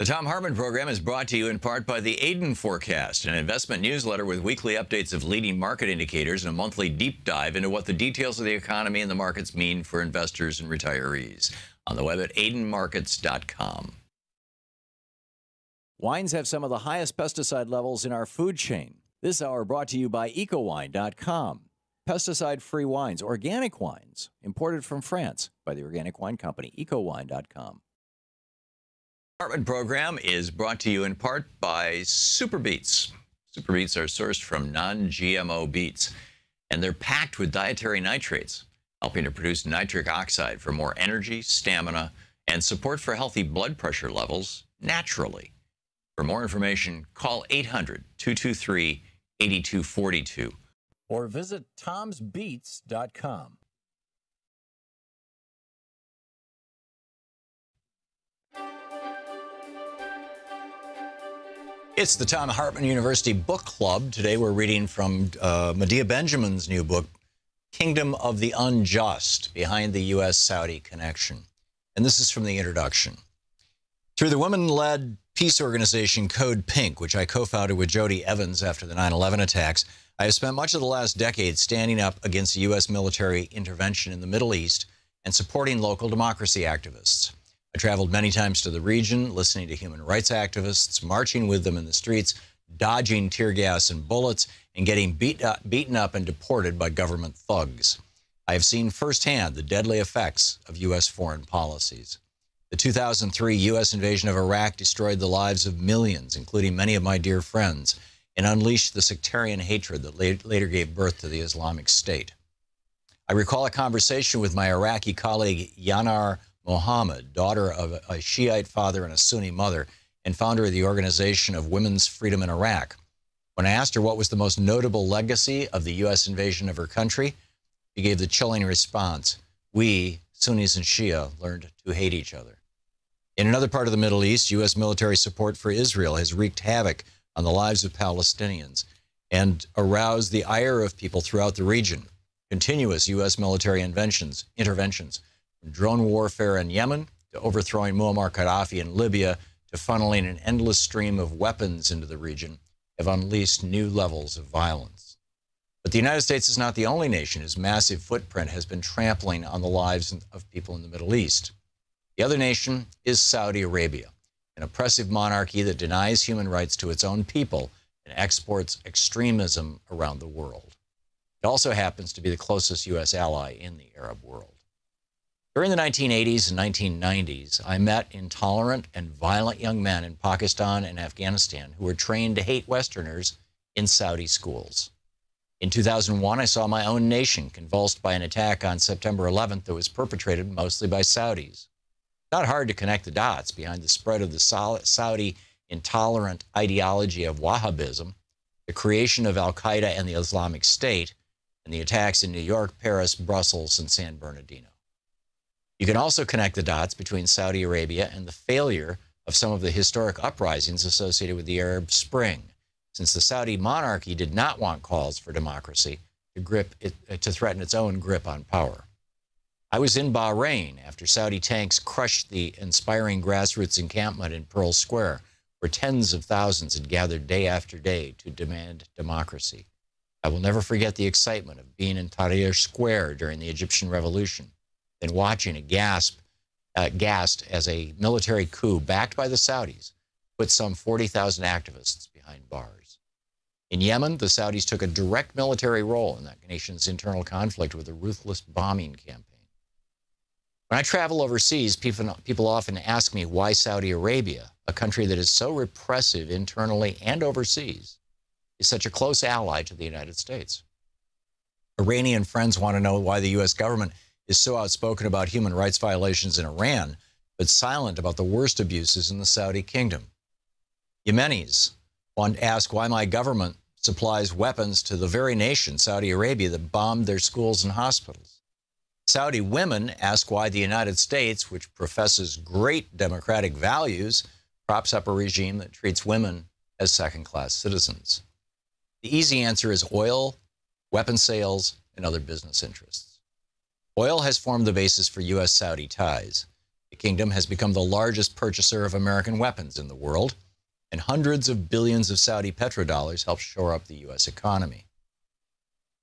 The Thom Hartmann Program is brought to you in part by the Aiden Forecast, an investment newsletter with weekly updates of leading market indicators and a monthly deep dive into what the details of the economy and the markets mean for investors and retirees. On the web at aidenmarkets.com. Wines have some of the highest pesticide levels in our food chain. This hour brought to you by ecowine.com. Pesticide-free wines, organic wines, imported from France by the Organic Wine Company, ecowine.com. Hartmann Program is brought to you in part by Super Beets. Super Beets are sourced from non-GMO beets, and they're packed with dietary nitrates, helping to produce nitric oxide for more energy, stamina, and support for healthy blood pressure levels naturally. For more information, call 800-223-8242 or visit tomsbeets.com. It's the Thom Hartmann University Book Club. Today we're reading from Medea Benjamin's new book, Kingdom of the Unjust, Behind the U.S.-Saudi Connection. And this is from the introduction. Through the women-led peace organization Code Pink, which I co-founded with Jody Evans after the 9/11 attacks, I have spent much of the last decade standing up against the U.S. military intervention in the Middle East and supporting local democracy activists. I traveled many times to the region, listening to human rights activists, marching with them in the streets, dodging tear gas and bullets, and getting beaten up and deported by government thugs. I have seen firsthand the deadly effects of U.S. foreign policies. The 2003 U.S. invasion of Iraq destroyed the lives of millions, including many of my dear friends, and unleashed the sectarian hatred that later gave birth to the Islamic State. I recall a conversation with my Iraqi colleague Yanar Mohammed, daughter of a Shiite father and a Sunni mother, and founder of the Organization of Women's Freedom in Iraq. When I asked her what was the most notable legacy of the U.S. invasion of her country, she gave the chilling response: we, Sunnis and Shia, learned to hate each other. In another part of the Middle East, U.S. military support for Israel has wreaked havoc on the lives of Palestinians and aroused the ire of people throughout the region. Continuous U.S. military interventions, from drone warfare in Yemen to overthrowing Muammar Gaddafi in Libya to funneling an endless stream of weapons into the region, have unleashed new levels of violence. But the United States is not the only nation whose massive footprint has been trampling on the lives of people in the Middle East. The other nation is Saudi Arabia, an oppressive monarchy that denies human rights to its own people and exports extremism around the world. It also happens to be the closest U.S. ally in the Arab world. During the 1980s and 1990s, I met intolerant and violent young men in Pakistan and Afghanistan who were trained to hate Westerners in Saudi schools. In 2001, I saw my own nation convulsed by an attack on September 11th that was perpetrated mostly by Saudis. Not hard to connect the dots behind the spread of the Saudi intolerant ideology of Wahhabism, the creation of Al-Qaeda and the Islamic State, and the attacks in New York, Paris, Brussels, and San Bernardino. You can also connect the dots between Saudi Arabia and the failure of some of the historic uprisings associated with the Arab Spring, since the Saudi monarchy did not want calls for democracy to threaten its own grip on power. I was in Bahrain after Saudi tanks crushed the inspiring grassroots encampment in Pearl Square, where tens of thousands had gathered day after day to demand democracy. I will never forget the excitement of being in Tahrir Square during the Egyptian Revolution, and watching aghast as a military coup backed by the Saudis put some 40,000 activists behind bars. In Yemen, the Saudis took a direct military role in that nation's internal conflict with a ruthless bombing campaign. When I travel overseas, people often ask me why Saudi Arabia, a country that is so repressive internally and overseas, is such a close ally to the United States. Iranian friends want to know why the U.S. government is so outspoken about human rights violations in Iran, but silent about the worst abuses in the Saudi kingdom. Yemenis want to ask why my government supplies weapons to the very nation, Saudi Arabia, that bombed their schools and hospitals. Saudi women ask why the United States, which professes great democratic values, props up a regime that treats women as second-class citizens. The easy answer is oil, weapon sales, and other business interests. Oil has formed the basis for U.S.-Saudi ties. The kingdom has become the largest purchaser of American weapons in the world, and hundreds of billions of Saudi petrodollars help shore up the U.S. economy.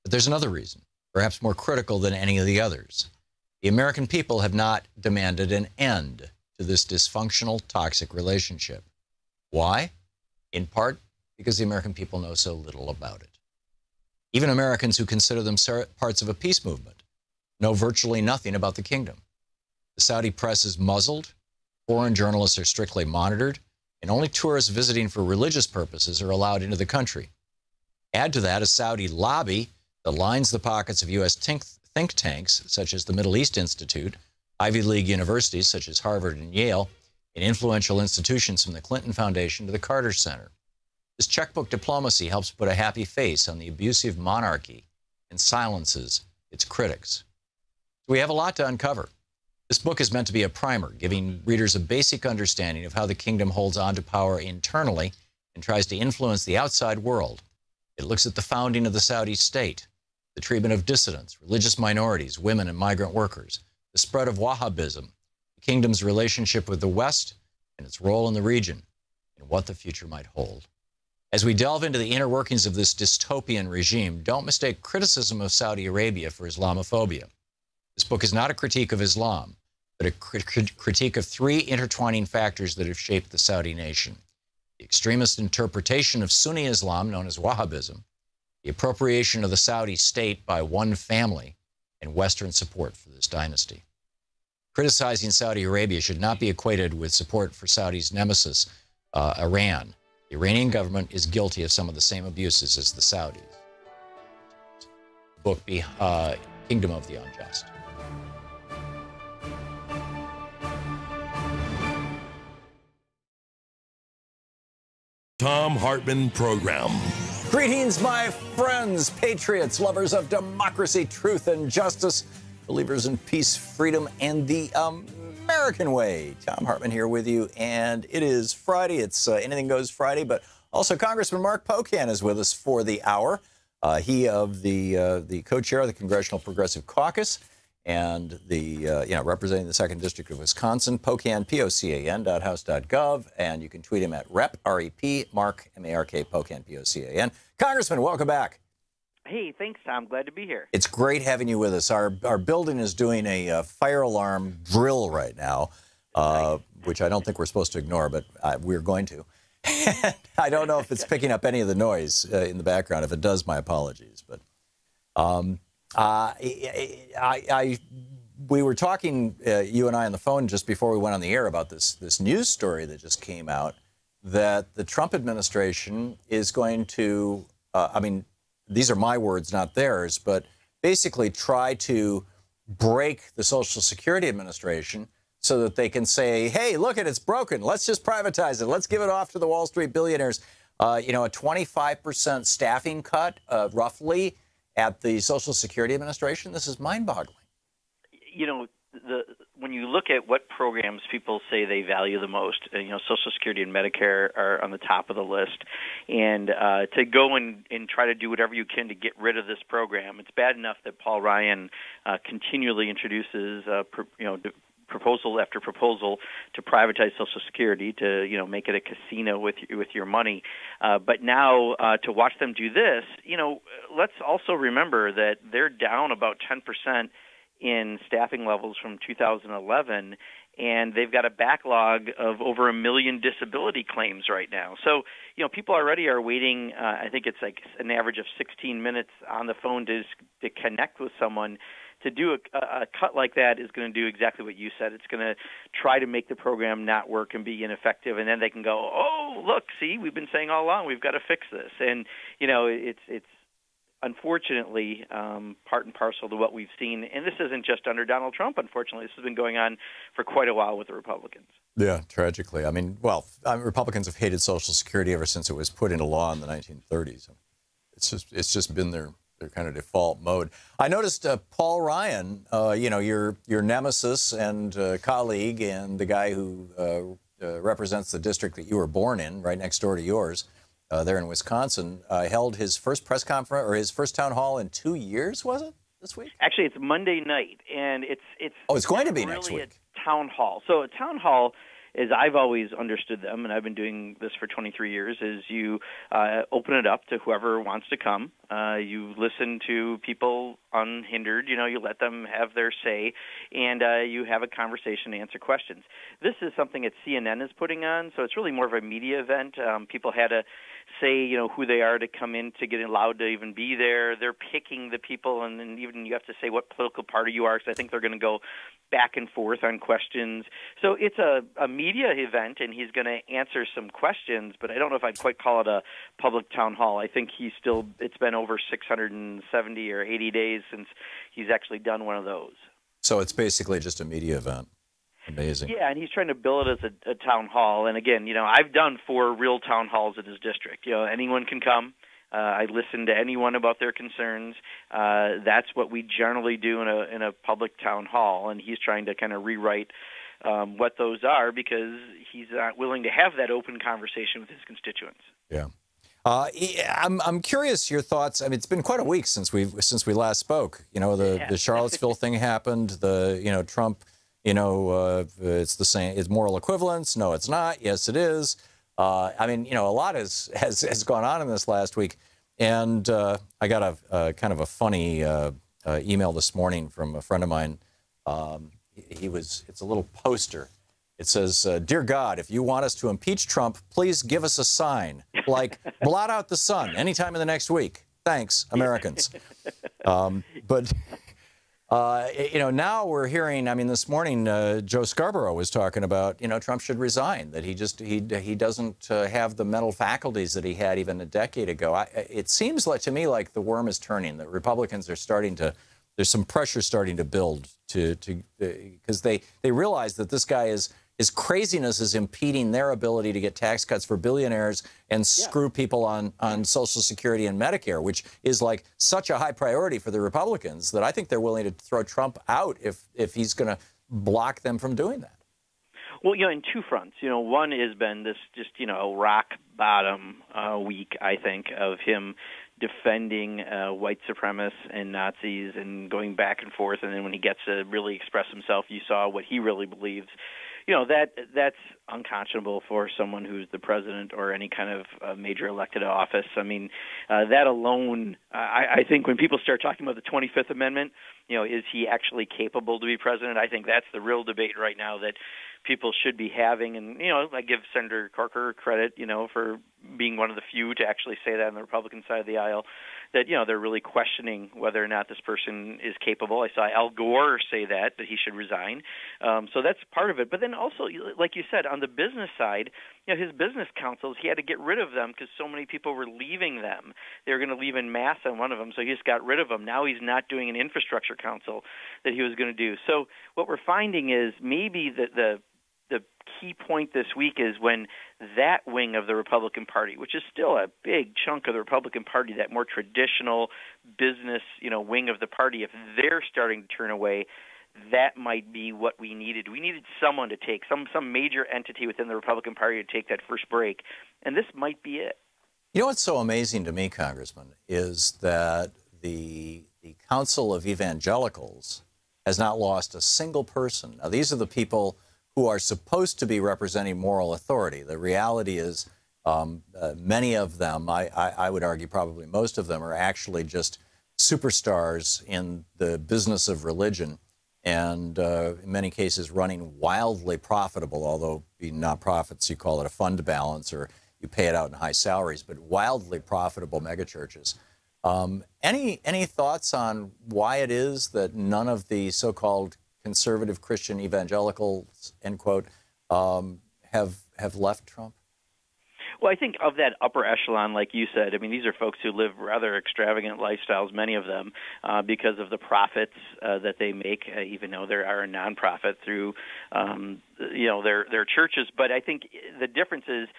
But there's another reason, perhaps more critical than any of the others. The American people have not demanded an end to this dysfunctional, toxic relationship. Why? In part, because the American people know so little about it. Even Americans who consider them parts of a peace movement know virtually nothing about the kingdom. The Saudi press is muzzled, foreign journalists are strictly monitored, and only tourists visiting for religious purposes are allowed into the country. Add to that a Saudi lobby that lines the pockets of U.S. think tanks, such as the Middle East Institute, Ivy League universities, such as Harvard and Yale, and influential institutions from the Clinton Foundation to the Carter Center. This checkbook diplomacy helps put a happy face on the abusive monarchy and silences its critics. So we have a lot to uncover. This book is meant to be a primer, giving readers a basic understanding of how the kingdom holds on to power internally and tries to influence the outside world. It looks at the founding of the Saudi state, the treatment of dissidents, religious minorities, women, and migrant workers, the spread of Wahhabism, the kingdom's relationship with the West, and its role in the region, and what the future might hold. As we delve into the inner workings of this dystopian regime, don't mistake criticism of Saudi Arabia for Islamophobia. This book is not a critique of Islam, but a critique of three intertwining factors that have shaped the Saudi nation: the extremist interpretation of Sunni Islam, known as Wahhabism, the appropriation of the Saudi state by one family, and Western support for this dynasty. Criticizing Saudi Arabia should not be equated with support for Saudi's nemesis, Iran. The Iranian government is guilty of some of the same abuses as the Saudis. Book Kingdom of the Unjust. Thom Hartmann Program. Greetings, my friends, patriots, lovers of democracy, truth, and justice, believers in peace, freedom, and the American way. Thom Hartmann here with you, and it is Friday. It's Anything Goes Friday, but also Congressman Mark Pocan is with us for the hour. He of the co-chair of the Congressional Progressive Caucus and representing the 2nd District of Wisconsin. Pocan, POCAN.house.gov, and you can tweet him at Rep, R-E-P, Mark, M-A-R-K, Pocan, P-O-C-A-N. Congressman, welcome back. Hey, thanks, Tom. Glad to be here. It's great having you with us. Our building is doing a fire alarm drill right now, which I don't think we're supposed to ignore, but we're going to. I don't know if it's picking up any of the noise in the background. If it does, my apologies. But we were talking, you and I, on the phone just before we went on the air about this news story that just came out that the Trump administration is going to, these are my words, not theirs, but basically try to break the Social Security Administration so that they can say, hey, look, it's broken. Let's just privatize it. Let's give it off to the Wall Street billionaires. A 25% staffing cut, roughly, at the Social Security Administration. This is mind-boggling. When you look at what programs people say they value the most, Social Security and Medicare are on the top of the list. And to go and try to do whatever you can to get rid of this program, it's bad enough that Paul Ryan continually introduces proposal after proposal to privatize Social Security, to make it a casino with your money. But now to watch them do this, let's also remember that they're down about 10% in staffing levels from 2011, and they've got a backlog of over 1 million disability claims right now. So, people already are waiting. I think it's like an average of 16 minutes on the phone to connect with someone. To do a cut like that is going to do exactly what you said. It's going to try to make the program not work and be ineffective, and then they can go, oh, look, see, we've been saying all along we've got to fix this. And, it's unfortunately part and parcel to what we've seen. And this isn't just under Donald Trump, unfortunately. This has been going on for quite a while with the Republicans. Yeah, tragically. Republicans have hated Social Security ever since it was put into law in the 1930s. It's just been their kind of default mode. I noticed Paul Ryan, your nemesis and colleague, and the guy who represents the district that you were born in, right next door to yours, there in Wisconsin, held his first press conference, or his first town hall in 2 years, was it, this week? Actually, it's Monday night, and it's going to be really next week. A town hall. So a town hall, as I've always understood them, and I've been doing this for 23 years, is you open it up to whoever wants to come. You listen to people unhindered. You let them have their say, and you have a conversation and answer questions. This is something that CNN is putting on, so it's really more of a media event. People had to say, who they are to come in to get allowed to even be there. They're picking the people, and then even you have to say what political party you are, because I think they're going to go back and forth on questions. So it's a media event, and he's going to answer some questions, but I don't know if I'd quite call it a public town hall. I think it's been over 670 or 80 days since he's actually done one of those. So it's basically just a media event. Amazing. Yeah, and he's trying to bill it as a town hall. And again, I've done 4 real town halls in his district. Anyone can come. I listen to anyone about their concerns. That's what we generally do in a public town hall, and he's trying to kind of rewrite what those are because he's not willing to have that open conversation with his constituents. Yeah. I'm curious your thoughts. I mean, it's been quite a week since we last spoke. The Charlottesville thing happened. Trump. It's the same. It's moral equivalence. No, it's not. Yes, it is. A lot has gone on in this last week, and I got a kind of a funny email this morning from a friend of mine. It's a little poster. It says, "Dear God, if you want us to impeach Trump, please give us a sign, like blot out the sun anytime in the next week. Thanks, Americans." Now we're hearing, this morning, Joe Scarborough was talking about, Trump should resign, that he doesn't have the mental faculties that he had even a decade ago. It seems to me like the worm is turning, that Republicans are there's some pressure starting to build because they realize that this guy his craziness is impeding their ability to get tax cuts for billionaires and screw people on Social Security and Medicare, which is like such a high priority for the Republicans that I think they're willing to throw Trump out if he's going to block them from doing that. Well, in 2 fronts. One has been this just, rock bottom week, I think, of him defending white supremacists and Nazis and going back and forth. And then when he gets to really express himself, you saw what he really believes. That's unconscionable for someone who's the president or any kind of major elected office. That alone, I think when people start talking about the 25th Amendment, is he actually capable to be president? I think that's the real debate right now that people should be having. And, I give Senator Corker credit, for being one of the few to actually say that on the Republican side of the aisle, that, they're really questioning whether or not this person is capable. I saw Al Gore say that he should resign. So that's part of it. But then also, like you said, on the business side, his business councils, he had to get rid of them because so many people were leaving them. They were going to leave en masse on one of them, so he just got rid of them. Now he's not doing an infrastructure council that he was going to do. So what we're finding is maybe the key point this week is when that wing of the Republican Party, which is still a big chunk of the Republican Party, that more traditional business, wing of the party, if they're starting to turn away, that might be what we needed. We needed someone to take, some major entity within the Republican Party to take that first break, and this might be it. What's so amazing to me, Congressman, is that the Council of Evangelicals has not lost a single person. Now, these are the people who are supposed to be representing moral authority. The reality is many of them, I would argue probably most of them, are actually just superstars in the business of religion and in many cases running wildly profitable, although being nonprofits, you call it a fund balance or you pay it out in high salaries, but wildly profitable megachurches. Any thoughts on why it is that none of the so-called conservative Christian evangelicals, end quote, have left Trump? Well, I think of that upper echelon, like you said, these are folks who live rather extravagant lifestyles, many of them, because of the profits that they make, even though they are a nonprofit through, their churches. But I think the difference is,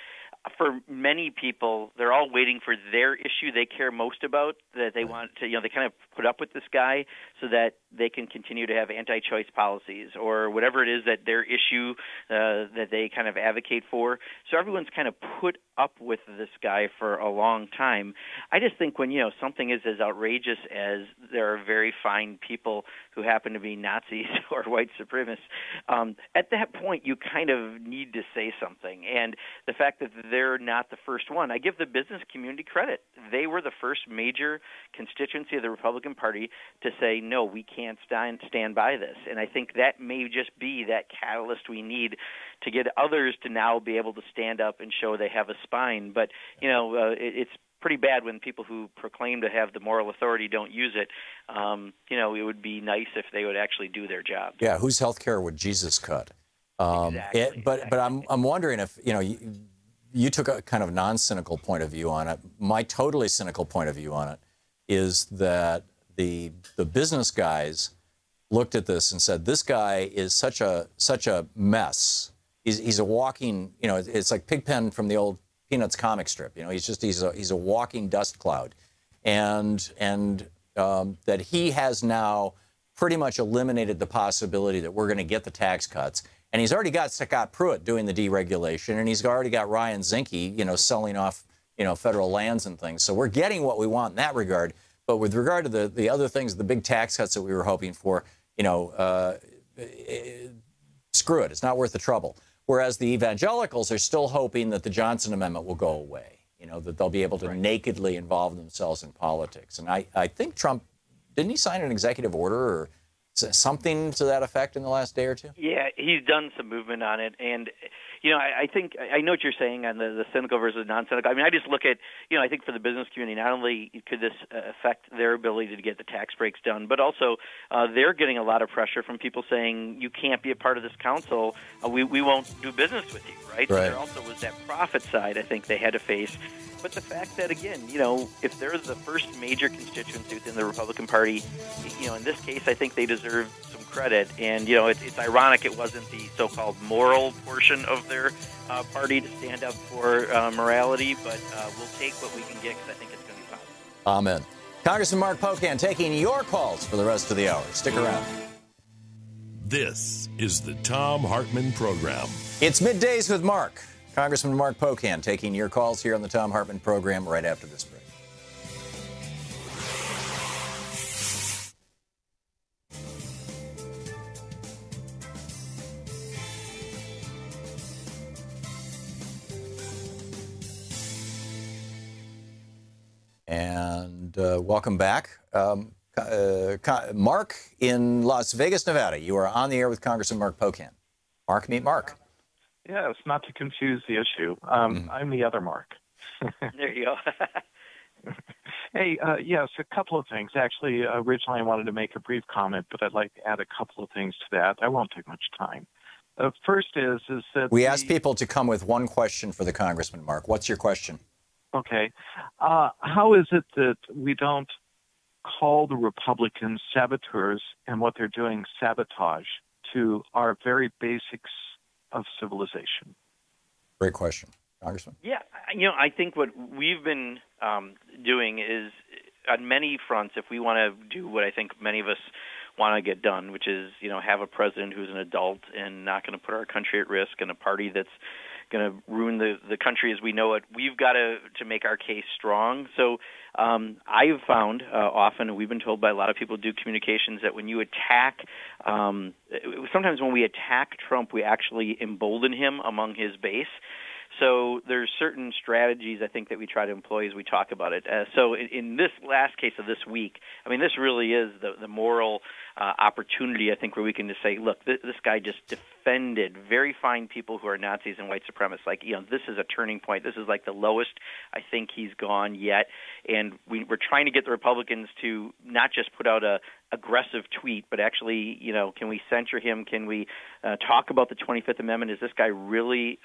for many people, they're all waiting for their issue they care most about, that they want to, they kind of put up with this guy so that they can continue to have anti-choice policies or whatever it is that their issue that they kind of advocate for. So everyone's kind of put up with this guy for a long time. I just think when, something is as outrageous as there are very fine people who happen to be Nazis or white supremacists. At that point, you kind of need to say something. And the fact that they're not the first one, I give the business community credit. They were the first major constituency of the Republican Party to say, no, we can't stand by this. And I think that may just be that catalyst we need to get others to now be able to stand up and show they have a spine. But, it's pretty bad when people who proclaim to have the moral authority don't use it. It would be nice if they would actually do their job. Yeah, whose health care would Jesus cut? Exactly. But I'm wondering if, you took a kind of non-cynical point of view on it. My totally cynical point of view on it is that the business guys looked at this and said, this guy is such a mess. He's a walking, it's like Pigpen from the old Peanuts comic strip. He's a walking dust cloud, and that he has now pretty much eliminated the possibility that we're going to get the tax cuts. And he's already got Scott Pruitt doing the deregulation, and he's already got Ryan Zinke, selling off, federal lands and things. So we're getting what we want in that regard. But with regard to the other things, the big tax cuts that we were hoping for, screw it. It's not worth the trouble. Whereas the evangelicals are still hoping that the Johnson Amendment will go away, that they'll be able to nakedly involve themselves in politics. And I think Trump, didn't he sign an executive order or something to that effect in the last day or two? Yeah, he's done some movement on it. And, I think I know what you're saying on the cynical versus non-cynical. I mean, I just look at, I think for the business community, not only could this affect their ability to get the tax breaks done, but also they're getting a lot of pressure from people saying, you can't be a part of this council. We won't do business with you, right? So there also was that profit side I think they had to face. But the fact that, again, if they're the first major constituency within the Republican Party, in this case, I think they deserve some credit. And, it's ironic it wasn't the so-called moral portion of their party to stand up for morality, but we'll take what we can get because I think it's going to be positive. Amen. Congressman Mark Pocan taking your calls for the rest of the hour. Stick around. This is the Thom Hartmann Program. It's Middays with Mark. Congressman Mark Pocan taking your calls here on the Thom Hartmann Program right after this break. And welcome back. Mark in Las Vegas, Nevada. You are on the air with Congressman Mark Pocan. Mark, meet Mark. Yeah, it's not to confuse the issue. I'm the other Mark. There you go. Hey, yes, a couple of things. Actually, originally I wanted to make a brief comment, but I'd like to add a couple of things to that. I won't take much time. First is that we asked people to come with one question for the Congressman, Mark. What's your question? Okay. How is it that we don't call the Republicans saboteurs and what they're doing sabotage to our very basics of civilization? Great question. Congressman? Yeah, I think what we've been doing is on many fronts, if we want to do what I think many of us want to get done, which is, have a president who's an adult and not going to put our country at risk and a party that's going to ruin the country as we know it, we've got to make our case strong. So I've found often, and we've been told by a lot of people who do communications, that when you attack, sometimes when we attack Trump, we actually embolden him among his base. So there's certain strategies I think that we try to employ as we talk about it. So in this last case of this week, I mean, this really is the moral opportunity, I think, where we can just say, look, this guy just defended very fine people who are Nazis and white supremacists. Like, this is a turning point. This is like the lowest I think he's gone yet. And we're trying to get the Republicans to not just put out a aggressive tweet, but actually, can we censure him? Can we talk about the 25th Amendment? Is this guy really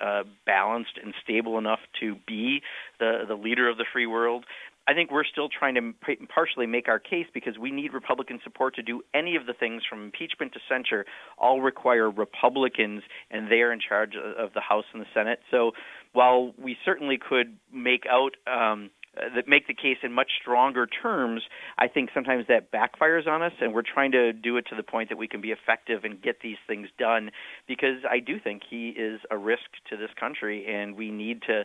balanced and stable enough to be the leader of the free world? I think we're still trying to partially make our case because we need Republican support to do any of the things from impeachment to censure all require Republicans, and they are in charge of the House and the Senate. So while we certainly could make the case in much stronger terms, I think sometimes that backfires on us, and we're trying to do it to the point that we can be effective and get these things done, because I do think he is a risk to this country, and we need to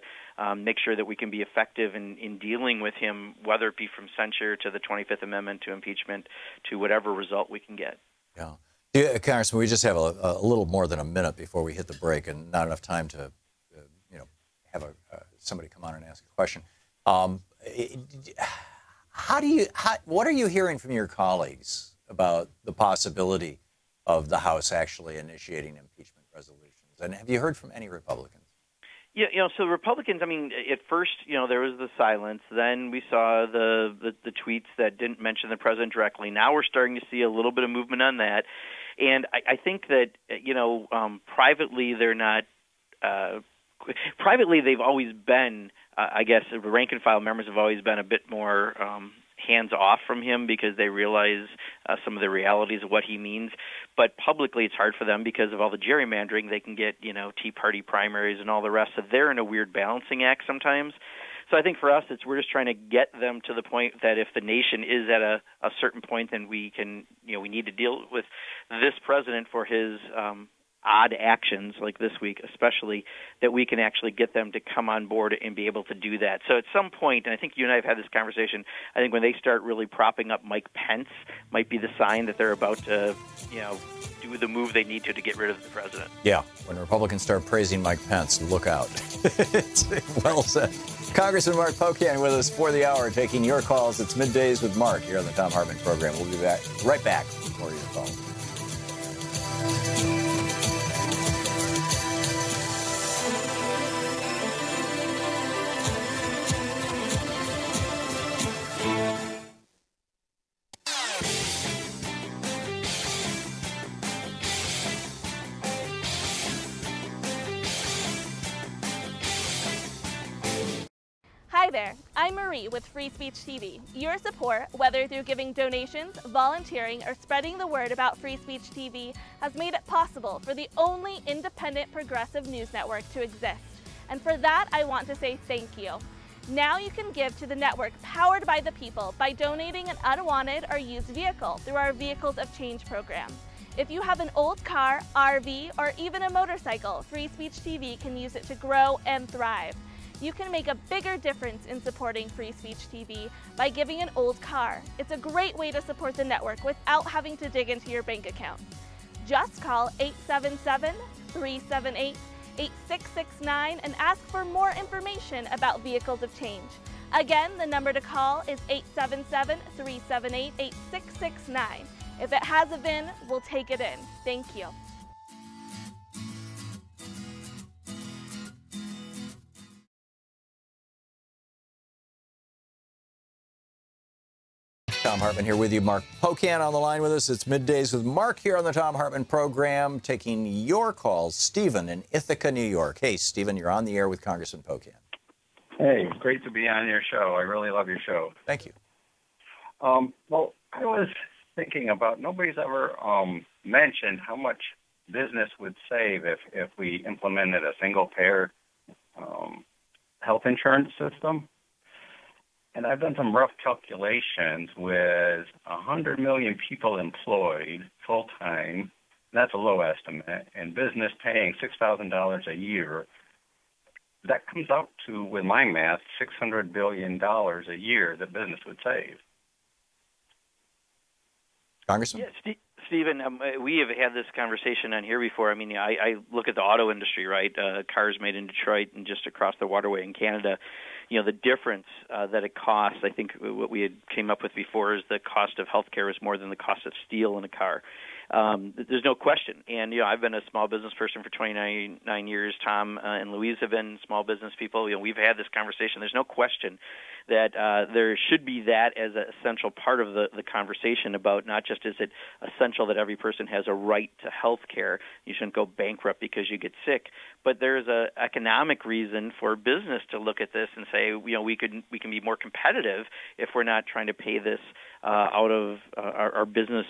make sure that we can be effective in dealing with him, whether it be from censure to the 25th Amendment to impeachment to whatever result we can get. Yeah. Yeah, Congressman, we just have a little more than a minute before we hit the break, and not enough time to, have somebody come on and ask a question. What are you hearing from your colleagues about the possibility of the House actually initiating impeachment resolutions? And have you heard from any Republicans? Yeah, so Republicans, I mean, at first, there was the silence. Then we saw the tweets that didn't mention the president directly. Now we're starting to see a little bit of movement on that. And I think that, privately they're not privately they've always been, I guess, the rank and file members have always been a bit more hands off from him because they realize some of the realities of what he means. But publicly, it's hard for them because of all the gerrymandering. They can get, Tea Party primaries and all the rest. So they're in a weird balancing act sometimes. So I think for us, we're just trying to get them to the point that if the nation is at a certain point, then we can, we need to deal with this president for his odd actions like this week, especially, that we can actually get them to come on board and be able to do that. So at some point, and I think you and I have had this conversation, I think when they start really propping up Mike Pence might be the sign that they're about to, do the move they need to get rid of the president. Yeah, when Republicans start praising Mike Pence, look out. It's well said. Congressman Mark Pocan with us for the hour, taking your calls. It's Middays with Mark here on the Thom Hartmann Program. We'll be right back for your calls. Hi there, I'm Marie with Free Speech TV. Your support, whether through giving donations, volunteering, or spreading the word about Free Speech TV, has made it possible for the only independent progressive news network to exist. And for that, I want to say thank you. Now you can give to the network powered by the people by donating an unwanted or used vehicle through our Vehicles of Change program. If you have an old car, RV, or even a motorcycle, Free Speech TV can use it to grow and thrive. You can make a bigger difference in supporting Free Speech TV by giving an old car. It's a great way to support the network without having to dig into your bank account. Just call 877-378-8669 and ask for more information about Vehicles of Change. Again, the number to call is 877-378-8669. If it has a VIN, we'll take it in. Thank you. Thom Hartmann here with you. Mark Pocan on the line with us. It's Middays with Mark here on the Thom Hartmann Program, taking your calls. Stephen in Ithaca, New York. Hey, Stephen, you're on the air with Congressman Pocan. Hey, great to be on your show. I really love your show. Thank you. Well, I was thinking about, nobody's ever mentioned how much business would save if we implemented a single-payer health insurance system. And I've done some rough calculations with 100 million people employed full-time. That's a low estimate. And business paying $6,000 a year. That comes out to, with my math, $600 billion a year that business would save. Congressman? Yeah, Stephen, we have had this conversation on here before. I mean, I look at the auto industry, right? Cars made in Detroit and just across the waterway in Canada. The difference that it costs, I think what we had came up with before is the cost of healthcare is more than the cost of steel in a car. There's no question. And, I've been a small business person for 29 years. Tom and Louise have been small business people. We've had this conversation. There's no question that there should be that as an essential part of the conversation about not just is it essential that every person has a right to health care. You shouldn't go bankrupt because you get sick. But there's an economic reason for business to look at this and say, we can be more competitive if we're not trying to pay this out of our business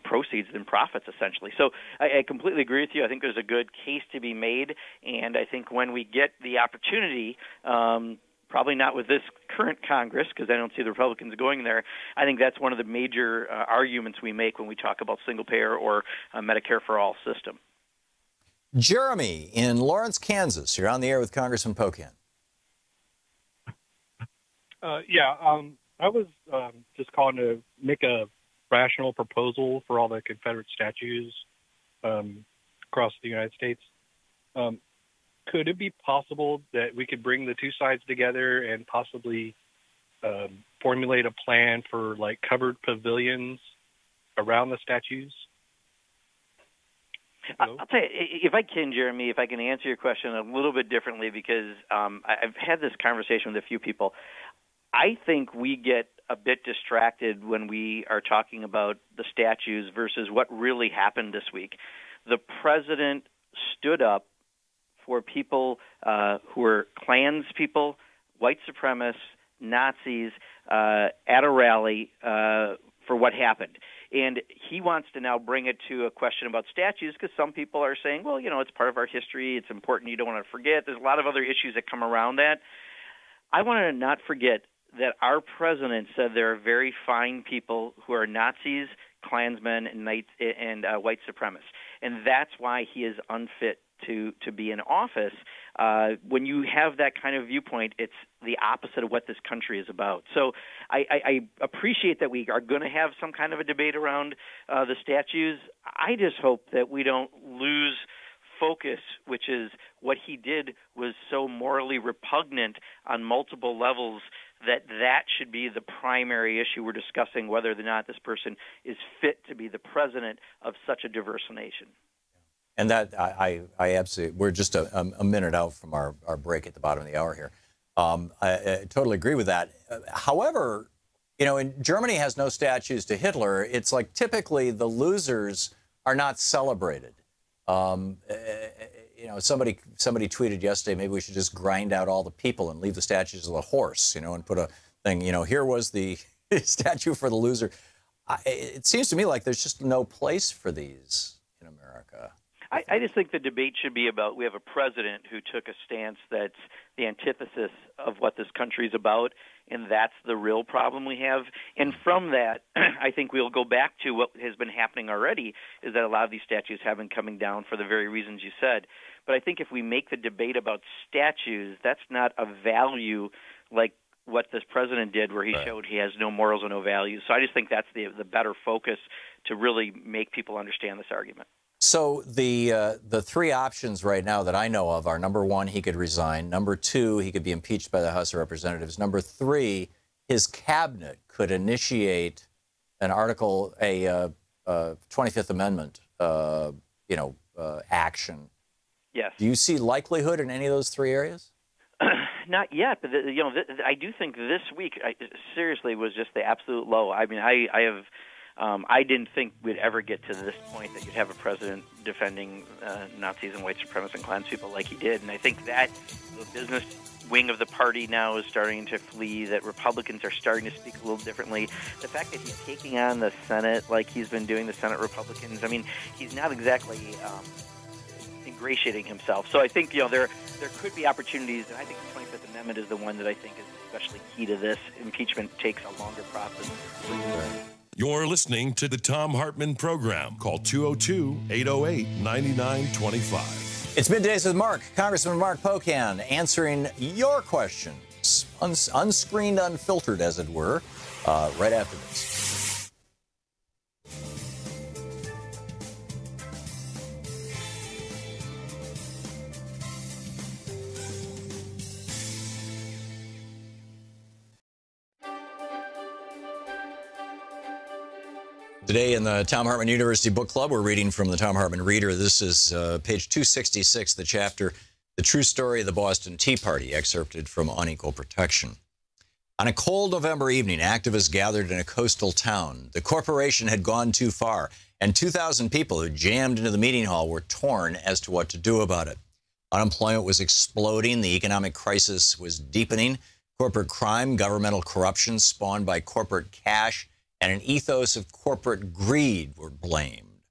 proceeds and profits, essentially. So I completely agree with you. I think there's a good case to be made, and I think when we get the opportunity, probably not with this current Congress, because I don't see the Republicans going there, I think that's one of the major arguments we make when we talk about single-payer or Medicare for All system. Jeremy in Lawrence, Kansas. You're on the air with Congressman Pocan. I was just calling to make a rational proposal for all the Confederate statues across the United States. Could it be possible that we could bring the two sides together and possibly formulate a plan for like covered pavilions around the statues? I'll tell you, if I can, Jeremy, if I can answer your question a little bit differently, because I've had this conversation with a few people. I think we get a bit distracted when we are talking about the statues versus what really happened this week. The president stood up for people who were Klans people, white supremacists, Nazis, at a rally for what happened. And he wants to now bring it to a question about statues because some people are saying, well, you know, it's part of our history. It's important. You don't want to forget. There's a lot of other issues that come around that. I want to not forget that our president said there are very fine people who are Nazis, Klansmen, and white supremacists. And that's why he is unfit to be in office. When you have that kind of viewpoint, it's the opposite of what this country is about. So I appreciate that we are going to have some kind of a debate around the statues. I just hope that we don't lose focus, which is what he did was so morally repugnant on multiple levels that should be the primary issue we're discussing, whether or not this person is fit to be the president of such a diverse nation. And that I absolutely, we're just a minute out from our break at the bottom of the hour here. I totally agree with that. However, you know, Germany has no statues to Hitler. It's like typically the losers are not celebrated. You know, somebody tweeted yesterday, maybe we should just grind out all the people and leave the statues of the horse, you know, and put a thing, you know, here was the statue for the loser. It seems to me like there's just no place for these in America. I just think the debate should be about, we have a president who took a stance that's the antithesis of what this country is about, and that's the real problem we have. And from that, I think we'll go back to what has been happening already, is that a lot of these statues have been coming down for the very reasons you said. But I think if we make the debate about statues, that's not a value like what this president did, where he showed he has no morals and no values. So I just think that's the better focus to really make people understand this argument. So the three options right now that I know of are, number one, he could resign. Number two, he could be impeached by the House of Representatives. Number three, his cabinet could initiate an article, a 25th Amendment, action. Yes. Do you see likelihood in any of those three areas? Not yet, but I do think this week seriously was just the absolute low. I mean, I didn't think we'd ever get to this point that you'd have a president defending Nazis and white supremacists and Klans people like he did. And I think that the business wing of the party now is starting to flee, that Republicans are starting to speak a little differently. The fact that he's taking on the Senate like he's been doing the Senate Republicans, I mean, he's not exactly ingratiating himself. So I think, there could be opportunities, and I think the 25th Amendment is the one that I think is especially key to this. Impeachment takes a longer process. You're listening to the Thom Hartmann Program. Call 202-808-9925. It's Middays with Mark. Congressman Mark Pocan answering your questions, unscreened, unfiltered, as it were, right after this. Today in the Thom Hartmann University Book Club, we're reading from the Thom Hartmann Reader. This is page 266, the chapter, The True Story of the Boston Tea Party, excerpted from Unequal Protection. On a cold November evening, activists gathered in a coastal town. The corporation had gone too far, and 2,000 people who jammed into the meeting hall were torn as to what to do about it. Unemployment was exploding. The economic crisis was deepening. Corporate crime, governmental corruption spawned by corporate cash, and an ethos of corporate greed were blamed.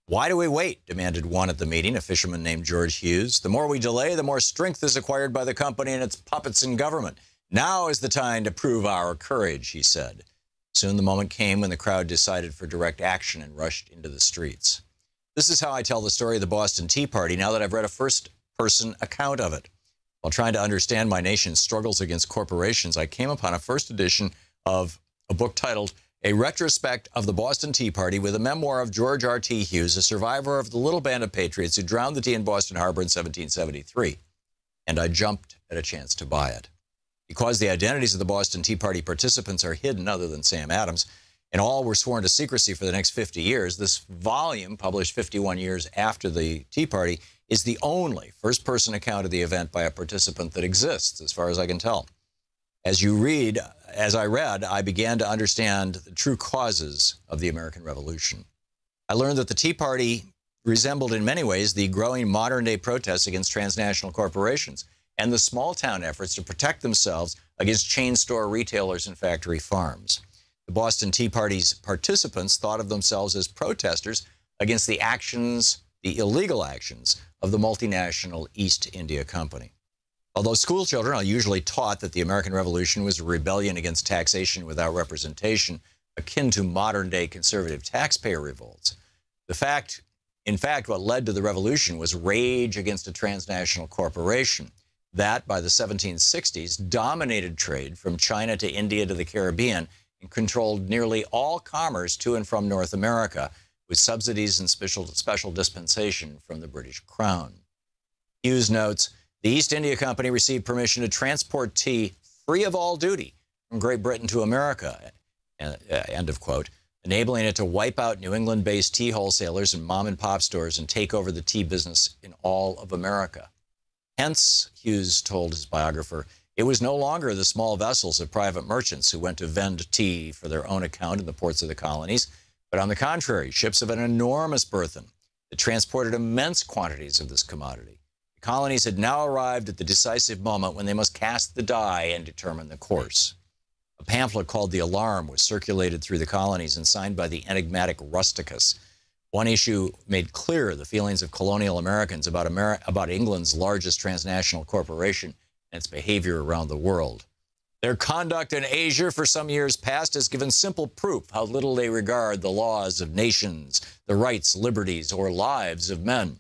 Why do we wait? Demanded one at the meeting, a fisherman named George Hughes. The more we delay, the more strength is acquired by the company and its puppets in government. Now is the time to prove our courage, he said. Soon the moment came when the crowd decided for direct action and rushed into the streets. This is how I tell the story of the Boston Tea Party now that I've read a first-person account of it. While trying to understand my nation's struggles against corporations, I came upon a first edition of a book titled a retrospect of the Boston Tea Party with a memoir of George R.T. Hughes, a survivor of the little band of patriots who drowned the tea in Boston Harbor in 1773. And I jumped at a chance to buy it. Because the identities of the Boston Tea Party participants are hidden, other than Sam Adams, and all were sworn to secrecy for the next 50 years, this volume, published 51 years after the Tea Party, is the only first-person account of the event by a participant that exists, as far as I can tell. As I read, I began to understand the true causes of the American Revolution. I learned that the Tea Party resembled in many ways the growing modern-day protests against transnational corporations and the small-town efforts to protect themselves against chain store retailers and factory farms. The Boston Tea Party's participants thought of themselves as protesters against the illegal actions of the multinational East India Company. Although schoolchildren are usually taught that the American Revolution was a rebellion against taxation without representation, akin to modern-day conservative taxpayer revolts, in fact, what led to the revolution was rage against a transnational corporation that, by the 1760s, dominated trade from China to India to the Caribbean and controlled nearly all commerce to and from North America, with subsidies and special dispensation from the British Crown. Hughes notes, the East India Company received permission to transport tea free of all duty from Great Britain to America, end of quote, enabling it to wipe out New England-based tea wholesalers and mom-and-pop stores and take over the tea business in all of America. Hence, Hughes told his biographer, it was no longer the small vessels of private merchants who went to vend tea for their own account in the ports of the colonies, but on the contrary, ships of an enormous burthen that transported immense quantities of this commodity. The colonies had now arrived at the decisive moment when they must cast the die and determine the course. A pamphlet called The Alarm was circulated through the colonies and signed by the enigmatic Rusticus. One issue made clear the feelings of colonial Americans about England's largest transnational corporation and its behavior around the world. Their conduct in Asia for some years past has given simple proof how little they regard the laws of nations, the rights, liberties, or lives of men.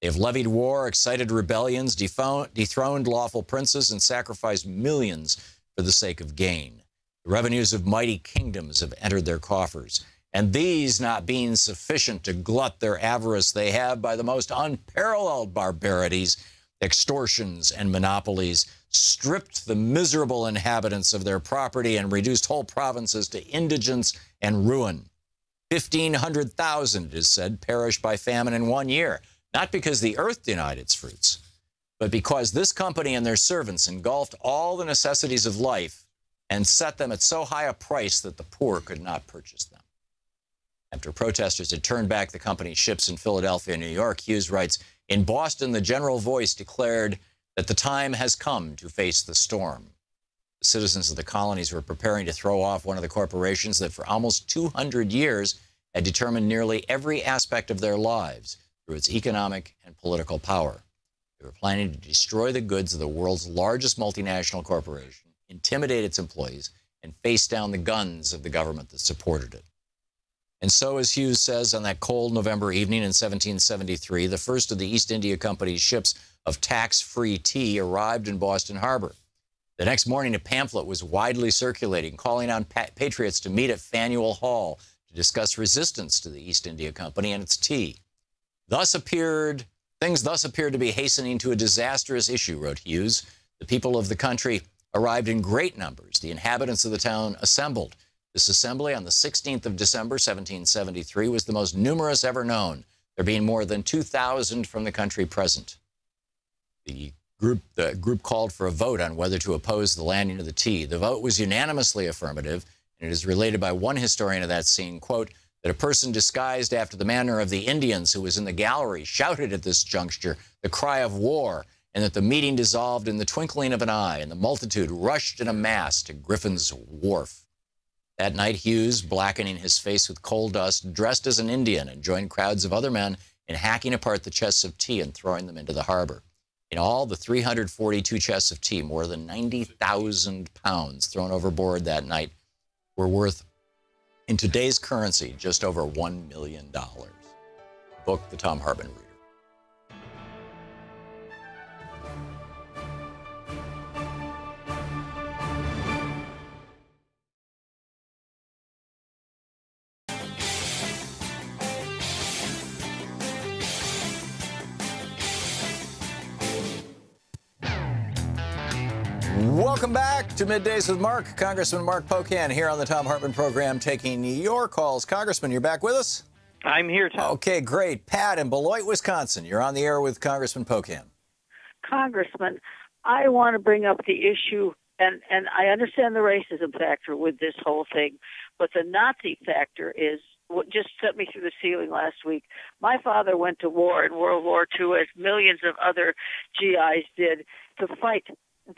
They have levied war, excited rebellions, dethroned lawful princes, and sacrificed millions for the sake of gain. The revenues of mighty kingdoms have entered their coffers, and these not being sufficient to glut their avarice, they have, by the most unparalleled barbarities, extortions, and monopolies, stripped the miserable inhabitants of their property and reduced whole provinces to indigence and ruin. 1,500,000, it is said, perished by famine in 1 year, not because the earth denied its fruits, but because this company and their servants engulfed all the necessities of life and set them at so high a price that the poor could not purchase them. After protesters had turned back the company's ships in Philadelphia and New York, Hughes writes, in Boston, the general voice declared that the time has come to face the storm. The citizens of the colonies were preparing to throw off one of the corporations that for almost 200 years had determined nearly every aspect of their lives through its economic and political power. They were planning to destroy the goods of the world's largest multinational corporation, intimidate its employees, and face down the guns of the government that supported it. And so, as Hughes says, on that cold November evening in 1773, the first of the East India Company's ships of tax-free tea arrived in Boston Harbor. The next morning, a pamphlet was widely circulating, calling on patriots to meet at Faneuil Hall to discuss resistance to the East India Company and its tea. Things thus appeared to be hastening to a disastrous issue, wrote Hughes. The people of the country arrived in great numbers. The inhabitants of the town assembled. This assembly on the 16th of December, 1773, was the most numerous ever known, there being more than 2,000 from the country present. The group called for a vote on whether to oppose the landing of the tea. The vote was unanimously affirmative, and it is related by one historian of that scene, quote, that a person disguised after the manner of the Indians who was in the gallery shouted at this juncture the cry of war, and that the meeting dissolved in the twinkling of an eye, and the multitude rushed in a mass to Griffin's Wharf. That night, Hughes, blackening his face with coal dust, dressed as an Indian and joined crowds of other men in hacking apart the chests of tea and throwing them into the harbor. In all, the 342 chests of tea, more than 90,000 pounds thrown overboard that night, were worth, in today's currency, just over $1 million. Book, The Thom Hartmann Reader. Welcome back to Middays with Mark. Congressman Mark Pocan here on the Thom Hartmann Program taking your calls. Congressman, you're back with us? I'm here, Tom. Okay, great. Pat in Beloit, Wisconsin. You're on the air with Congressman Pocan. Congressman, I want to bring up the issue, and I understand the racism factor with this whole thing, but the Nazi factor is what just sent me through the ceiling last week. My father went to war in World War II, as millions of other GIs did, to fight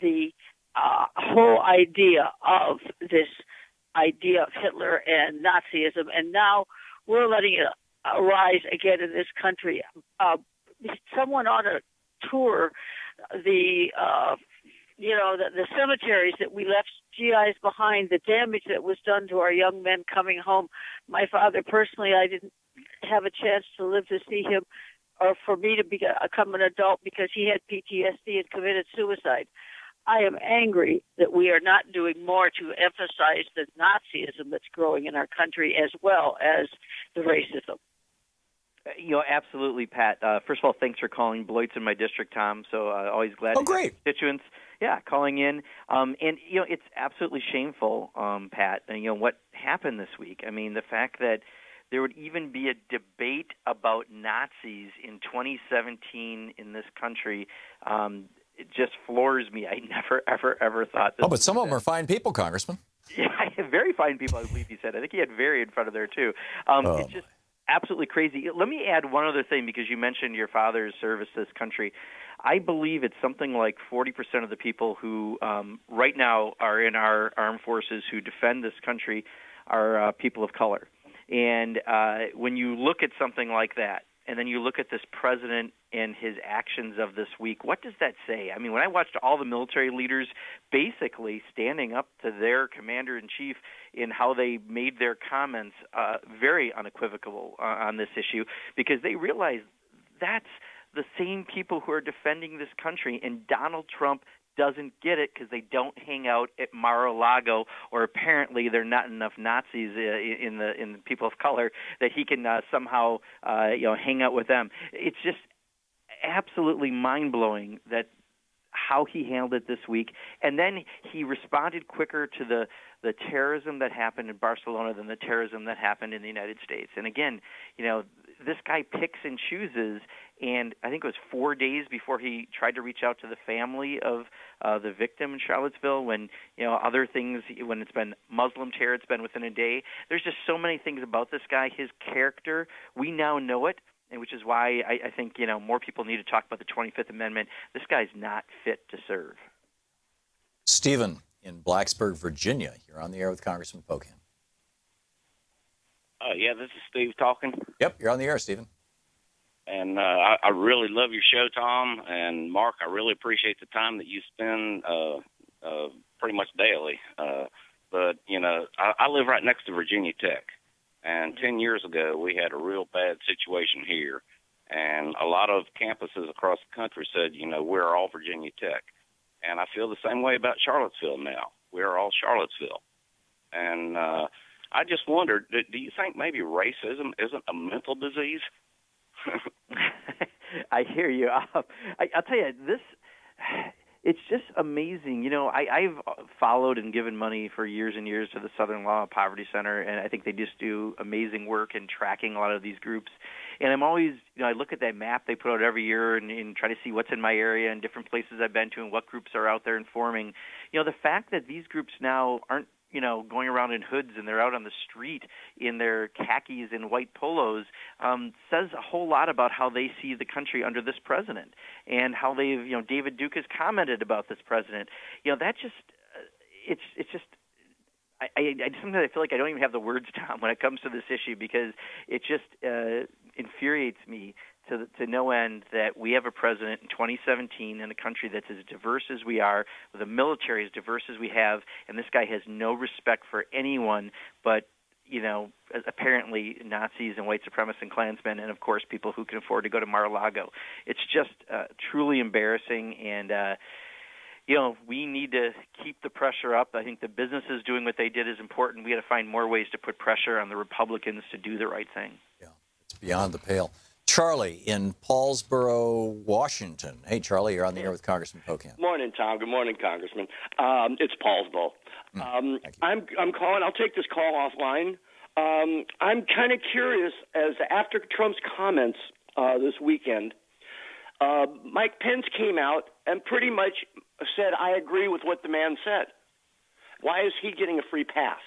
the whole idea of this idea of Hitler and Nazism, and now we're letting it arise again in this country. Someone ought to tour the cemeteries that we left GIs behind, the damage that was done to our young men coming home. My father, personally, I didn't have a chance to live to see him, or for me to become an adult, because he had PTSD and committed suicide. I am angry that we are not doing more to emphasize the Nazism that's growing in our country, as well as the racism. Absolutely, Pat. First of all, thanks for calling. Beloit's in my district, Tom, so always glad to have constituents, calling in. And, it's absolutely shameful, Pat, what happened this week. I mean, the fact that there would even be a debate about Nazis in 2017 in this country, it just floors me. I never, ever thought this. Oh, but some of them are fine people, Congressman. Yeah, very fine people, I believe he said. I think he had very in front of there, too. It's just absolutely crazy. Let me add one other thing, because you mentioned your father's service to this country. I believe it's something like 40% of the people who right now are in our armed forces who defend this country are people of color. And when you look at something like that, and then you look at this president and his actions of this week, what does that say? I mean, when I watched all the military leaders basically standing up to their commander-in-chief in how they made their comments, very unequivocal on this issue, because they realize that's the same people who are defending this country, and Donald Trump doesn't get it because they don't hang out at Mar-a-Lago, or apparently there are not enough Nazis in the people of color that he can somehow hang out with them. It's just absolutely mind-blowing that how he handled it this week, and then he responded quicker to the terrorism that happened in Barcelona than the terrorism that happened in the United States. And again, this guy picks and chooses, and I think it was 4 days before he tried to reach out to the family of the victim in Charlottesville, when other things, when it's been Muslim terror, it's been within a day. There's just so many things about this guy, his character. We now know it, and which is why I think more people need to talk about the 25th Amendment. This guy's not fit to serve. Stephen in Blacksburg, Virginia. You're on the air with Congressman Pocan. This is Steve talking. Yep, you're on the air, Stephen. And I really love your show, Tom. And Mark, I really appreciate the time that you spend pretty much daily. But I live right next to Virginia Tech. And 10 years ago, we had a real bad situation here. And a lot of campuses across the country said, we're all Virginia Tech. And I feel the same way about Charlottesville now. We're all Charlottesville. And I just wondered, do you think maybe racism isn't a mental disease? I hear you. I'll tell you, it's just amazing. I've followed and given money for years and years to the Southern Law Poverty Center, and I think they just do amazing work in tracking a lot of these groups. And I'm always, I look at that map they put out every year and try to see what's in my area and different places I've been to and what groups are out there informing. The fact that these groups now aren't, going around in hoods and they're out on the street in their khakis and white polos says a whole lot about how they see the country under this president and how they've, David Duke has commented about this president. That just, it's just, I sometimes I feel like I don't even have the words, Tom, when it comes to this issue, because it just infuriates me to no end that we have a president in 2017 in a country that's as diverse as we are, with a military as diverse as we have, and this guy has no respect for anyone but, apparently Nazis and white supremacists and Klansmen, and, of course, people who can afford to go to Mar-a-Lago. It's just truly embarrassing, and we need to keep the pressure up. I think the businesses doing what they did is important. We got to find more ways to put pressure on the Republicans to do the right thing. Yeah, it's beyond the pale. Charlie in Paulsboro, Washington. Hey, Charlie, you're on the air with Congressman Pocan. Morning, Tom. Good morning, Congressman. It's Paulsboro. I'm calling. I'll take this call offline. I'm kind of curious, as after Trump's comments this weekend, Mike Pence came out and pretty much said, I agree with what the man said. Why is he getting a free pass?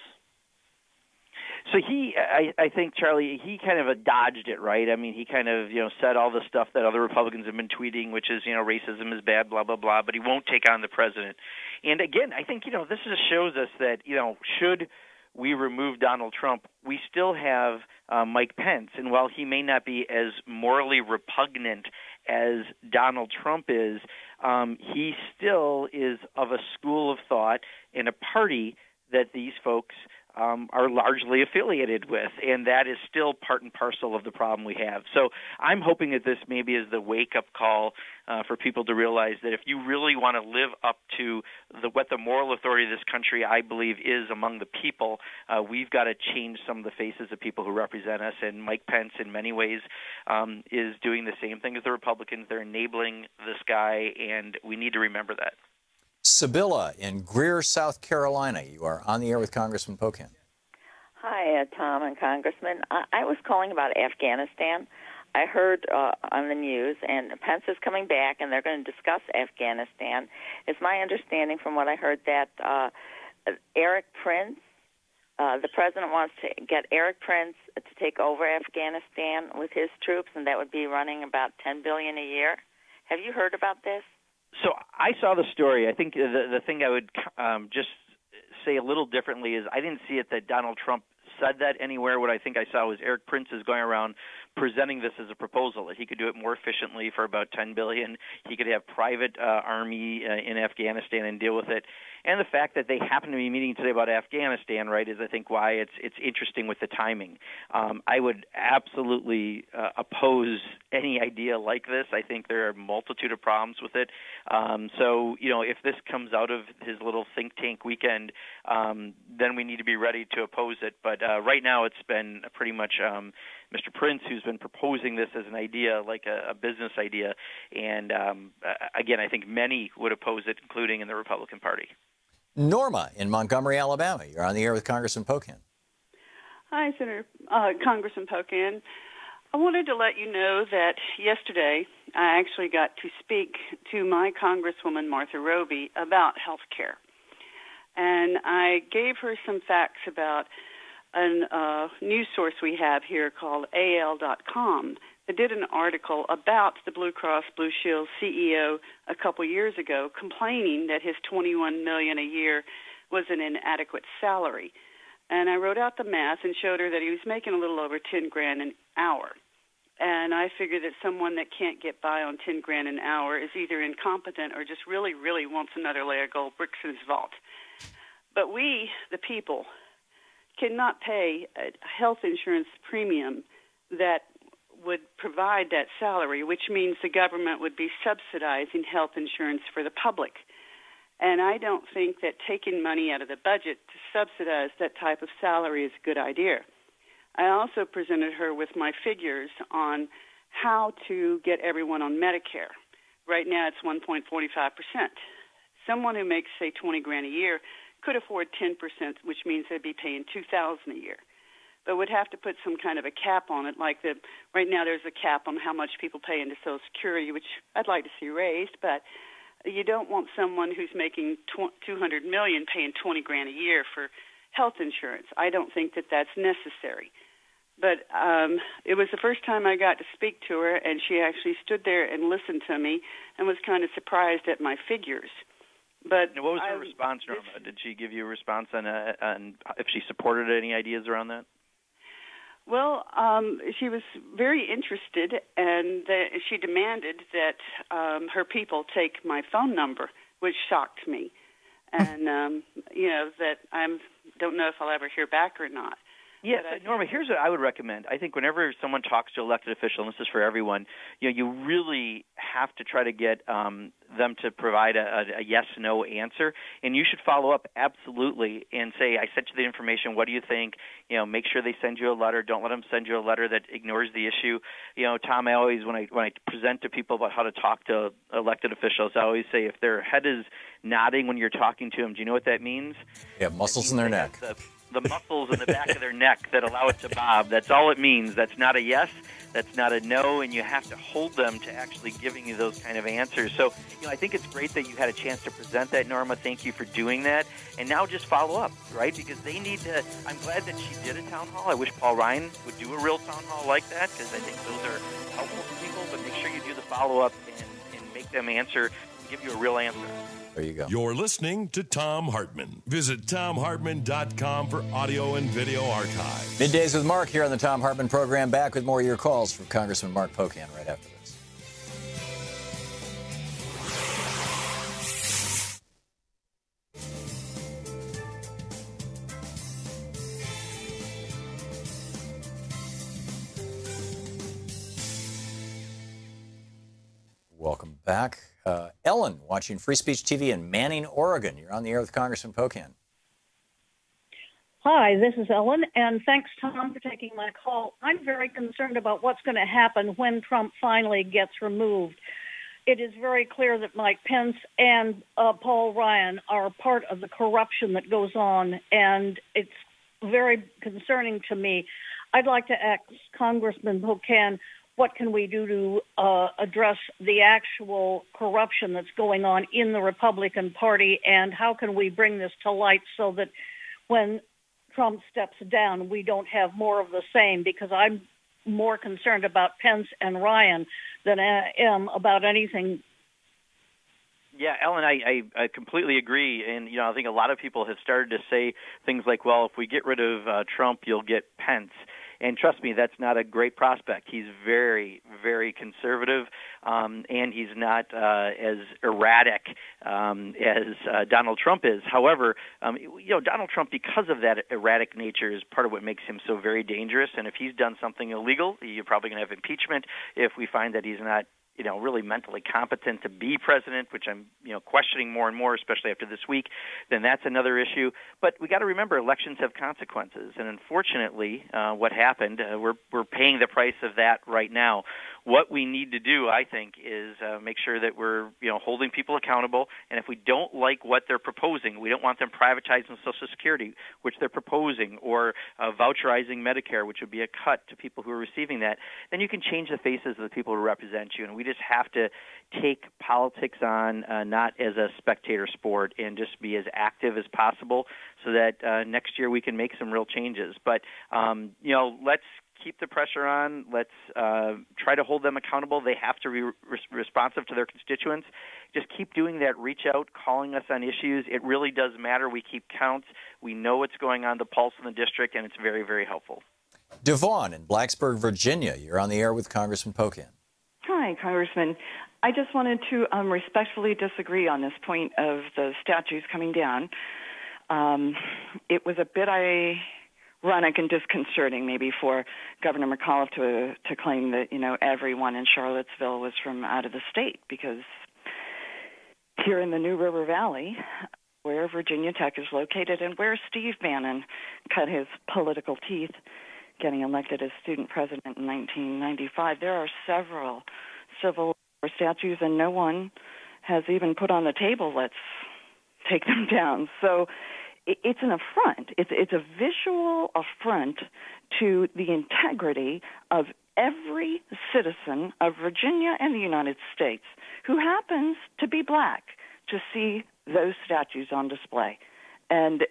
So I think, Charlie, he kind of dodged it, right? I mean, he kind of, said all the stuff that other Republicans have been tweeting, which is, racism is bad, blah, blah, blah, but he won't take on the president. And again, I think, this just shows us that, should we remove Donald Trump, we still have Mike Pence. And while he may not be as morally repugnant as Donald Trump is, he still is of a school of thought in a party that these folks are largely affiliated with, and that is still part and parcel of the problem we have. So I'm hoping that this maybe is the wake-up call for people to realize that if you really want to live up to what the moral authority of this country, I believe, is among the people, we've got to change some of the faces of people who represent us, and Mike Pence in many ways is doing the same thing as the Republicans. They're enabling this guy, and we need to remember that. Sibylla in Greer, South Carolina. You are on the air with Congressman Pocan. Hi, Tom and Congressman. I was calling about Afghanistan. I heard on the news, and Pence is coming back, and they're going to discuss Afghanistan. It's my understanding from what I heard that Eric Prince, the president wants to get Eric Prince to take over Afghanistan with his troops, and that would be running about $10 billion a year. Have you heard about this? So I saw the story. I think the thing I would just say a little differently is I didn't see it that Donald Trump said that anywhere. What I think I saw was Eric Prince is going around presenting this as a proposal that he could do it more efficiently for about $10 billion. He could have private army in Afghanistan and deal with it. And the fact that they happen to be meeting today about Afghanistan, right, is I think why it's interesting with the timing. I would absolutely oppose any idea like this. I think there are a multitude of problems with it. So, if this comes out of his little think tank weekend, then we need to be ready to oppose it. But right now it's been pretty much Mr. Prince who's been proposing this as an idea, like a business idea. And, again, I think many would oppose it, including in the Republican Party. Norma in Montgomery, Alabama. You're on the air with Congressman Pocan. Hi, Senator Congressman Pocan. I wanted to let you know that yesterday I actually got to speak to my Congresswoman Martha Roby about health care. And I gave her some facts about a news source we have here called AL.com that did an article about the Blue Cross Blue Shield CEO a couple years ago complaining that his $21 million a year was an inadequate salary. And I wrote out the math and showed her that he was making a little over $10,000 an hour. And I figured that someone that can't get by on $10,000 an hour is either incompetent or just really, really wants another layer of gold bricks in his vault. But we, the people, cannot pay a health insurance premium that would provide that salary, which means the government would be subsidizing health insurance for the public. And I don't think that taking money out of the budget to subsidize that type of salary is a good idea. I also presented her with my figures on how to get everyone on Medicare. Right now it's 1.45%. Someone who makes, say, $20,000 a year could afford 10%, which means they'd be paying $2,000 a year. But would have to put some kind of a cap on it, like right now there's a cap on how much people pay into Social Security, which I'd like to see raised, but you don't want someone who's making $200 million paying $20,000 a year for health insurance. I don't think that that's necessary. But it was the first time I got to speak to her, and she actually stood there and listened to me and was kind of surprised at my figures. But what was her response, Norma? Did she give you a response on if she supported any ideas around that? Well, she was very interested, and she demanded that her people take my phone number, which shocked me. And, that I don't know if I'll ever hear back or not. Yes, Norma, here's what I would recommend. I think whenever someone talks to an elected official, and this is for everyone, you really have to try to get them to provide a yes-no answer, and you should follow up absolutely and say, I sent you the information, what do you think? Make sure they send you a letter. Don't let them send you a letter that ignores the issue. Tom, I always, when I present to people about how to talk to elected officials, I always say if their head is nodding when you're talking to them, do you know what that means? Yeah, muscles in their neck. The muscles in the back of their neck that allow it to bob. That's all it means. That's not a yes. That's not a no, and you have to hold them to actually giving you those kind of answers. So, I think it's great that you had a chance to present that, Norma. Thank you for doing that. And now just follow up, right? Because they need to. I'm glad that she did a town hall. I wish Paul Ryan would do a real town hall like that, because I think those are helpful to people. But make sure you do the follow-up and make them answer, give you a real answer. There you go. You're listening to Thom Hartmann. Visit ThomHartmann.com for audio and video archive. Middays with Mark here on the Thom Hartmann Program. Back with more of your calls from Congressman Mark Pocan right after this. Welcome back. Ellen, watching Free Speech TV in Manning, Oregon. You're on the air with Congressman Pocan. Hi, this is Ellen, and thanks, Tom, for taking my call. I'm very concerned about what's going to happen when Trump finally gets removed. It is very clear that Mike Pence and Paul Ryan are part of the corruption that goes on, and it's very concerning to me. I'd like to ask Congressman Pocan, what can we do to address the actual corruption that's going on in the Republican Party, and how can we bring this to light so that when Trump steps down, we don't have more of the same? Because I'm more concerned about Pence and Ryan than I am about anything. Yeah, Ellen, I completely agree. And, I think a lot of people have started to say things like, well, if we get rid of Trump, you'll get Pence. And trust me, that's not a great prospect. He's very, very conservative, and he's not as erratic as Donald Trump is. However, Donald Trump, because of that erratic nature, is part of what makes him so very dangerous. And if he's done something illegal, you're probably going to have impeachment. If we find that he's not really mentally competent to be president, which I'm, questioning more and more, especially after this week, then that's another issue. But we got to remember, elections have consequences, and unfortunately, what happened, we're paying the price of that right now. What we need to do, I think, is make sure that we're, holding people accountable. And if we don't like what they're proposing, we don't want them privatizing Social Security, which they're proposing, or voucherizing Medicare, which would be a cut to people who are receiving that, then you can change the faces of the people who represent you. And we just have to take politics on not as a spectator sport and just be as active as possible so that next year we can make some real changes. But, let's keep the pressure on. Let's try to hold them accountable. They have to be responsive to their constituents. Just keep doing that. Reach out, calling us on issues. It really does matter. We keep counts. We know what's going on, the pulse in the district, and it's very, very helpful. Devon in Blacksburg, Virginia. You're on the air with Congressman Pocan. Hi, Congressman. I just wanted to respectfully disagree on this point of the statues coming down. It was a bit ironic and disconcerting, maybe, for Governor McAuliffe to claim that everyone in Charlottesville was from out of the state, because here in the New River Valley, where Virginia Tech is located and where Steve Bannon cut his political teeth getting elected as student president in 1995, there are several civil war statues, and no one has even put on the table, let's take them down. So it's an affront. It's a visual affront to the integrity of every citizen of Virginia and the United States who happens to be black to see those statues on display. And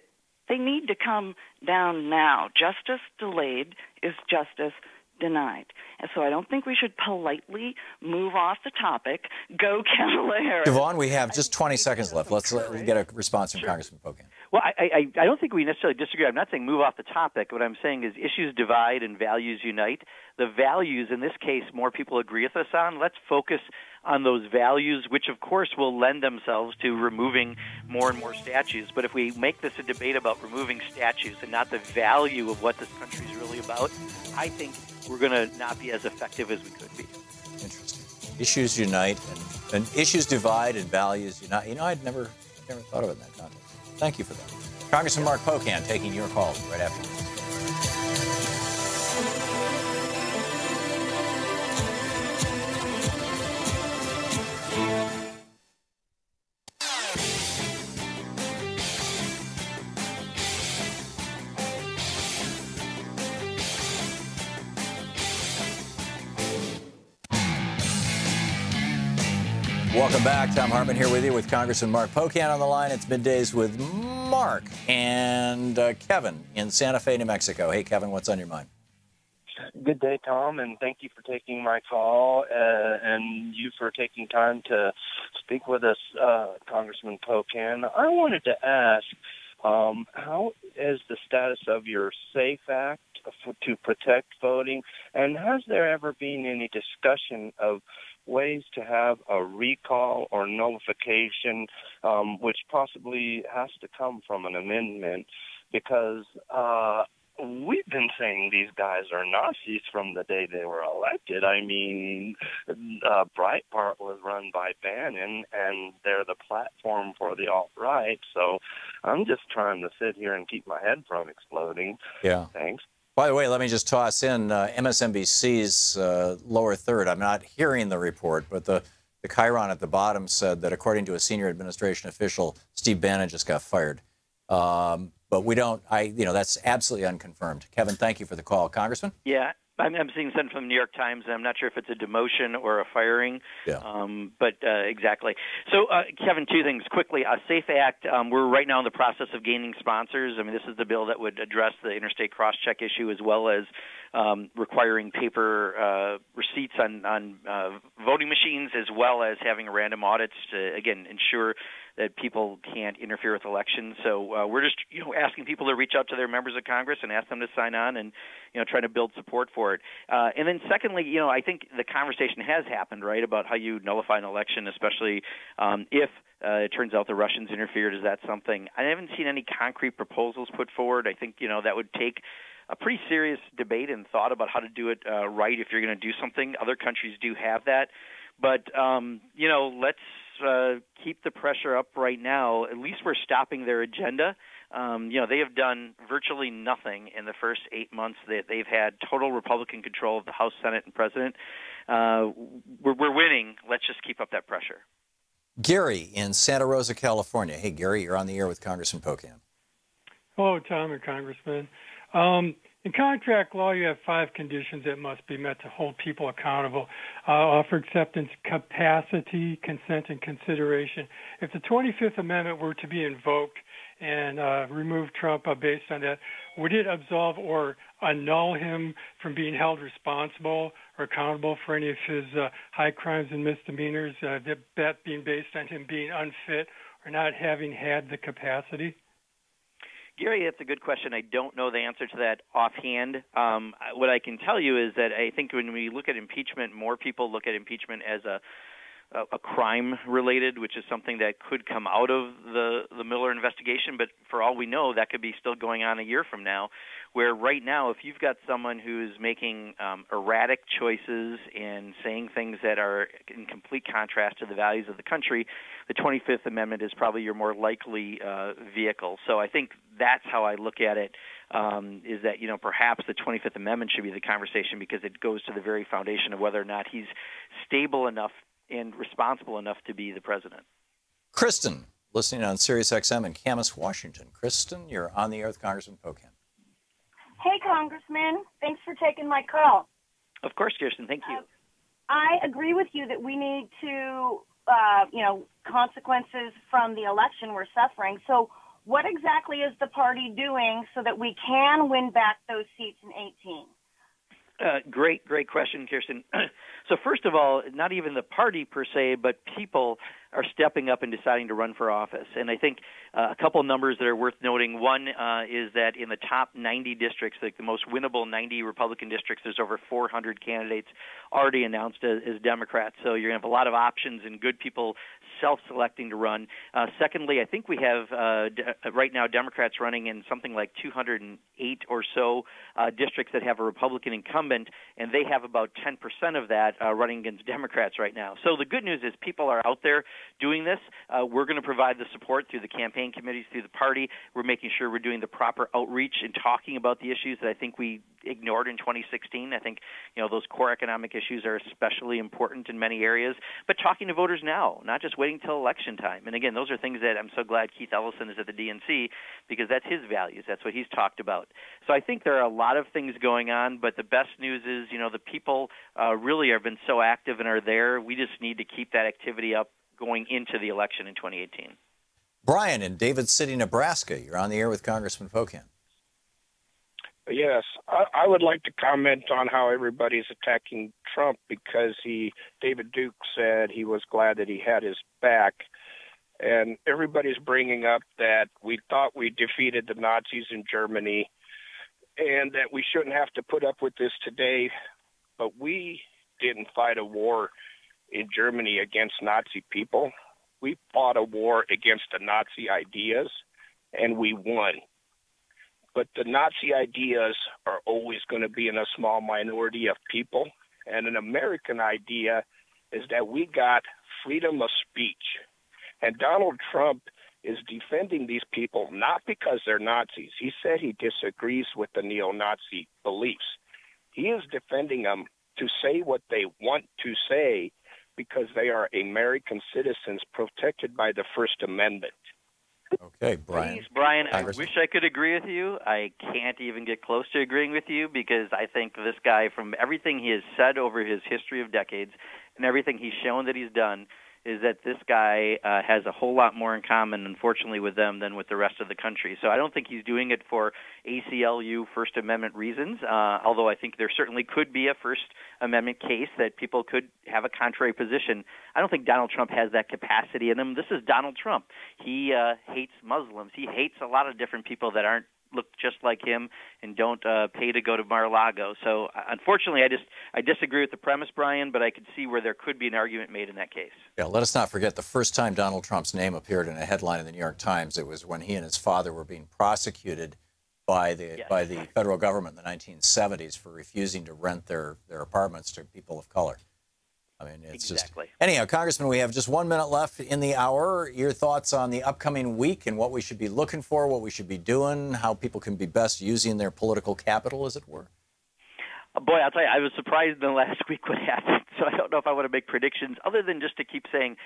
they need to come down now. Justice delayed is justice denied. And so I don't think we should politely move off the topic, go Kamala Harris. Devon, we have just 20 seconds left. Let's get a response from Congressman Pocan. Well, I don't think we necessarily disagree. I'm not saying move off the topic. What I'm saying is issues divide and values unite. The values, in this case, more people agree with us on. Let's focus on those values, which of course will lend themselves to removing more and more statues. But if we make this a debate about removing statues and not the value of what this country is really about, I think we're going to not be as effective as we could be. Interesting. Issues unite and issues divide and values unite. You know, I'd never thought of it in that context. Thank you for that. Congressman Mark Pocan taking your calls right after this. Welcome back. Thom Hartmann here with you with Congressman Mark Pocan on the line. It's Middays with Mark and Kevin in Santa Fe, New Mexico. Hey, Kevin, what's on your mind? Good day, Tom, and thank you for taking my call and you for taking time to speak with us, Congressman Pocan. I wanted to ask, how is the status of your SAFE Act to protect voting, and has there ever been any discussion of ways to have a recall or nullification, which possibly has to come from an amendment, because we've been saying these guys are Nazis from the day they were elected. I mean, Breitbart was run by Bannon, and they're the platform for the alt-right, so I'm just trying to sit here and keep my head from exploding. Yeah. Thanks. By the way, let me just toss in MSNBC's lower third. I'm not hearing the report, but the chyron at the bottom said that according to a senior administration official, Steve Bannon just got fired. But we don't, that's absolutely unconfirmed. Kevin, thank you for the call. Congressman? Yeah. I'm seeing something from the New York Times, and I'm not sure if it's a demotion or a firing, but exactly. So, Kevin, two things quickly. SAFE Act, we're right now in the process of gaining sponsors. I mean, this is the bill that would address the interstate cross-check issue as well as requiring paper receipts on voting machines, as well as having random audits to, again, ensure that people can't interfere with elections. So we're just, asking people to reach out to their members of Congress and ask them to sign on and, try to build support for it. And then secondly, I think the conversation has happened, right, about how you nullify an election, especially if it turns out the Russians interfered. Is that something? I haven't seen any concrete proposals put forward. I think, that would take a pretty serious debate and thought about how to do it right if you're going to do something. Other countries do have that. But, let's keep the pressure up right now. At least we're stopping their agenda. They have done virtually nothing in the first 8 months. They've had total Republican control of the House, Senate, and President. We're winning. Let's just keep up that pressure. Gary in Santa Rosa, California. Hey, Gary, you're on the air with Congressman Pocan. Hello, Tom and Congressman. In contract law, you have 5 conditions that must be met to hold people accountable. Offer acceptance, capacity, consent, and consideration. If the 25th Amendment were to be invoked and remove Trump based on that, would it absolve or annul him from being held responsible or accountable for any of his high crimes and misdemeanors, that being based on him being unfit or not having had the capacity? Gary, that's a good question. I don't know the answer to that offhand. What I can tell you is that I think when we look at impeachment, more people look at impeachment as a crime related, which is something that could come out of the Miller investigation. But for all we know, that could be still going on a year from now, where right now, if you've got someone who's making erratic choices and saying things that are in complete contrast to the values of the country, the 25th Amendment is probably your more likely vehicle. So I think that's how I look at it, is that, perhaps the 25th Amendment should be the conversation because it goes to the very foundation of whether or not he's stable enough and responsible enough to be the president. Kristen, listening on Sirius XM in Camas, Washington. Kristen, you're on the air with Congressman Pocan. Hey, Congressman. Thanks for taking my call. Of course, Kirsten. Thank you. I agree with you that we need to, consequences from the election we're suffering. So what exactly is the party doing so that we can win back those seats in 18? Great question, Kirsten. So first of all, not even the party per se, but people are stepping up and deciding to run for office. And I think a couple of numbers that are worth noting. One is that in the top 90 districts, like the most winnable 90 Republican districts, there's over 400 candidates already announced as Democrats. So you're going to have a lot of options and good people self-selecting to run. Secondly, I think we have right now Democrats running in something like 208 or so districts that have a Republican incumbent, and they have about 10% of that running against Democrats right now. So the good news is people are out there doing this. We're going to provide the support through the campaign committees, through the party. We're making sure we're doing the proper outreach and talking about the issues that I think we ignored in 2016. I think, those core economic issues are especially important in many areas, but talking to voters now, not just waiting till election time. And again, those are things that I'm so glad Keith Ellison is at the DNC, because that's his values. That's what he's talked about. So I think there are a lot of things going on, but the best news is, the people really have been so active and are there. We just need to keep that activity up going into the election in 2018. Brian in David City, Nebraska, you're on the air with Congressman Pocan. Yes, I would like to comment on how everybody's attacking Trump because David Duke said he was glad that he had his back. And everybody's bringing up that we thought we defeated the Nazis in Germany and that we shouldn't have to put up with this today. But we didn't fight a war in Germany against Nazi people. We fought a war against the Nazi ideas, and we won. But the Nazi ideas are always going to be in a small minority of people. And an American idea is that we got freedom of speech. And Donald Trump is defending these people not because they're Nazis. He said he disagrees with the neo-Nazi beliefs. He is defending them to say what they want to say because they are American citizens protected by the First Amendment. Okay, Brian. Please, Brian, I wish I could agree with you. I can't even get close to agreeing with you because I think this guy, from everything he has said over his history of decades and everything he's shown that he's done, is that this guy has a whole lot more in common, unfortunately, with them than with the rest of the country. So I don't think he's doing it for ACLU First Amendment reasons, although I think there certainly could be a First Amendment case that people could have a contrary position. I don't think Donald Trump has that capacity in him. This is Donald Trump. He hates Muslims. He hates a lot of different people that look just like him and don't pay to go to Mar-a-Lago. So unfortunately, I disagree with the premise, Brian, but I could see where there could be an argument made in that case. Yeah, let us not forget the first time Donald Trump's name appeared in a headline in the New York Times. It was when he and his father were being prosecuted by the federal government in the 1970s for refusing to rent their apartments to people of color. I mean, it's exactly. Just... Anyhow, Congressman, we have just 1 minute left in the hour. Your thoughts on the upcoming week and what we should be looking for, what we should be doing, how people can be best using their political capital, as it were? Boy, I'll tell you, I was surprised in the last week what happened, so I don't know if I want to make predictions other than just to keep saying,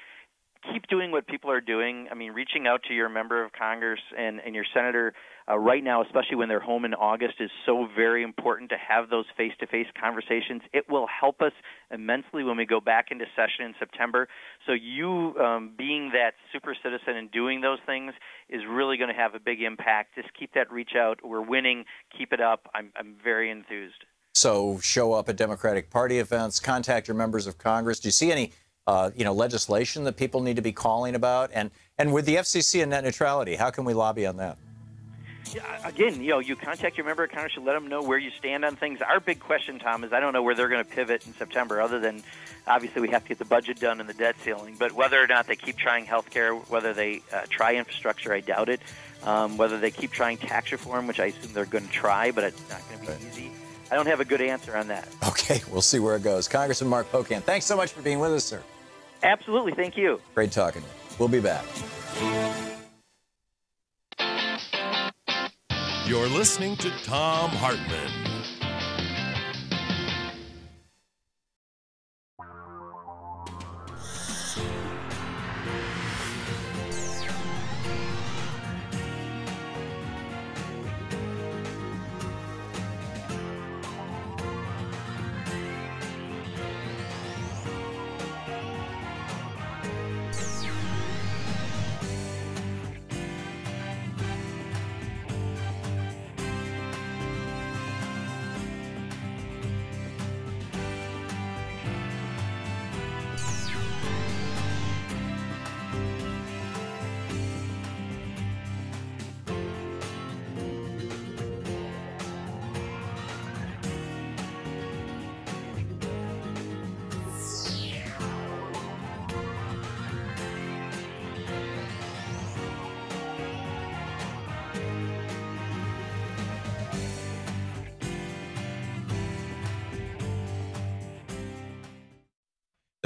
keep doing what people are doing. I mean, reaching out to your member of Congress and your senator right now, especially when they're home in August, is so very important to have those face-to-face conversations. It will help us immensely when we go back into session in September. So you being that super citizen and doing those things is really going to have a big impact. Just keep that reach out. We're winning. Keep it up. I'm very enthused. So show up at Democratic Party events, contact your members of Congress. Do you see any legislation that people need to be calling about? And with the FCC and net neutrality, how can we lobby on that? Yeah, again, you contact your member of Congress, you let them know where you stand on things. Our big question, Tom, is I don't know where they're going to pivot in September, other than obviously we have to get the budget done and the debt ceiling. But whether or not they keep trying health care, whether they try infrastructure, I doubt it. Whether they keep trying tax reform, which I assume they're going to try, but it's not going to be easy. I don't have a good answer on that. Okay, we'll see where it goes. Congressman Mark Pocan, thanks so much for being with us, sir. Absolutely. Thank you. Great talking to you. We'll be back. You're listening to Thom Hartmann.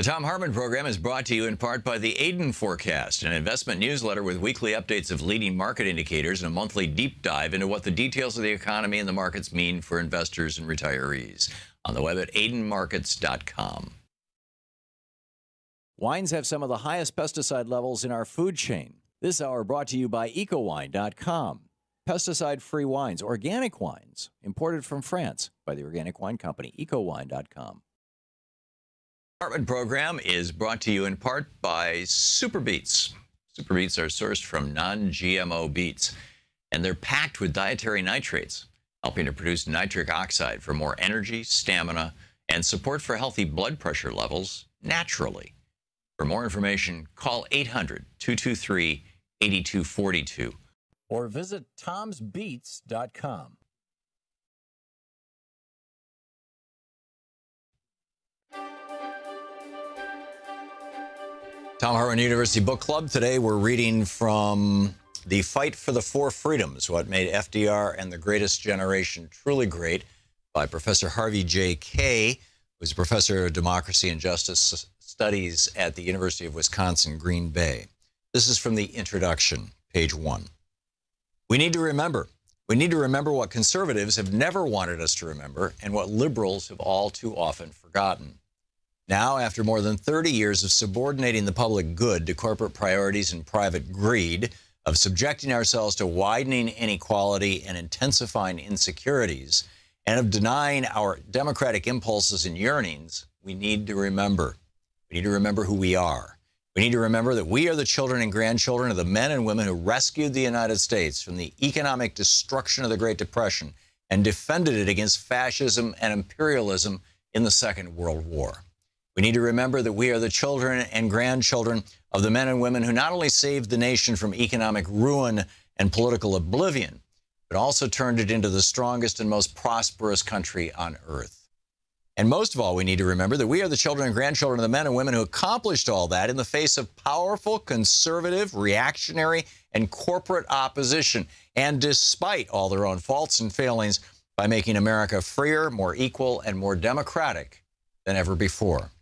The Thom Hartmann Program is brought to you in part by the Aiden Forecast, an investment newsletter with weekly updates of leading market indicators and a monthly deep dive into what the details of the economy and the markets mean for investors and retirees. On the web at aidenmarkets.com. Wines have some of the highest pesticide levels in our food chain. This hour brought to you by ecowine.com. Pesticide-free wines, organic wines, imported from France by the Organic Wine Company, ecowine.com. Hartmann Program is brought to you in part by Super Beets. Super Beets are sourced from non-GMO beets, and they're packed with dietary nitrates, helping to produce nitric oxide for more energy, stamina, and support for healthy blood pressure levels naturally. For more information, call 800-223-8242 or visit tomsbeets.com. Thom Hartmann University Book Club. Today we're reading from The Fight for the Four Freedoms, What Made FDR and the Greatest Generation Truly Great, by Professor Harvey J. Kaye, who's a professor of democracy and justice studies at the University of Wisconsin, Green Bay. This is from the introduction, page 1. We need to remember. We need to remember what conservatives have never wanted us to remember and what liberals have all too often forgotten. Now, after more than 30 years of subordinating the public good to corporate priorities and private greed, of subjecting ourselves to widening inequality and intensifying insecurities, and of denying our democratic impulses and yearnings, we need to remember. We need to remember who we are. We need to remember that we are the children and grandchildren of the men and women who rescued the United States from the economic destruction of the Great Depression and defended it against fascism and imperialism in the Second World War. We need to remember that we are the children and grandchildren of the men and women who not only saved the nation from economic ruin and political oblivion, but also turned it into the strongest and most prosperous country on earth. And most of all, we need to remember that we are the children and grandchildren of the men and women who accomplished all that in the face of powerful, conservative, reactionary, and corporate opposition, and despite all their own faults and failings, by making America freer, more equal, and more democratic than ever before.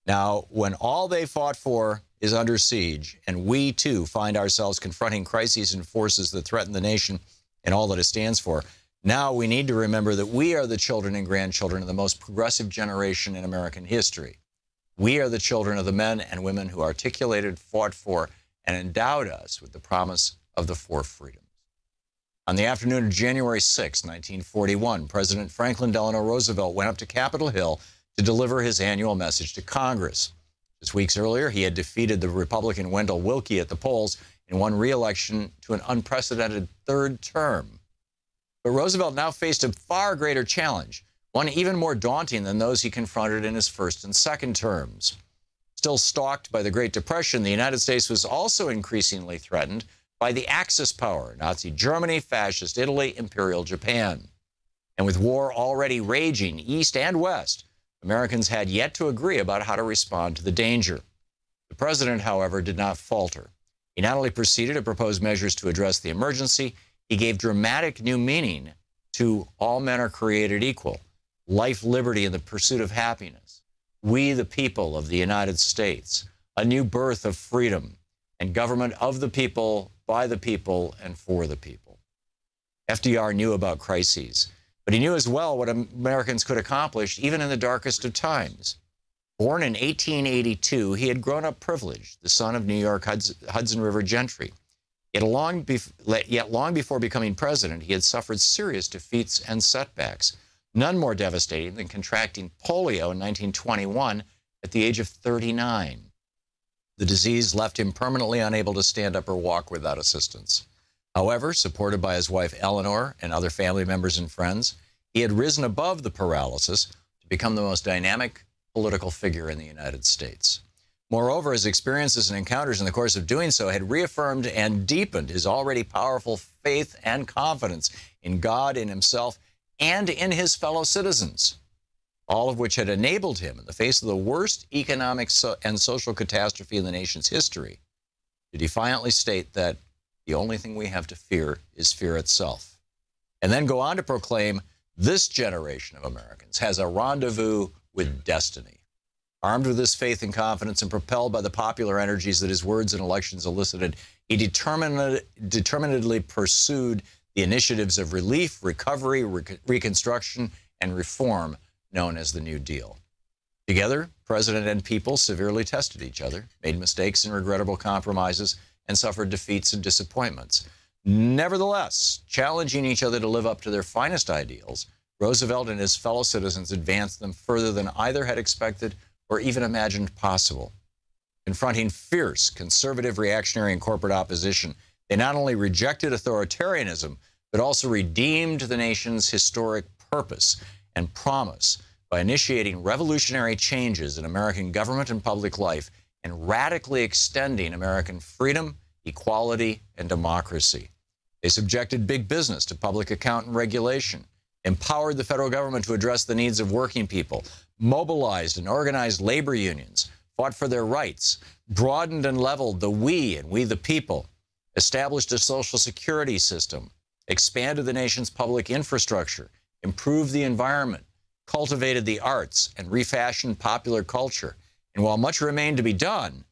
Now, when all they fought for is under siege, and we, too, find ourselves confronting crises and forces that threaten the nation and all that it stands for, now we need to remember that we are the children and grandchildren of the most progressive generation in American history. We are the children of the men and women who articulated, fought for, and endowed us with the promise of the four freedoms. On the afternoon of January 6, 1941, President Franklin Delano Roosevelt went up to Capitol Hill to deliver his annual message to Congress. Just weeks earlier, he had defeated the Republican Wendell Willkie at the polls and won re-election to an unprecedented third term. But Roosevelt now faced a far greater challenge, one even more daunting than those he confronted in his first and second terms. Still stalked by the Great Depression, the United States was also increasingly threatened by the Axis power, Nazi Germany, Fascist Italy, Imperial Japan. And with war already raging east and west, Americans had yet to agree about how to respond to the danger. The president, however, did not falter. He not only proceeded to propose measures to address the emergency, he gave dramatic new meaning to all men are created equal, life, liberty, and the pursuit of happiness, we the people of the United States, a new birth of freedom, and government of the people, by the people, and for the people. FDR knew about crises, but he knew as well what Americans could accomplish even in the darkest of times. Born in 1882, he had grown up privileged, the son of New York Hudson River gentry. Yet long before becoming president, he had suffered serious defeats and setbacks, none more devastating than contracting polio in 1921 at the age of 39. The disease left him permanently unable to stand up or walk without assistance. However, supported by his wife Eleanor and other family members and friends, he had risen above the paralysis to become the most dynamic political figure in the United States. Moreover, his experiences and encounters in the course of doing so had reaffirmed and deepened his already powerful faith and confidence in God, in himself, and in his fellow citizens, all of which had enabled him, in the face of the worst economic and social catastrophe in the nation's history, to defiantly state that the only thing we have to fear is fear itself, and then go on to proclaim this generation of Americans has a rendezvous with destiny. Armed with this faith and confidence and propelled by the popular energies that his words and elections elicited, he determinedly pursued the initiatives of relief, recovery, reconstruction, and reform known as the New Deal. Together, president and people severely tested each other, made mistakes and regrettable compromises, and suffered defeats and disappointments. Nevertheless, challenging each other to live up to their finest ideals, Roosevelt and his fellow citizens advanced them further than either had expected or even imagined possible. Confronting fierce, conservative, reactionary, and corporate opposition, they not only rejected authoritarianism, but also redeemed the nation's historic purpose and promise by initiating revolutionary changes in American government and public life and radically extending American freedom, equality, and democracy. They subjected big business to public account and regulation, empowered the federal government to address the needs of working people, mobilized and organized labor unions, fought for their rights, broadened and leveled the we and we the people, established a social security system, expanded the nation's public infrastructure, improved the environment, cultivated the arts, and refashioned popular culture. And while much remained to be done,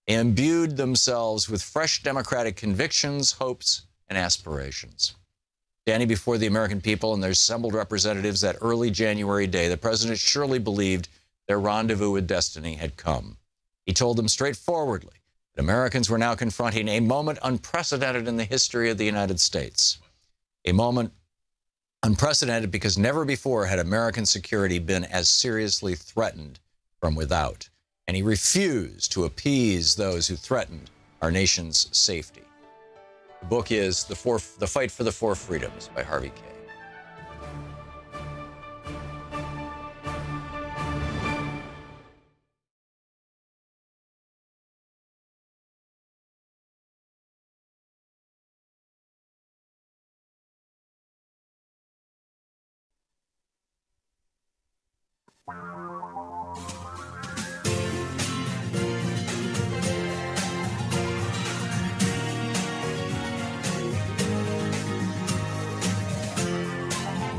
they imbued themselves with fresh democratic convictions, hopes, and aspirations. Standing before the American people and their assembled representatives that early January day, the president surely believed their rendezvous with destiny had come. He told them straightforwardly that Americans were now confronting a moment unprecedented in the history of the United States. A moment unprecedented because never before had American security been as seriously threatened from without. And he refused to appease those who threatened our nation's safety. The book is The Fight for the Four Freedoms by Harvey K.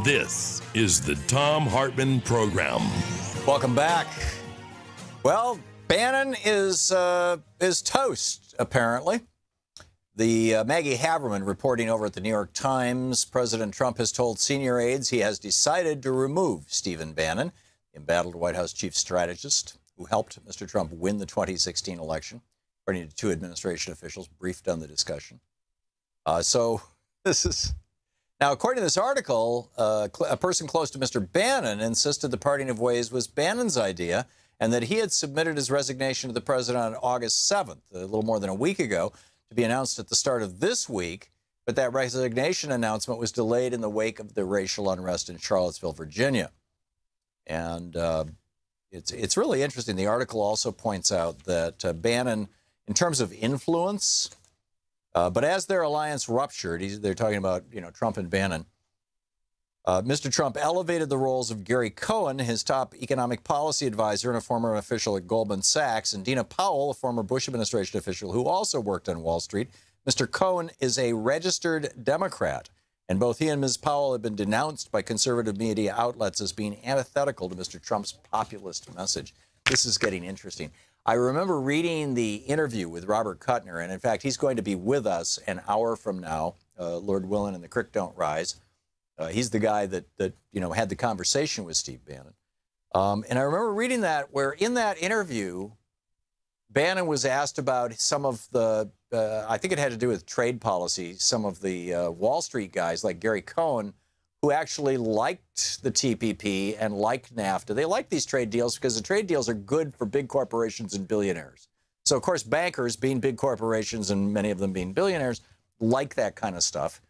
This is the Thom Hartmann Program. Welcome back. Well, Bannon is toast, apparently. The Maggie Haberman reporting over at the New York Times, President Trump has told senior aides he has decided to remove Stephen Bannon, the embattled White House chief strategist who helped Mr. Trump win the 2016 election, according to two administration officials briefed on the discussion. So this is... Now, according to this article, a person close to Mr. Bannon insisted the parting of ways was Bannon's idea and that he had submitted his resignation to the president on August 7th, a little more than a week ago, to be announced at the start of this week. But that resignation announcement was delayed in the wake of the racial unrest in Charlottesville, Virginia. And it's really interesting. The article also points out that Bannon, in terms of influence, but as their alliance ruptured, they're talking about, Trump and Bannon, Mr. Trump elevated the roles of Gary Cohn, his top economic policy advisor and a former official at Goldman Sachs, and Dina Powell, a former Bush administration official who also worked on Wall Street. Mr. Cohn is a registered Democrat, and both he and Ms. Powell have been denounced by conservative media outlets as being antithetical to Mr. Trump's populist message. This is getting interesting. I remember reading the interview with Robert Kuttner, and in fact, he's going to be with us an hour from now, Lord willing, and the creek don't rise. He's the guy that had the conversation with Steve Bannon. And I remember reading that, where in that interview, Bannon was asked about some of the, I think it had to do with trade policy, some of the Wall Street guys like Gary Cohn, who actually liked the TPP and liked NAFTA. They like these trade deals because the trade deals are good for big corporations and billionaires. So, of course, bankers, being big corporations and many of them being billionaires, like that kind of stuff.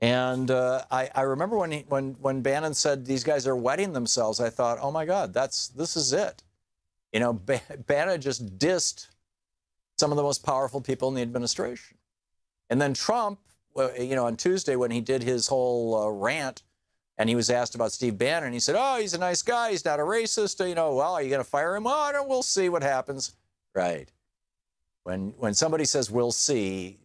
And I remember when Bannon said these guys are wetting themselves, I thought, oh, my God, this is it. Bannon just dissed some of the most powerful people in the administration. And then Trump, on Tuesday when he did his whole rant and he was asked about Steve Bannon, he said, oh, he's a nice guy. He's not a racist. Well, are you going to fire him? Oh, we'll see what happens. Right. When somebody says we'll see,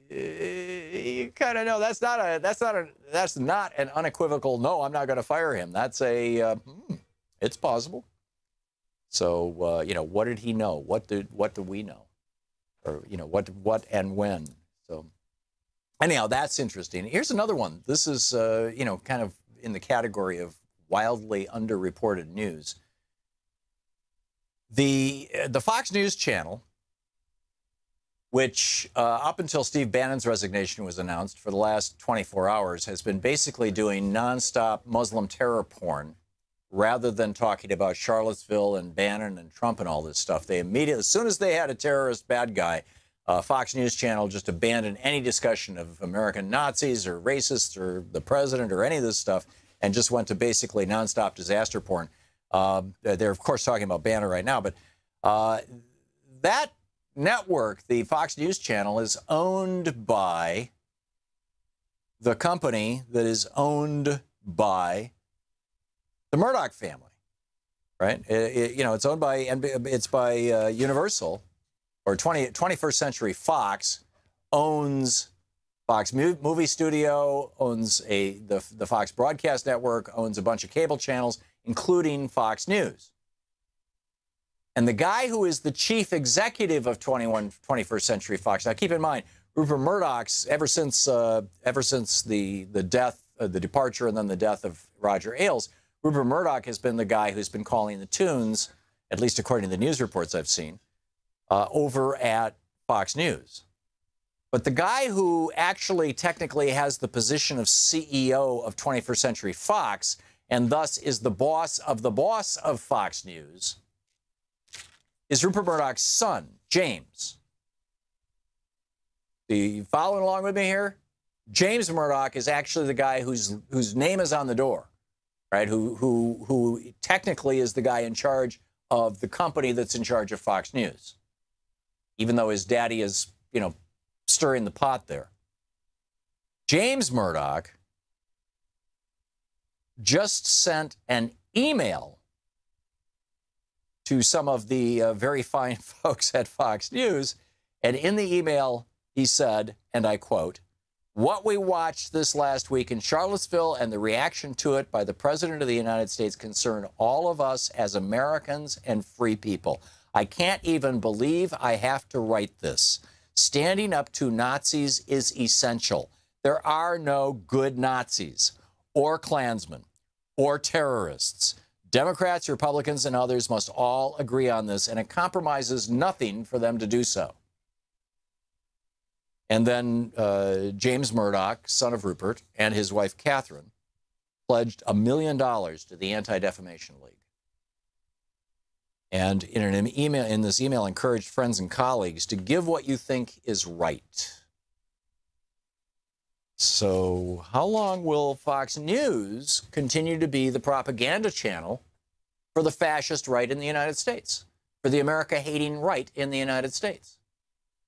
you kind of know that's not an unequivocal no, I'm not going to fire him. That's it's possible. So, you know, what did he know? What do we know? Or, you know, what and when? So anyhow, that's interesting. Here's another one. This is, you know, kind of in the category of wildly underreported news. The Fox News channel, which up until Steve Bannon's resignation was announced for the last 24 hours, has been basically doing nonstop Muslim terror porn rather than talking about Charlottesville and Bannon and Trump and all this stuff. They immediately, as soon as they had a terrorist bad guy, Fox News channel just abandoned any discussion of American Nazis or racists or the president or any of this stuff and just went to basically nonstop disaster porn. They're, of course, talking about Bannon right now, but that network, the Fox News channel, is owned by the company that is owned by the Murdoch family, right? You know, it's owned by, it's by Universal, or 21st Century Fox owns Fox Movie Studio, owns the Fox Broadcast Network, owns a bunch of cable channels, including Fox News. And the guy who is the chief executive of 21st Century Fox, now keep in mind, Rupert Murdoch's, ever since the death, the departure and then the death of Roger Ailes, Rupert Murdoch has been the guy who's been calling the tunes, at least according to the news reports I've seen, over at Fox News. But the guy who actually technically has the position of CEO of 21st Century Fox and thus is the boss of Fox News is Rupert Murdoch's son, James. Are you following along with me here? James Murdoch is actually the guy whose name is on the door, right? Who technically is the guy in charge of the company that's in charge of Fox News, even though his daddy is, you know, stirring the pot there. James Murdoch just sent an email to some of the very fine folks at Fox News, and in the email he said, and I quote, "What we watched this last week in Charlottesville and the reaction to it by the President of the United States concern all of us as Americans and free people. I can't even believe I have to write this. Standing up to Nazis is essential. There are no good Nazis or Klansmen or terrorists. Democrats, Republicans, and others must all agree on this, and it compromises nothing for them to do so." And then James Murdoch, son of Rupert, and his wife Catherine pledged $1 million to the Anti-Defamation League. And in this email, encouraged friends and colleagues to give what you think is right. So how long will Fox News continue to be the propaganda channel for the fascist right in the United States, for the America-hating right in the United States?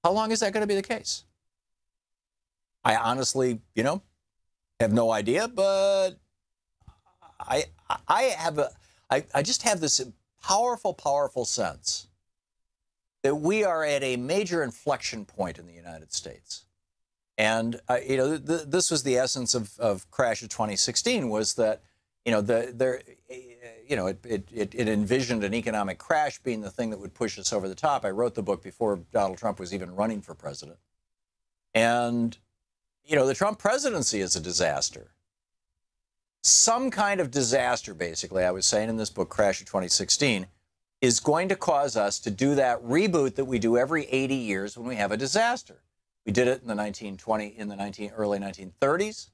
How long is that going to be the case? I honestly, you know, have no idea, but I just have this powerful, powerful sense that we are at a major inflection point in the United States. And, you know, this was the essence of Crash of 2016, was that, you know, it envisioned an economic crash being the thing that would push us over the top. I wrote the book before Donald Trump was even running for president. And, you know, the Trump presidency is a disaster. Some kind of disaster, basically, I was saying in this book, Crash of 2016, is going to cause us to do that reboot that we do every 80 years when we have a disaster. We did it in the early 1930s.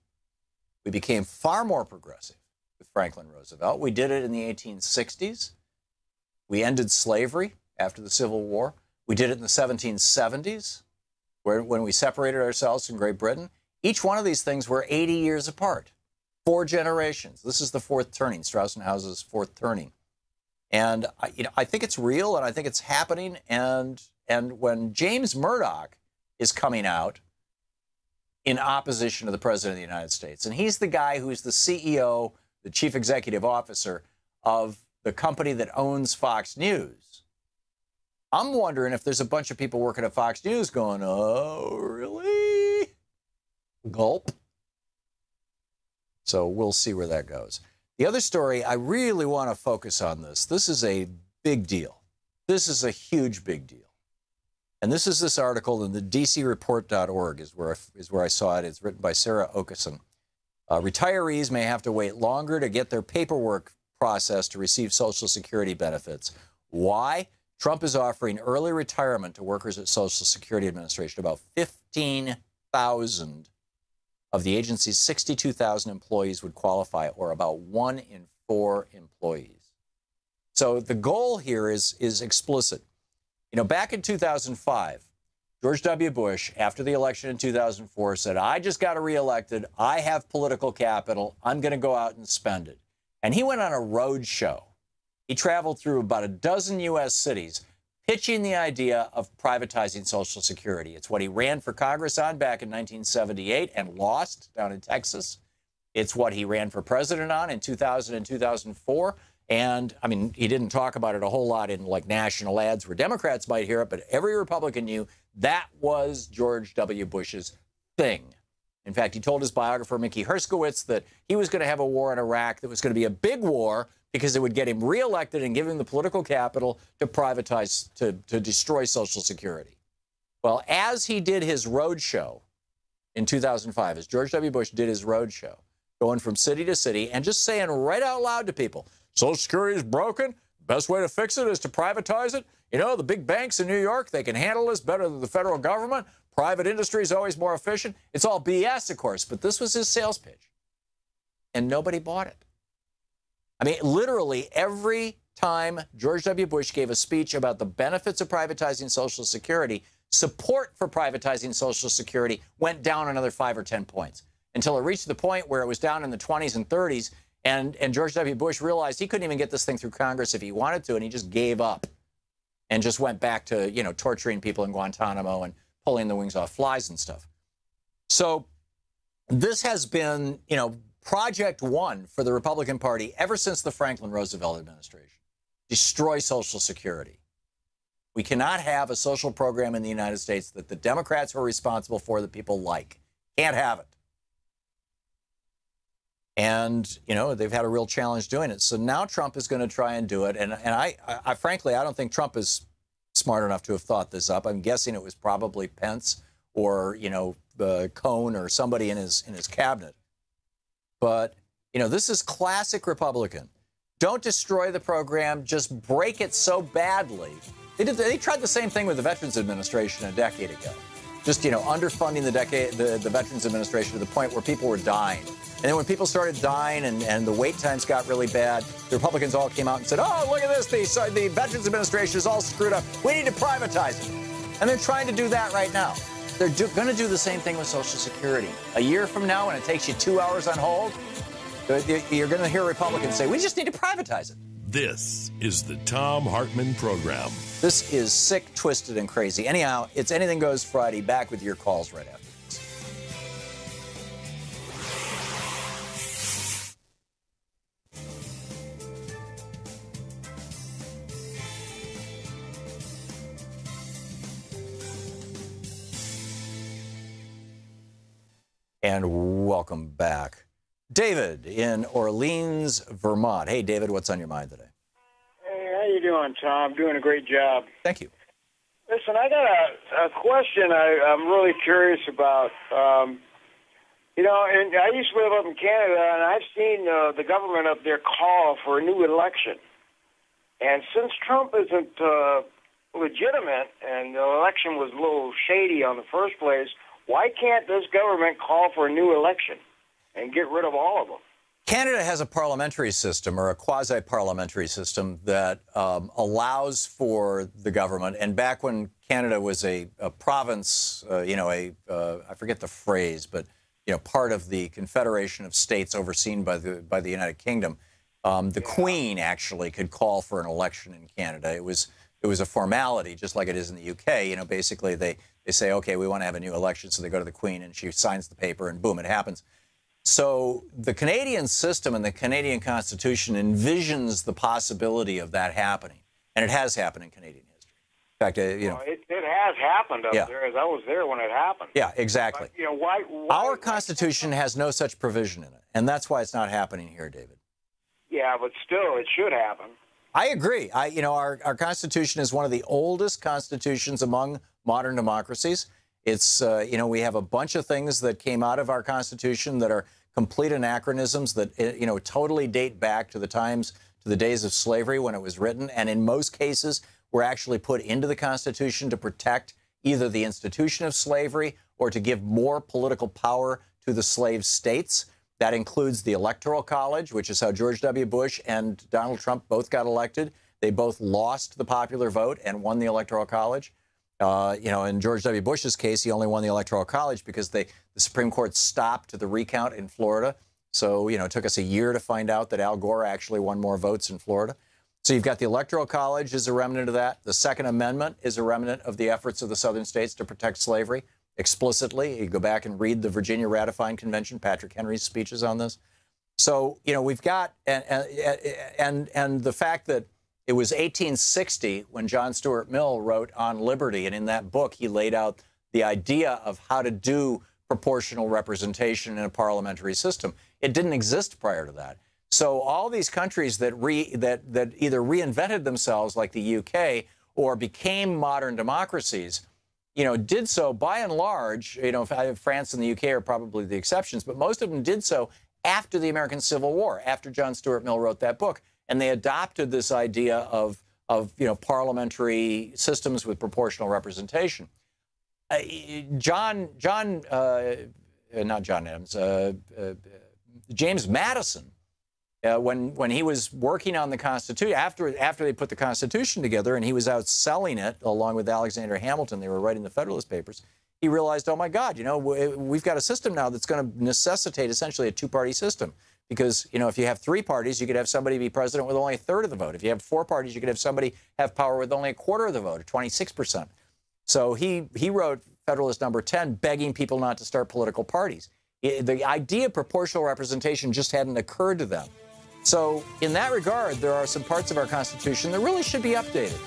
We became far more progressive with Franklin Roosevelt. We did it in the 1860s. We ended slavery after the Civil War. We did it in the 1770s, when we separated ourselves from Great Britain. Each one of these things were 80 years apart, 4 generations. This is the fourth turning, Strauss-House's fourth turning. And you know, I think it's real, and I think it's happening. And when James Murdoch is coming out in opposition to the President of the United States, and he's the guy who's the CEO, the chief executive officer of the company that owns Fox News, I'm wondering if there's a bunch of people working at Fox News going, "Oh, really?" Gulp. So we'll see where that goes. The other story, I really want to focus on this. This is a big deal. This is a huge big deal. And this is this article in the DCReport.org is where I saw it. It's written by Sarah Okeson. Retirees may have to wait longer to get their paperwork processed to receive Social Security benefits. Why? Trump is offering early retirement to workers at Social Security Administration. About 15,000 of the agency's 62,000 employees would qualify, or about 1 in 4 employees. So the goal here is explicit. You know, back in 2005, George W. Bush, after the election in 2004, said, I just got reelected. I have political capital. I'm going to go out and spend it. And he went on a road show. He traveled through about a dozen U.S. cities pitching the idea of privatizing Social Security. It's what he ran for Congress on back in 1978 and lost down in Texas. It's what he ran for president on in 2000 and 2004. And, I mean, he didn't talk about it a whole lot in, like, national ads where Democrats might hear it, but every Republican knew that was George W. Bush's thing. In fact, he told his biographer, Mickey Herskowitz, that he was going to have a war in Iraq that was going to be a big war because it would get him reelected and give him the political capital to privatize, to destroy Social Security. Well, as he did his roadshow in 2005, as George W. Bush did his roadshow, going from city to city and just saying right out loud to people, Social Security is broken. Best way to fix it is to privatize it. You know, the big banks in New York, they can handle this better than the federal government. Private industry is always more efficient. It's all BS, of course, but this was his sales pitch. And nobody bought it. I mean, literally every time George W. Bush gave a speech about the benefits of privatizing Social Security, support for privatizing Social Security went down another 5 or 10 points until it reached the point where it was down in the 20s and 30s. And George W. Bush realized he couldn't even get this thing through Congress if he wanted to, and he just gave up and just went back to, you know, torturing people in Guantanamo and pulling the wings off flies and stuff. So this has been, you know, Project One for the Republican Party ever since the Franklin Roosevelt administration. Destroy Social Security. We cannot have a social program in the United States that the Democrats are responsible for that people like. Can't have it. And, you know, they've had a real challenge doing it. So now Trump is going to try and do it. And I frankly, I don't think Trump is smart enough to have thought this up. I'm guessing it was probably Pence or, you know, Cohn or somebody in his cabinet. But, you know, this is classic Republican. Don't destroy the program. Just break it so badly. They tried the same thing with the Veterans Administration a decade ago. Just, you know, underfunding the Veterans Administration to the point where people were dying. And then when people started dying and the wait times got really bad, the Republicans all came out and said, oh, look at this, the Veterans Administration is all screwed up. We need to privatize it. And they're trying to do that right now. They're going to do the same thing with Social Security. A year from now, when it takes you 2 hours on hold, you're going to hear Republicans say, we just need to privatize it. This is the Thom Hartmann Program. This is sick, twisted, and crazy. Anyhow, it's Anything Goes Friday. Back with your calls right after this. And welcome back. David in Orleans, Vermont. Hey, David, what's on your mind today? Hey, how you doing, Tom? Doing a great job. Thank you. Listen, I got a question I'm really curious about. You know, and I used to live up in Canada, and I've seen the government up there call for a new election. And since Trump isn't legitimate and the election was a little shady on the first place, why can't this government call for a new election and get rid of all of them? Canada has a parliamentary system or a quasi-parliamentary system that allows for the government. And back when Canada was a province, you know, I forget the phrase, but, you know, part of the Confederation of States overseen by the United Kingdom, the Queen actually could call for an election in Canada. It was a formality, just like it is in the UK. You know, basically they say, okay, we want to have a new election. So they go to the Queen and she signs the paper and boom, it happens. So the Canadian system and the Canadian Constitution envisions the possibility of that happening. And it has happened in Canadian history. In fact, you know. Well, it has happened up there, as I was there when it happened. Yeah, exactly. But, you know, why our Constitution has no such provision in it. And that's why it's not happening here, David. Yeah, but still, it should happen. I agree. Our Constitution is one of the oldest constitutions among modern democracies. It's, we have a bunch of things that came out of our Constitution that are complete anachronisms that, totally date back to the days of slavery when it was written. And in most cases, were actually put into the Constitution to protect either the institution of slavery or to give more political power to the slave states. That includes the Electoral College, which is how George W. Bush and Donald Trump both got elected. They both lost the popular vote and won the Electoral College. In George W. Bush's case, he only won the Electoral College because the Supreme Court stopped the recount in Florida. So, it took us a year to find out that Al Gore actually won more votes in Florida. So you've got the Electoral College is a remnant of that. The Second Amendment is a remnant of the efforts of the Southern states to protect slavery explicitly. You go back and read the Virginia Ratifying Convention, Patrick Henry's speeches on this. So, we've got, and the fact that it was 1860 when John Stuart Mill wrote On Liberty, and in that book he laid out the idea of how to do proportional representation in a parliamentary system. It didn't exist prior to that. So all these countries that either reinvented themselves, like the UK, or became modern democracies, did so by and large. France and the UK are probably the exceptions, but most of them did so after the American Civil War, after John Stuart Mill wrote that book, and they adopted this idea of parliamentary systems with proportional representation. James Madison. When he was working on the Constitution, after they put the Constitution together and he was out selling it along with Alexander Hamilton, they were writing the Federalist Papers, he realized, oh my God, we've got a system now that's going to necessitate essentially a two-party system. Because, if you have three parties, you could have somebody be president with only a third of the vote. If you have four parties, you could have somebody have power with only a quarter of the vote, or 26%. So he wrote Federalist Number 10, begging people not to start political parties. The idea of proportional representation just hadn't occurred to them. So in that regard, there are some parts of our Constitution that really should be updated.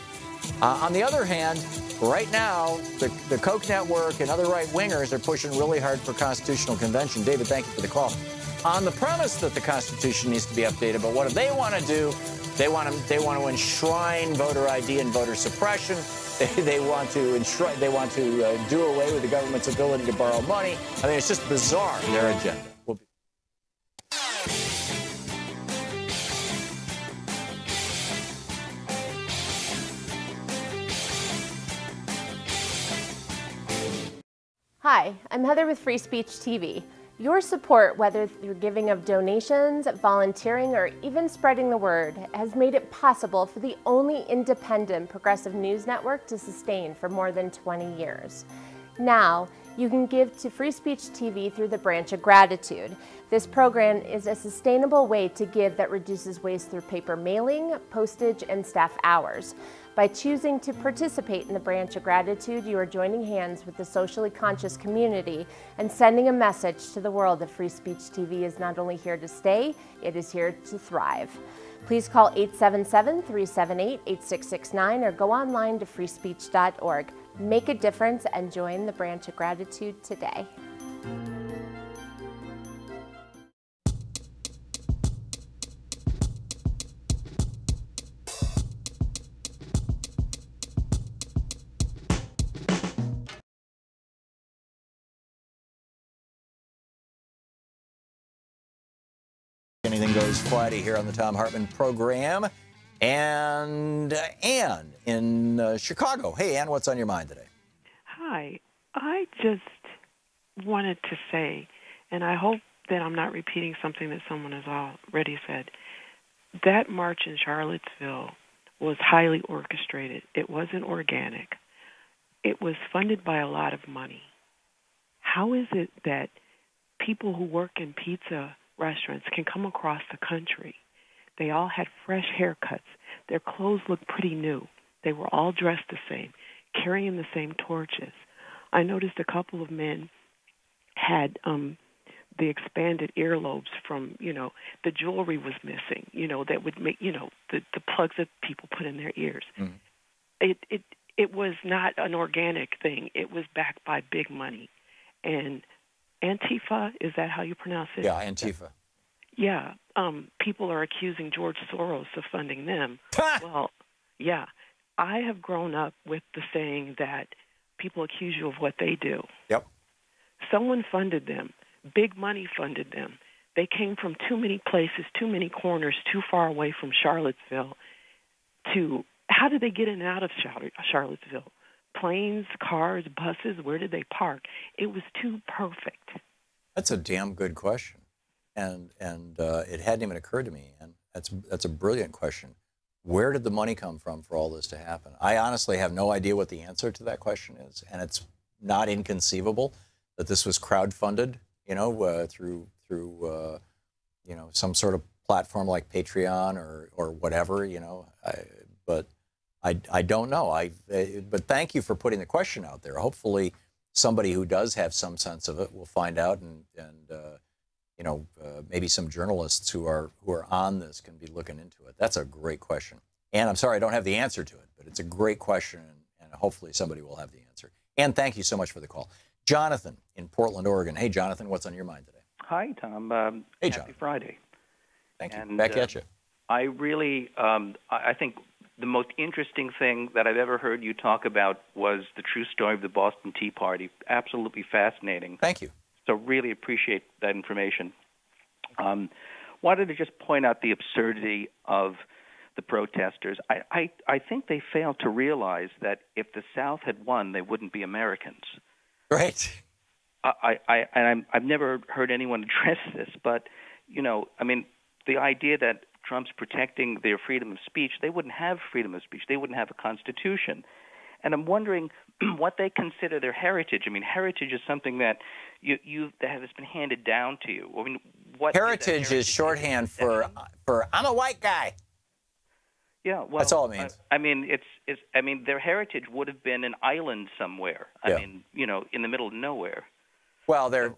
On the other hand, right now, the Koch network and other right-wingers are pushing really hard for constitutional convention. David, thank you for the call. On the premise that the Constitution needs to be updated, but what do they want to do? They want to enshrine voter ID and voter suppression. They want to do away with the government's ability to borrow money. I mean, it's just bizarre, their agenda. Hi, I'm Heather with Free Speech TV. Your support, whether through giving of donations, volunteering, or even spreading the word, has made it possible for the only independent progressive news network to sustain for more than 20 years. Now, you can give to Free Speech TV through the Branch of Gratitude. This program is a sustainable way to give that reduces waste through paper mailing, postage, and staff hours. By choosing to participate in the Branch of Gratitude, you are joining hands with the socially conscious community and sending a message to the world that Free Speech TV is not only here to stay, it is here to thrive. Please call 877-378-8669 or go online to freespeech.org. Make a difference and join the Branch of Gratitude today. Anything Goes Friday here on the Thom Hartmann Program. And Ann in Chicago. Hey, Ann, what's on your mind today? Hi. I just wanted to say, and I hope that I'm not repeating something that someone has already said, that march in Charlottesville was highly orchestrated. It wasn't organic. It was funded by a lot of money. How is it that people who work in pizza restaurants can come across the country? They all had fresh haircuts. Their clothes looked pretty new. They were all dressed the same, carrying the same torches. I noticed a couple of men had the expanded earlobes from, the jewelry was missing, that would make, the plugs that people put in their ears. Mm. It was not an organic thing. It was backed by big money. And Antifa, is that how you pronounce it? Yeah, Antifa. Yeah, people are accusing George Soros of funding them. Well, yeah, I have grown up with the saying that people accuse you of what they do. Yep. Someone funded them. Big money funded them. They came from too many places, too many corners, too far away from Charlottesville. How did they get in and out of Charlottesville? Planes, cars, buses, where did they park? It was too perfect. That's a damn good question. And it hadn't even occurred to me. And that's a brilliant question. Where did the money come from for all this to happen? I honestly have no idea what the answer to that question is. And it's not inconceivable that this was crowdfunded, through some sort of platform like Patreon or whatever, but I don't know. But thank you for putting the question out there. Hopefully somebody who does have some sense of it will find out, and maybe some journalists who are on this can be looking into it. That's a great question. And I'm sorry I don't have the answer to it, but it's a great question, and hopefully somebody will have the answer. And thank you so much for the call. Jonathan in Portland, Oregon. Hey, Jonathan, what's on your mind today? Hi, Tom. Hey, Happy Friday. Thank you. And, back at you. I really, I think the most interesting thing that I've ever heard you talk about was the true story of the Boston Tea Party. Absolutely fascinating. Thank you. So really appreciate that information. Wanted to just point out the absurdity of the protesters. I think they failed to realize that if the South had won, they wouldn't be Americans. Right. I've never heard anyone address this, but, the idea that Trump's protecting their freedom of speech, they wouldn't have freedom of speech. They wouldn't have a constitution. And I'm wondering what they consider their heritage. I mean, heritage is something that that has been handed down to you. I mean, what heritage is shorthand for I'm a white guy. Yeah, well, that's all it means. Their heritage would have been an island somewhere. In the middle of nowhere. Well, they're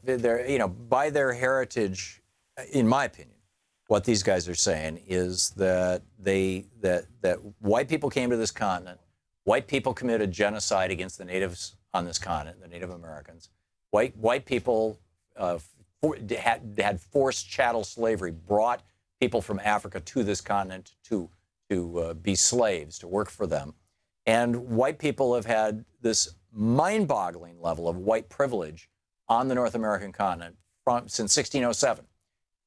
by their heritage, in my opinion, what these guys are saying is that that white people came to this continent, white people committed genocide against the natives on this continent, the Native Americans. White people had forced chattel slavery, brought people from Africa to this continent to be slaves, to work for them. And white people have had this mind-boggling level of white privilege on the North American continent since 1607.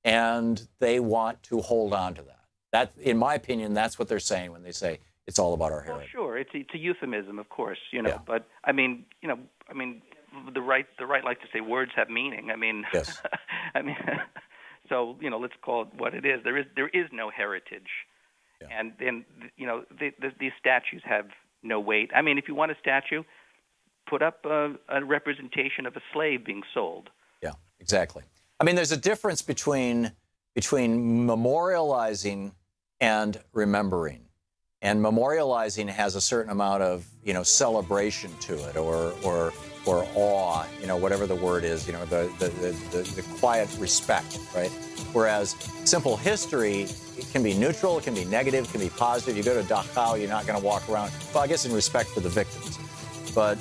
And they want to hold on to that. That, in my opinion, that's what they're saying when they say it's all about our heritage. Well, sure, it's a euphemism, of course, But the right like to say words have meaning. Yes. So let's call it what it is. There is no heritage, and then these statues have no weight. If you want a statue, put up a representation of a slave being sold. Yeah, exactly. There's a difference between memorializing and remembering. And memorializing has a certain amount of, celebration to it or awe, whatever the word is, the quiet respect, right? Whereas simple history, it can be neutral, it can be negative, it can be positive. You go to Dachau, you're not going to walk around, well, I guess in respect for the victims. But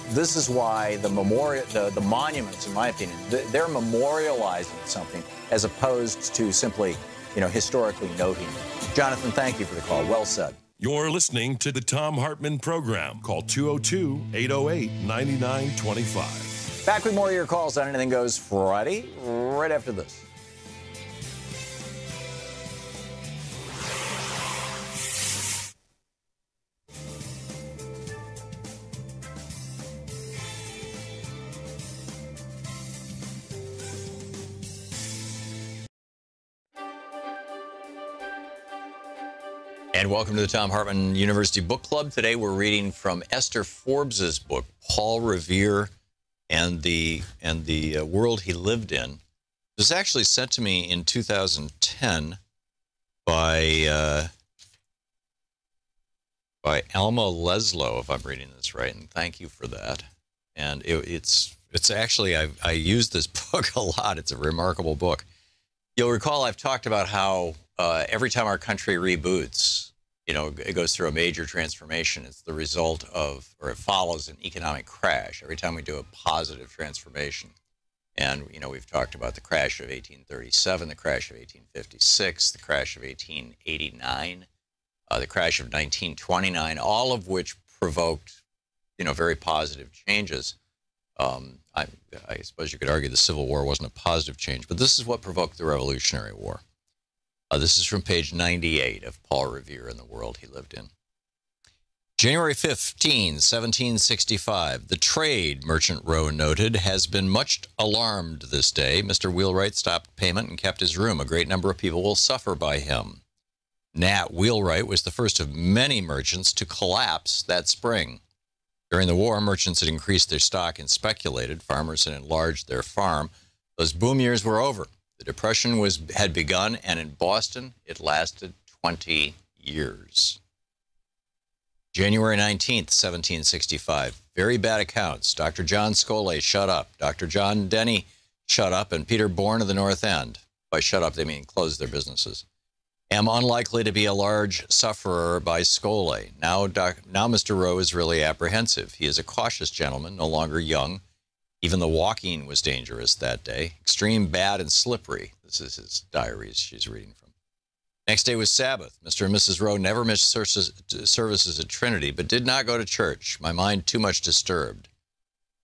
this is why the monuments, in my opinion, they're memorializing something as opposed to simply, historically noting it. Jonathan, thank you for the call. Well said. You're listening to the Thom Hartmann Program. Call 202-808-9925. Back with more of your calls on Anything Goes Friday, right after this. And welcome to the Thom Hartmann University Book Club. Today we're reading from Esther Forbes's book, Paul Revere and the World He Lived In. It was actually sent to me in 2010 by Alma Leslow, if I'm reading this right, and thank you for that. And it's actually, I use this book a lot. It's a remarkable book. You'll recall I've talked about how every time our country reboots, it goes through a major transformation. It's the result of, or it follows an economic crash every time we do a positive transformation. And, you know, we've talked about the crash of 1837, the crash of 1856, the crash of 1889, the crash of 1929, all of which provoked, you know, very positive changes. I suppose you could argue the Civil War wasn't a positive change, but this is what provoked the Revolutionary War. This is from page 98 of Paul Revere and the World He Lived in. January 15, 1765, the trade, Merchant Row noted, has been much alarmed this day. Mr. Wheelwright stopped payment and kept his room. A great number of people will suffer by him. Nat Wheelwright was the first of many merchants to collapse that spring. During the war, merchants had increased their stock and speculated. Farmers had enlarged their farm. Those boom years were over. The Depression had begun, and in Boston, it lasted 20 years. January 19th, 1765. Very bad accounts. Dr. John Scolay, shut up. Dr. John Denny, shut up. And Peter Bourne of the North End. By shut up, they mean close their businesses. Am unlikely to be a large sufferer by Scolay. Now Mr. Rowe is really apprehensive. He is a cautious gentleman, no longer young. Even the walking was dangerous that day. Extreme, bad, and slippery. This is his diaries she's reading from. Next day was Sabbath. Mr. and Mrs. Rowe never missed services at Trinity, but did not go to church. My mind too much disturbed.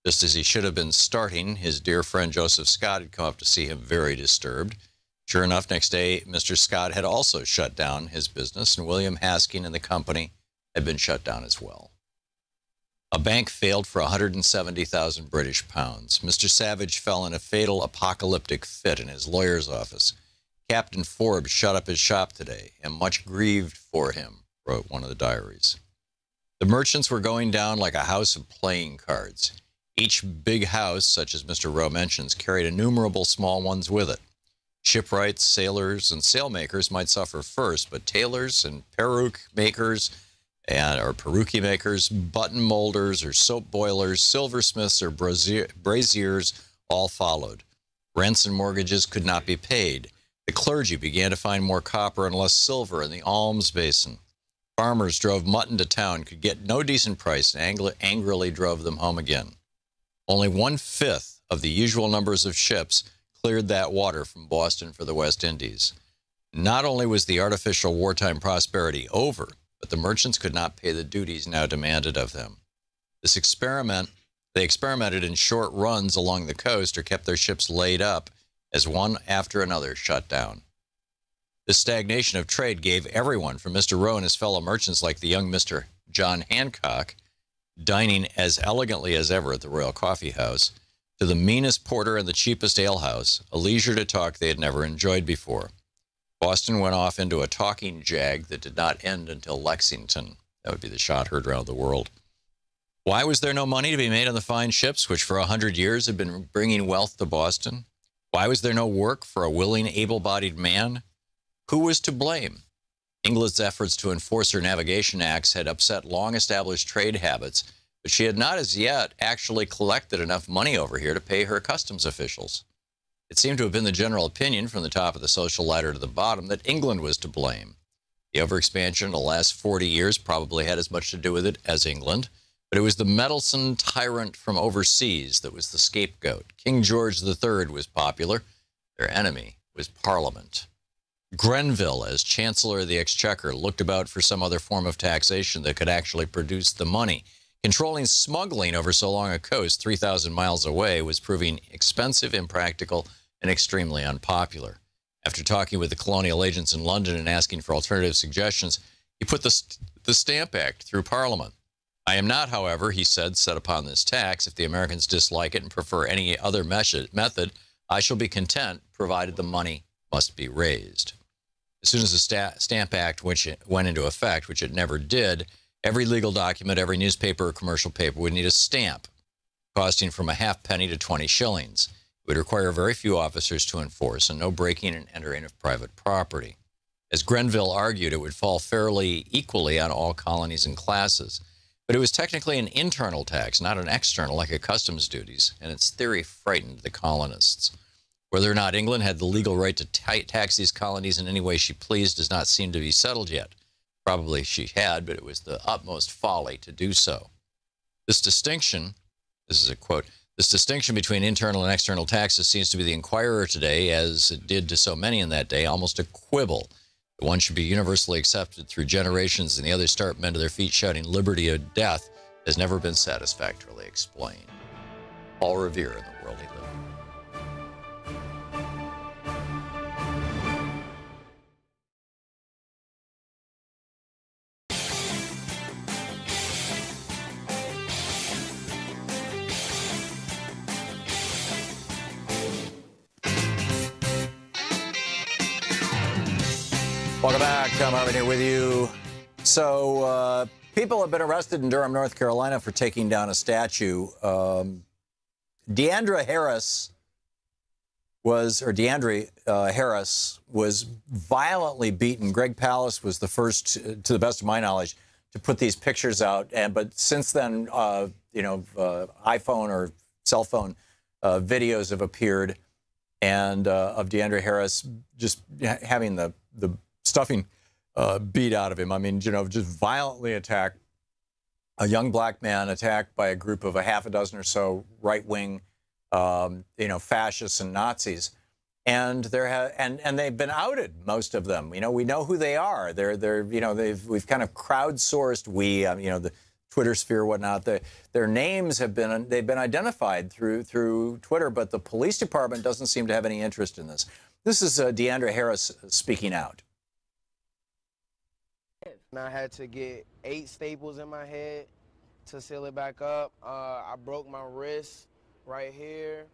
Just as he should have been starting, his dear friend Joseph Scott had come up to see him very disturbed. Sure enough, next day, Mr. Scott had also shut down his business, and William Hasking and the company had been shut down as well. A bank failed for 170,000 British pounds. Mr. Savage fell in a fatal apocalyptic fit in his lawyer's office. Captain Forbes shut up his shop today. Am much grieved for him, wrote one of the diaries. The merchants were going down like a house of playing cards. Each big house, such as Mr. Rowe mentions, carried innumerable small ones with it. Shipwrights, sailors, and sailmakers might suffer first, but tailors and peruke makers, or peruke makers, button molders or soap boilers, silversmiths or braziers all followed. Rents and mortgages could not be paid. The clergy began to find more copper and less silver in the alms basin. Farmers drove mutton to town, could get no decent price, and angrily drove them home again. Only 1/5 of the usual numbers of ships cleared that water from Boston for the West Indies. Not only was the artificial wartime prosperity over, but the merchants could not pay the duties now demanded of them. They experimented in short runs along the coast or kept their ships laid up as one after another shut down. This stagnation of trade gave everyone, from Mr. Rowe and his fellow merchants like the young Mr. John Hancock, dining as elegantly as ever at the Royal Coffee House, to the meanest porter and the cheapest alehouse, a leisure to talk they had never enjoyed before. Boston went off into a talking jag that did not end until Lexington. That would be the shot heard around the world. Why was there no money to be made on the fine ships which for 100 years had been bringing wealth to Boston? Why was there no work for a willing, able-bodied man? Who was to blame? England's efforts to enforce her navigation acts had upset long-established trade habits, but she had not as yet actually collected enough money over here to pay her customs officials. It seemed to have been the general opinion from the top of the social ladder to the bottom that England was to blame. The overexpansion of the last 40 years probably had as much to do with it as England, but it was the meddlesome tyrant from overseas that was the scapegoat. King George III was popular. Their enemy was Parliament. Grenville, as Chancellor of the Exchequer, looked about for some other form of taxation that could actually produce the money. Controlling smuggling over so long a coast, 3,000 miles away, was proving expensive, impractical, and extremely unpopular. After talking with the colonial agents in London and asking for alternative suggestions, he put the Stamp Act through Parliament. I am not, however, he said, set upon this tax. If the Americans dislike it and prefer any other method, I shall be content, provided the money must be raised. As soon as the Stamp Act went into effect, which it never did, every legal document, every newspaper or commercial paper would need a stamp, costing from a halfpenny to 20 shillings. It would require very few officers to enforce and no breaking and entering of private property. As Grenville argued, it would fall fairly equally on all colonies and classes. But it was technically an internal tax, not an external like a customs duties, and its theory frightened the colonists. Whether or not England had the legal right to tax these colonies in any way she pleased does not seem to be settled yet. Probably she had, but it was the utmost folly to do so. This distinction, this is a quote, This distinction between internal and external taxes seems to be the Inquirer today, as it did to so many in that day, almost a quibble. The one should be universally accepted through generations, and the other start men to their feet shouting liberty or death, has never been satisfactorily explained. Paul Revere in the world he lived in. Welcome back. Thom Hartmann here with you. So people have been arrested in Durham, North Carolina for taking down a statue. Deandra Harris was violently beaten. Greg Palast was the first, to the best of my knowledge, to put these pictures out. But since then, iPhone or cell phone videos have appeared, and of Deandra Harris just having the stuffing beat out of him. I mean, just violently attacked a young black man, attacked by a group of a half a dozen or so right-wing, fascists and Nazis, and they've been outed. Most of them, we know who they are. We've kind of crowdsourced. The Twitter sphere, whatnot. Their names they've been identified through Twitter, but the police department doesn't seem to have any interest in this. This is Deandra Harris speaking out. And I had to get 8 staples in my head to seal it back up. I broke my wrist right here.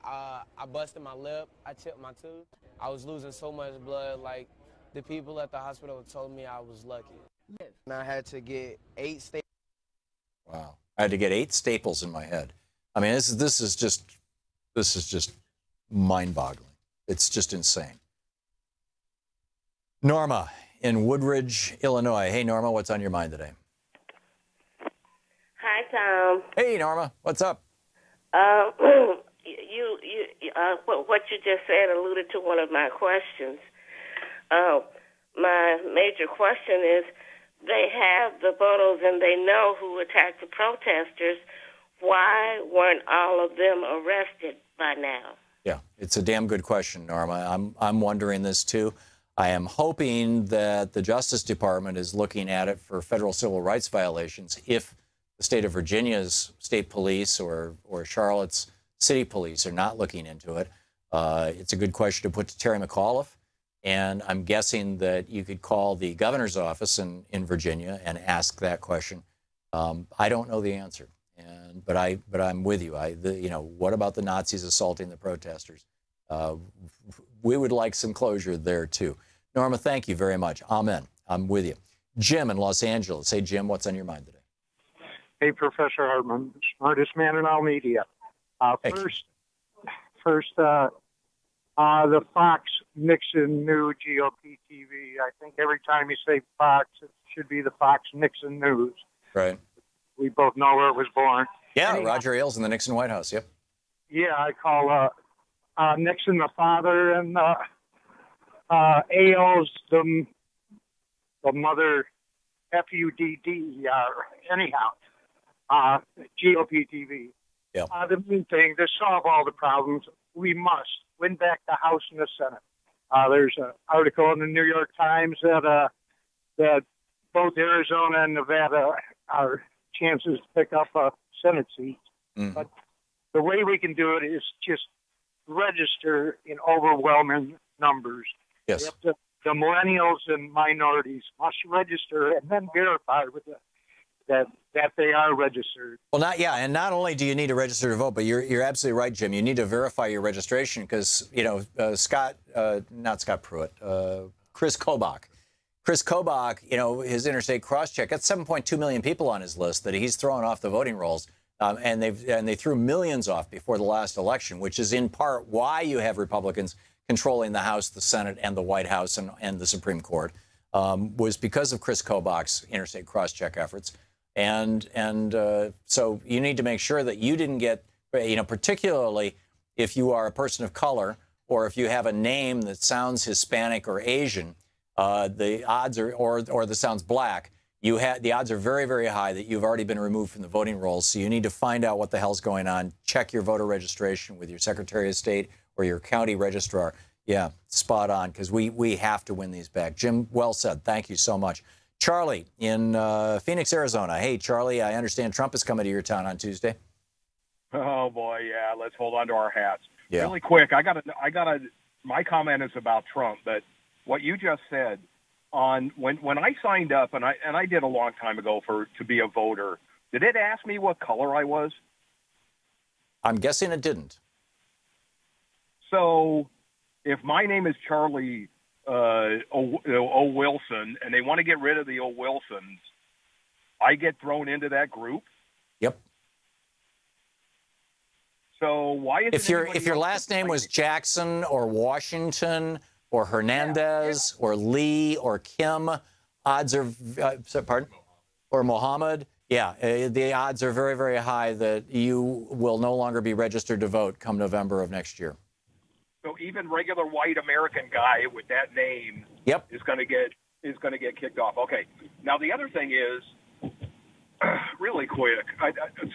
I busted my lip. I chipped my tooth. I was losing so much blood. Like, the people at the hospital told me I was lucky. And I had to get 8 staples. Wow. I had to get 8 staples in my head. I mean, this is just mind-boggling. It's just insane. Norma in Woodridge, Illinois. Hey, Norma, what's on your mind today? Hi, Tom. Hey, Norma, what's up? What you just said alluded to one of my questions. My major question is, they have the photos and they know who attacked the protesters. Why weren't all of them arrested by now? Yeah, it's a damn good question, Norma. I'm wondering this too. I am hoping that the Justice Department is looking at it for federal civil rights violations if the state of Virginia's state police or Charlotte's city police are not looking into it. It's a good question to put to Terry McAuliffe, and I'm guessing that you could call the governor's office in Virginia and ask that question. I don't know the answer, but I'm with you. What about the Nazis assaulting the protesters? We would like some closure there too. Norma, thank you very much. Amen. I'm with you. Jim in Los Angeles. Hey, Jim, what's on your mind today? Hey, Professor Hartmann, smartest man in all media. First, the Fox Nixon new GOP TV. I think every time you say Fox, it should be the Fox Nixon News. Right. We both know where it was born. Yeah, Roger Ailes in the Nixon White House. Yep. Yeah, I call Nixon the father and Ailes the mother. FUDD. Anyhow, GOP TV. Yeah. The main thing, to solve all the problems, we must win back the House and the Senate. There's an article in the New York Times that both Arizona and Nevada are chances to pick up a Senate seat. Mm-hmm. But the way we can do it is just register in overwhelming numbers. Yes. The millennials and minorities must register and then verify with that they are registered. Well, not only do you need to register to vote, but you're absolutely right, Jim. You need to verify your registration because not Scott Pruitt, Chris Kobach. Chris Kobach, his interstate crosscheck, that's 7.2 million people on his list that he's throwing off the voting rolls, and they threw millions off before the last election, which is in part why you have Republicans controlling the House, the Senate, and the White House and the Supreme Court, was because of Chris Kobach's interstate crosscheck efforts. And so you need to make sure that you didn't get, particularly if you are a person of color or if you have a name that sounds Hispanic or Asian, the odds are, or that sounds black, the odds are very, very high that you've already been removed from the voting rolls. So you need to find out what the hell's going on. Check your voter registration with your Secretary of State or your county registrar. Yeah, spot on, because we have to win these back. Jim, well said. Thank you so much. Charlie in Phoenix, Arizona. Hey, Charlie, I understand Trump is coming to your town on Tuesday. Oh boy, yeah. Let's hold on to our hats. Yeah. Really quick, my comment is about Trump, but what you just said on when I signed up, and I did a long time ago to be a voter, did it ask me what color I was? I'm guessing it didn't. So if my name is Charlie O. Wilson, and they want to get rid of the O. Wilsons, I get thrown into that group? Yep. So why is if your last name was Jackson or Washington or Hernandez or Lee or Kim, odds are pardon, or Mohammed, the odds are very, very high that you will no longer be registered to vote come November of next year. So even regular white American guy with that name is going to get kicked off. Okay. Now the other thing is, really quick,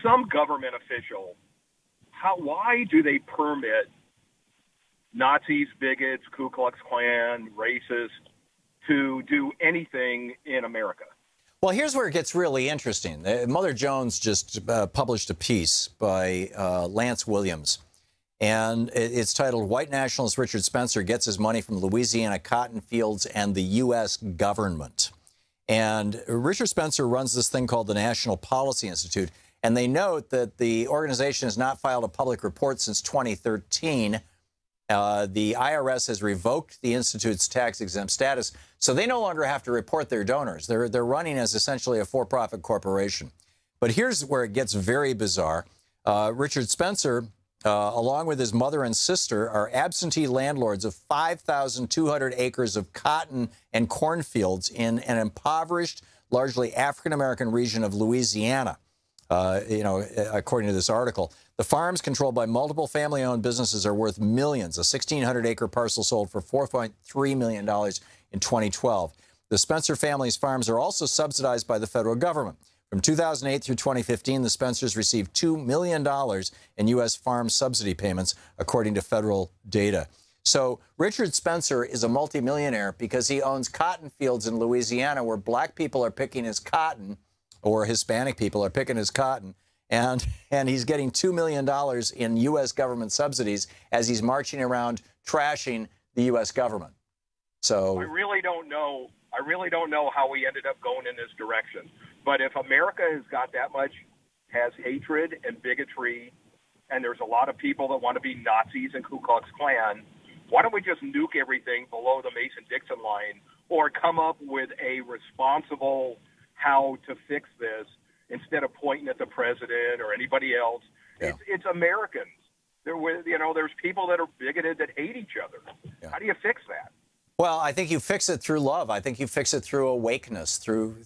some government official. Why do they permit Nazis, bigots, Ku Klux Klan, racists to do anything in America? Well, here's where it gets really interesting. Mother Jones just published a piece by Lance Williams, and it's titled "White Nationalist Richard Spencer Gets His Money from Louisiana Cotton Fields and the U.S. Government." And Richard Spencer runs this thing called the National Policy Institute. And they note that the organization has not filed a public report since 2013. The IRS has revoked the Institute's tax-exempt status, so they no longer have to report their donors. They're running as essentially a for-profit corporation. But here's where it gets very bizarre. Richard Spencer, along with his mother and sister, are absentee landlords of 5,200 acres of cotton and cornfields in an impoverished, largely African-American region of Louisiana. According to this article, the farms controlled by multiple family-owned businesses are worth millions. A 1,600-acre parcel sold for $4.3 million in 2012. The Spencer family's farms are also subsidized by the federal government. From 2008 through 2015, the Spencers received $2 million in U.S. farm subsidy payments, according to federal data. So Richard Spencer is a multimillionaire because he owns cotton fields in Louisiana where black people are picking his cotton, or Hispanic people are picking his cotton, and he's getting $2 million in U.S. government subsidies as he's marching around trashing the U.S. government. So I really don't know how we ended up going in this direction. But if America has hatred and bigotry, and there's a lot of people that want to be Nazis and Ku Klux Klan, why don't we just nuke everything below the Mason-Dixon line, or come up with a responsible how to fix this instead of pointing at the president or anybody else? Yeah. It's Americans. There's people that are bigoted that hate each other. Yeah. How do you fix that? Well, I think you fix it through love. I think you fix it through awakeness, through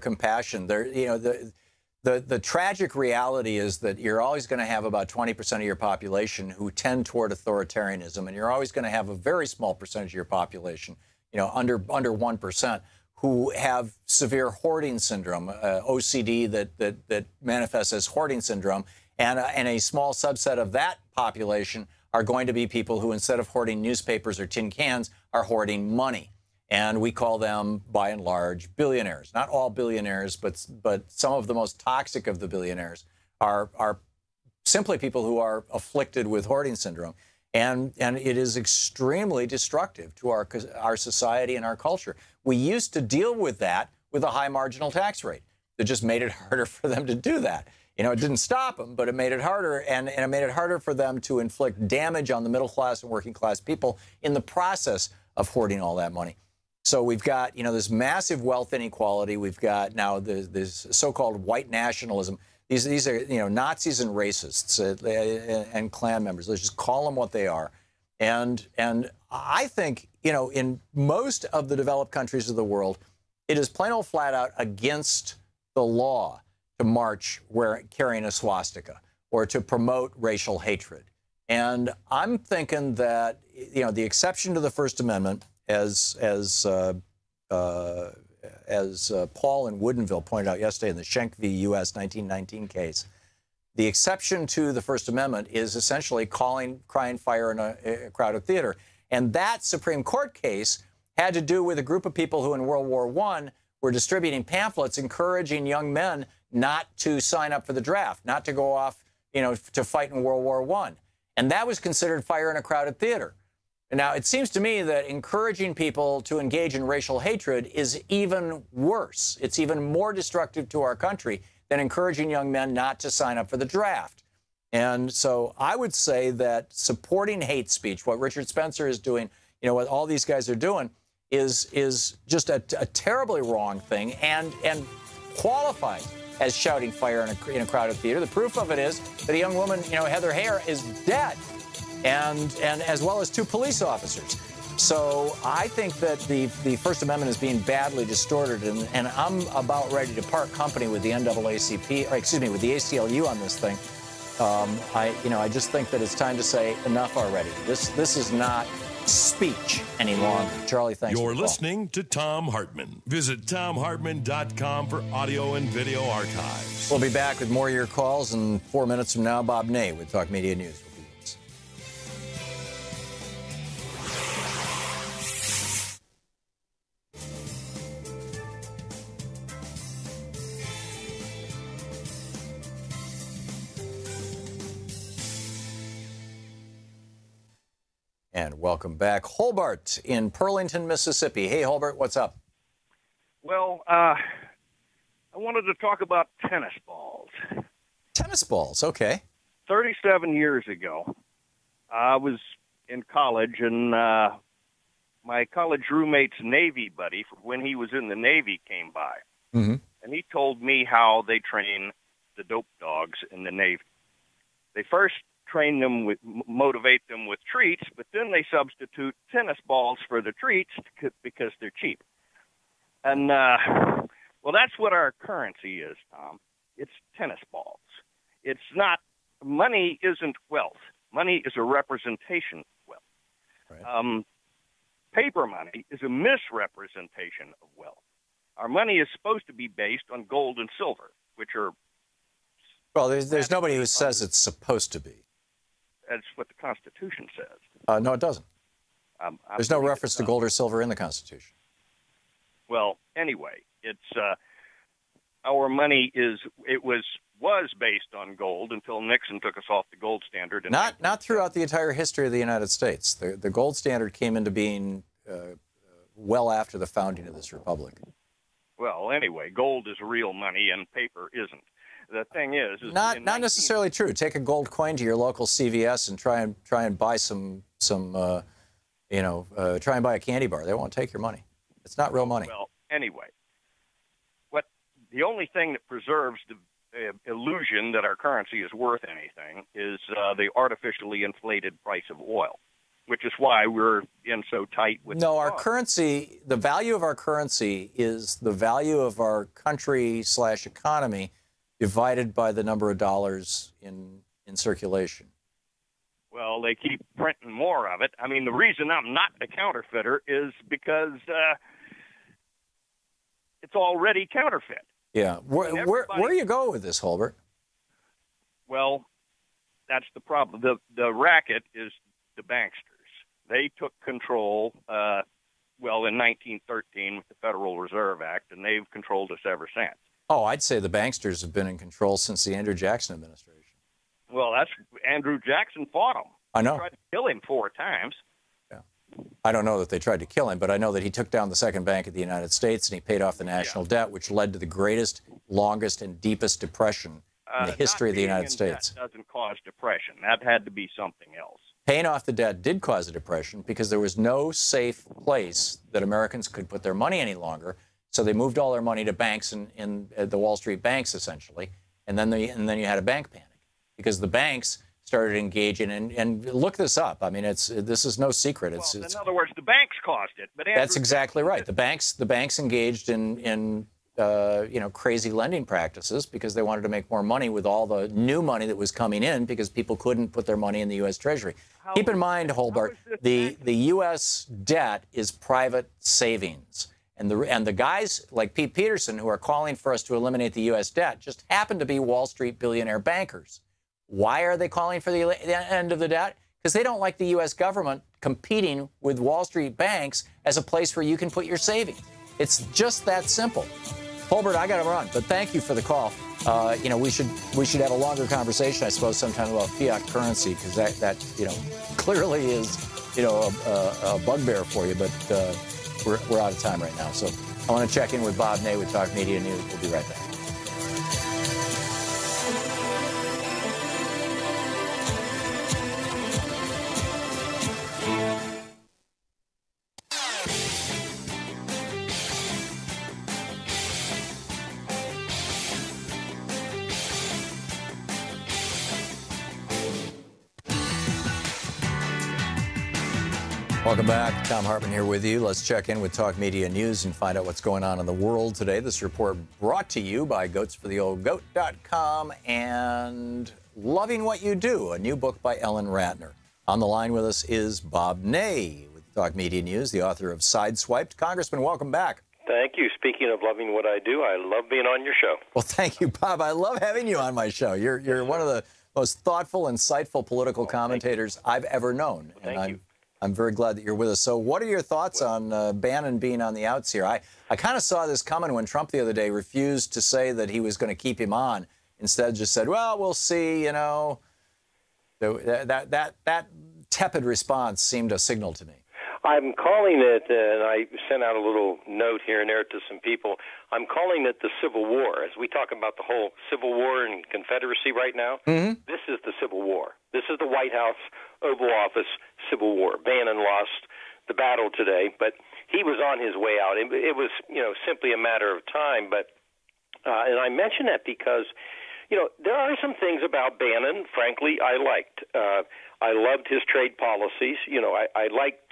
compassion. The tragic reality is that you're always going to have about 20% of your population who tend toward authoritarianism, and you're always going to have a very small percentage of your population, under 1%, who have severe hoarding syndrome, OCD that manifests as hoarding syndrome, and a small subset of that population are going to be people who, instead of hoarding newspapers or tin cans, are hoarding money. And we call them, by and large, billionaires. Not all billionaires, but some of the most toxic of the billionaires are simply people who are afflicted with hoarding syndrome. And it is extremely destructive to our society and our culture. We used to deal with that with a high marginal tax rate. It just made it harder for them to do that. It didn't stop them, but it made it harder, and it made it harder for them to inflict damage on the middle class and working class people in the process of hoarding all that money. So we've got, this massive wealth inequality. We've got now this so-called white nationalism. These are, Nazis and racists and Klan members. Let's just call them what they are. And I think, in most of the developed countries of the world, it is plain old flat out against the law to march carrying a swastika or to promote racial hatred. And I'm thinking that, the exception to the First Amendment, as Paul in Woodinville pointed out yesterday in the Schenck v. U.S. 1919 case, the exception to the First Amendment is essentially crying fire in a crowded theater. And that Supreme Court case had to do with a group of people who in World War I were distributing pamphlets encouraging young men not to sign up for the draft, not to go off, to fight in World War I. And that was considered fire in a crowded theater. Now, it seems to me that encouraging people to engage in racial hatred is even worse. It's even more destructive to our country than encouraging young men not to sign up for the draft. And so I would say that supporting hate speech, what Richard Spencer is doing, what all these guys are doing, is just a terribly wrong thing and qualified as shouting fire in a crowded theater. The proof of it is that a young woman, Heather Hare, is dead, and as well as 2 police officers. So I think that the First Amendment is being badly distorted, and I'm about ready to part company with the NAACP, or excuse me, with the ACLU on this thing. I just think that it's time to say enough already. This is not speech any longer. Charlie, thanks. You're listening to Thom Hartmann. Visit thomhartmann.com for audio and video archives. We'll be back with more of your calls in 4 minutes from now. Bob Ney with Talk Media News. And welcome back. Holbert in Pearlington, Mississippi. Hey, Holbert, what's up? Well, I wanted to talk about tennis balls. Tennis balls, okay. 37 years ago, I was in college, and my college roommate's Navy buddy, when he was in the Navy, came by. Mm-hmm. And he told me how they train the dope dogs in the Navy. They first train them motivate them with treats, but then they substitute tennis balls for the treats because they're cheap. And, well, that's what our currency is, Tom. It's tennis balls. It's not, money isn't wealth. Money is a representation of wealth. Right. Paper money is a misrepresentation of wealth. Our money is supposed to be based on gold and silver, which are... Well, there's nobody who says it's supposed to be. That's what the Constitution says. No, it doesn't. There's no reference to gold or silver in the Constitution. Well, anyway, it's our money was based on gold until Nixon took us off the gold standard. Not throughout the entire history of the United States. The gold standard came into being well after the founding of this republic. Well, anyway, gold is real money and paper isn't. The thing is not necessarily true. Take a gold coin to your local CVS and try and buy try and buy a candy bar. They won't take your money. It's not real money. Well, anyway, the only thing that preserves the illusion that our currency is worth anything is the artificially inflated price of oil, which is why we're in so tight with. No, our currency, the value of our currency is the value of our country/economy divided by the number of dollars in circulation. Well, they keep printing more of it. I mean, the reason I'm not a counterfeiter is because it's already counterfeit. Yeah. Where do you go with this, Holbert? Well, that's the problem. The racket is the banksters. They took control, in 1913 with the Federal Reserve Act, and they've controlled us ever since. Oh, I'd say the banksters have been in control since the Andrew Jackson administration. Well, that's Andrew Jackson fought him. I know. They tried to kill him 4 times. Yeah. I don't know that they tried to kill him, but I know that he took down the second bank of the United States and he paid off the national debt, which led to the greatest, longest, and deepest depression in the history of the United States. That doesn't cause depression. That had to be something else. Paying off the debt did cause a depression because there was no safe place that Americans could put their money any longer. So they moved all their money to banks in the Wall Street banks, essentially, and then you had a bank panic because the banks started engaging and look this up. I mean, this is no secret. Well, in other words, the banks caused it. But that's exactly right. The banks engaged in crazy lending practices because they wanted to make more money with all the new money that was coming in because people couldn't put their money in the U.S. Treasury. Keep in mind, Holbert, the U.S. debt is private savings. And the guys like Pete Peterson who are calling for us to eliminate the U.S. debt just happen to be Wall Street billionaire bankers. Why are they calling for the end of the debt? Because they don't like the U.S. government competing with Wall Street banks as a place where you can put your savings. It's just that simple. Holbert, I got to run, but thank you for the call. We should have a longer conversation, I suppose, sometime about fiat currency, because that clearly is a bugbear for you. But we're out of time right now, so I want to check in with Bob Ney with Talk Media News. We'll be right back. Welcome back. Thom Hartmann here with you. Let's check in with Talk Media News and find out what's going on in the world today. This report brought to you by goatsfortheoldgoat.com and Loving What You Do, a new book by Ellen Ratner. On the line with us is Bob Ney with Talk Media News, the author of Sideswiped. Congressman, welcome back. Thank you. Speaking of loving what I do, I love being on your show. Well, thank you, Bob. I love having you on my show. You're one of the most thoughtful, insightful political commentators I've ever known. Thank you. I'm very glad that you're with us. So what are your thoughts on Bannon being on the outs here? I kind of saw this coming when Trump the other day refused to say that he was going to keep him on. Instead just said, well, we'll see, That tepid response seemed a signal to me. I'm calling it, and I sent out a little note here and there to some people, I'm calling it the Civil War. As we talk about the whole Civil War and Confederacy right now, This is the Civil War. This is the White House, Oval Office Civil War. Bannon lost the battle today, but he was on his way out. It was, simply a matter of time. But and I mention that because, there are some things about Bannon, frankly, I liked. I loved his trade policies. I liked,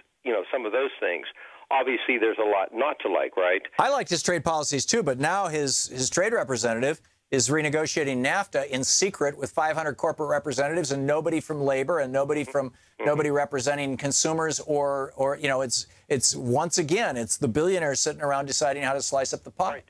some of those things. Obviously, there's a lot not to like, right? I liked his trade policies, too, but now his trade representative is renegotiating NAFTA in secret with 500 corporate representatives and nobody from labor and nobody from nobody representing consumers or it's once again, it's the billionaires sitting around deciding how to slice up the pie. Right.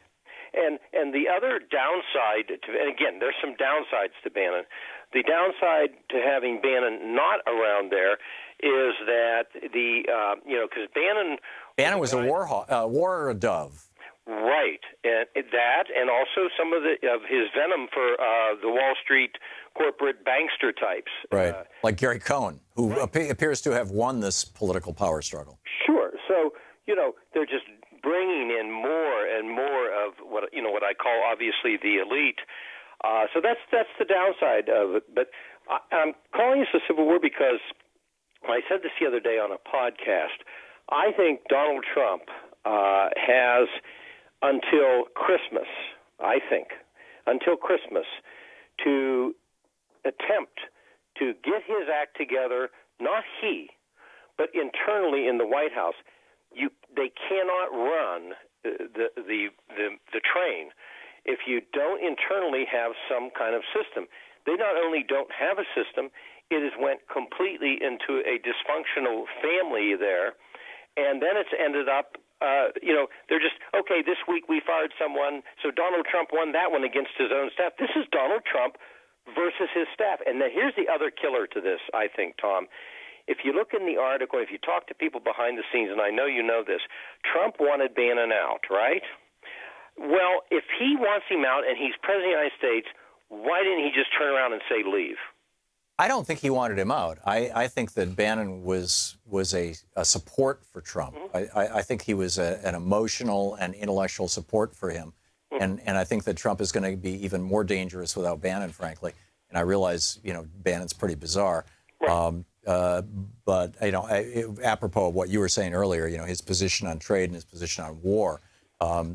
And the other downside, and again, there's some downsides to Bannon. The downside to having Bannon not around there is that because Bannon was a war dove. Right, and that, and also some of his venom for the Wall Street corporate bankster types. Right, like Gary Cohn, who appears to have won this political power struggle. Sure. So they're just bringing in more and more of what I call obviously the elite. So that's the downside of it. But I'm calling this a Civil War because I said this the other day on a podcast. I think Donald Trump has until Christmas, to attempt to get his act together, not he, but internally in the White House. They cannot run the train if you don't internally have some kind of system. They not only don't have a system, it has went completely into a dysfunctional family there, and then it's ended up they're just, okay, this week we fired someone, so Donald Trump won that one against his own staff. This is Donald Trump versus his staff. And then here's the other killer to this, I think, Tom. If you look in the article, if you talk to people behind the scenes, and I know you know this, Trump wanted Bannon out, right? Well, if he wants him out and he's president of the United States, why didn't he just turn around and say leave? I don't think he wanted him out. I think that Bannon was a support for Trump. I think he was an emotional and intellectual support for him. And I think that Trump is going to be even more dangerous without Bannon, frankly. And I realize, Bannon's pretty bizarre. Right. But, apropos of what you were saying earlier, his position on trade and his position on war,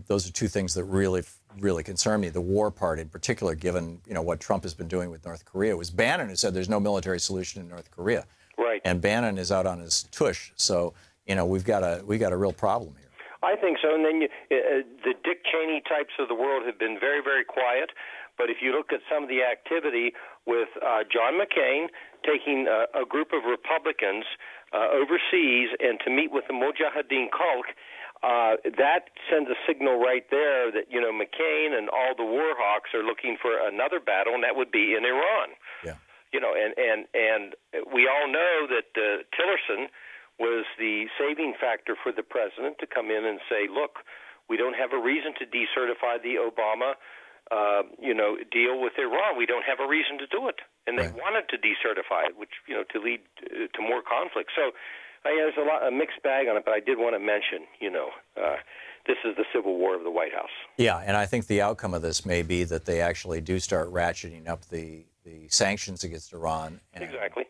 those are two things that really concern me. The war part in particular, given, what Trump has been doing with North Korea. It was Bannon who said there's no military solution in North Korea. Right. And Bannon is out on his tush. So, we've got a real problem here. I think so. And then the Dick Cheney types of the world have been very, very quiet. But if you look at some of the activity with John McCain taking a group of Republicans overseas and to meet with the Mujahideen cult, that sends a signal right there that, McCain and all the war hawks are looking for another battle, and that would be in Iran. Yeah. And we all know that Tillerson was the saving factor for the president to come in and say, look, we don't have a reason to decertify the Obama deal with Iran. We don't have a reason to do it. And they wanted to decertify it, which, to lead to more conflict. So there's a mixed bag on it, but I did want to mention, this is the civil war of the White House. Yeah, and I think the outcome of this may be that they actually do start ratcheting up the sanctions against Iran.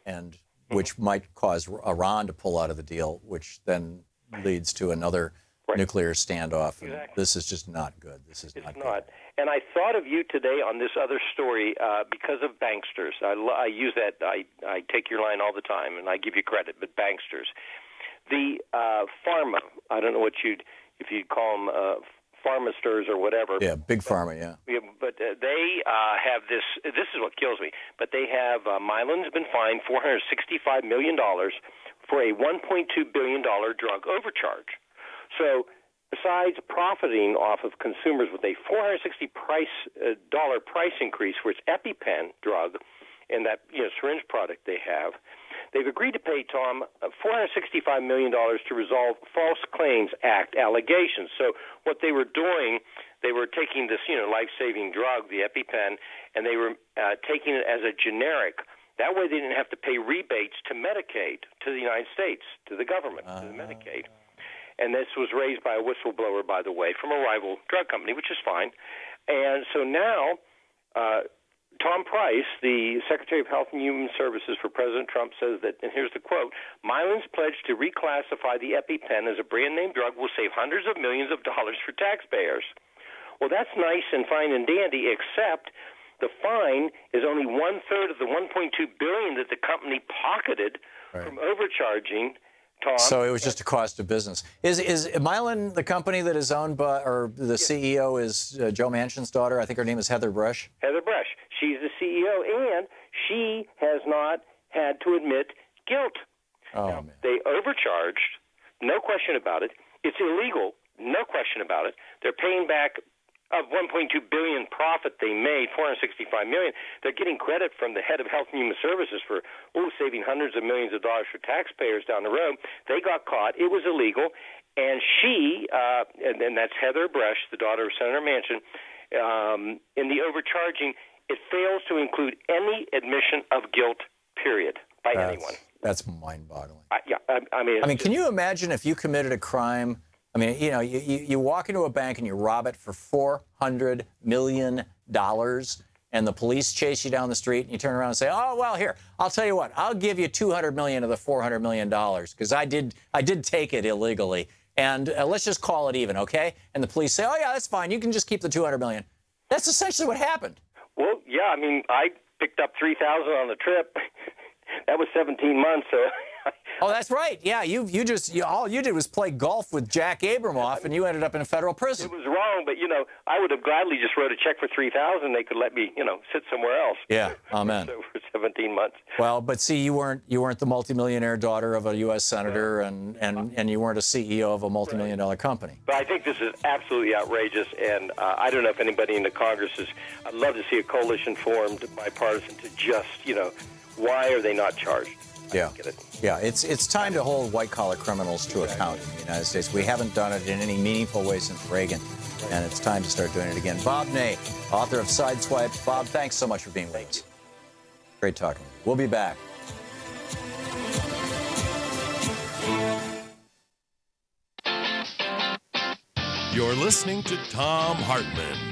And which might cause Iran to pull out of the deal, which then leads to another nuclear standoff. And this is just not good. This is not good. And I thought of you today on this other story because of banksters. I use that. I take your line all the time, and I give you credit. But banksters, the pharma. I don't know if you'd call them pharmasters or whatever. Yeah, big pharma. Yeah. But they have this. This is what kills me. But they have Mylan's been fined $465 million for a $1.2 billion drug overcharge. So, besides profiting off of consumers with a $460 dollar price increase for its EpiPen drug and that syringe product they have, they've agreed to pay Tom $465 million to resolve False Claims Act allegations. So, what they were doing, they were taking this life-saving drug, the EpiPen, and they were taking it as a generic. That way, they didn't have to pay rebates to Medicaid, to the United States, to the government, to the Medicaid. And this was raised by a whistleblower, by the way, from a rival drug company, which is fine. And so now, Tom Price, the Secretary of Health and Human Services for President Trump, says that, and here's the quote, Mylan's pledge to reclassify the EpiPen as a brand-name drug will save hundreds of millions of dollars for taxpayers. Well, that's nice and fine and dandy, except the fine is only one-third of the $1.2 billion that the company pocketed from overcharging Tom. So it was just a cost of business. Is Mylan the company that is owned by, or the CEO is Joe Manchin's daughter? I think her name is Heather Brush. Heather Brush. She's the CEO, and she has not had to admit guilt. Now, they overcharged, no question about it. It's illegal, no question about it. They're paying back of $1.2 billion profit they made, $465 million. They're getting credit from the head of Health and Human Services for saving hundreds of millions of dollars for taxpayers down the road. They got caught. It was illegal. And she, and that's Heather Brush, the daughter of Senator Manchin, in the overcharging, it fails to include any admission of guilt, period, by anyone. That's mind-boggling. I mean, can you imagine if you committed a crime? I mean, you walk into a bank and you rob it for $400 million, and the police chase you down the street, and you turn around and say, "Oh, well, here, I'll tell you what, I'll give you $200 million of the $400 million because I did take it illegally, and let's just call it even, okay?" And the police say, "Oh, yeah, that's fine. You can just keep the $200 million." That's essentially what happened. Well, yeah, I mean, I picked up $3,000 on the trip. That was 17 months, so. Oh, that's right. Yeah, all you did was play golf with Jack Abramoff, and you ended up in a federal prison. It was wrong, but I would have gladly just wrote a check for $3,000. They could let me, sit somewhere else. Yeah, amen. So for 17 months. Well, but see, you weren't the multimillionaire daughter of a U.S. senator, and you weren't a CEO of a multimillion-dollar company. But I think this is absolutely outrageous, and I don't know if anybody in the Congress is. I'd love to see a coalition formed, bipartisan, to just, why are they not charged? Yeah, it's time to hold white-collar criminals to account in the United States. We haven't done it in any meaningful way since Reagan, and it's time to start doing it again. Bob Ney, author of Sideswipe. Bob, thanks so much for being with us. Great talking. We'll be back. You're listening to Thom Hartmann.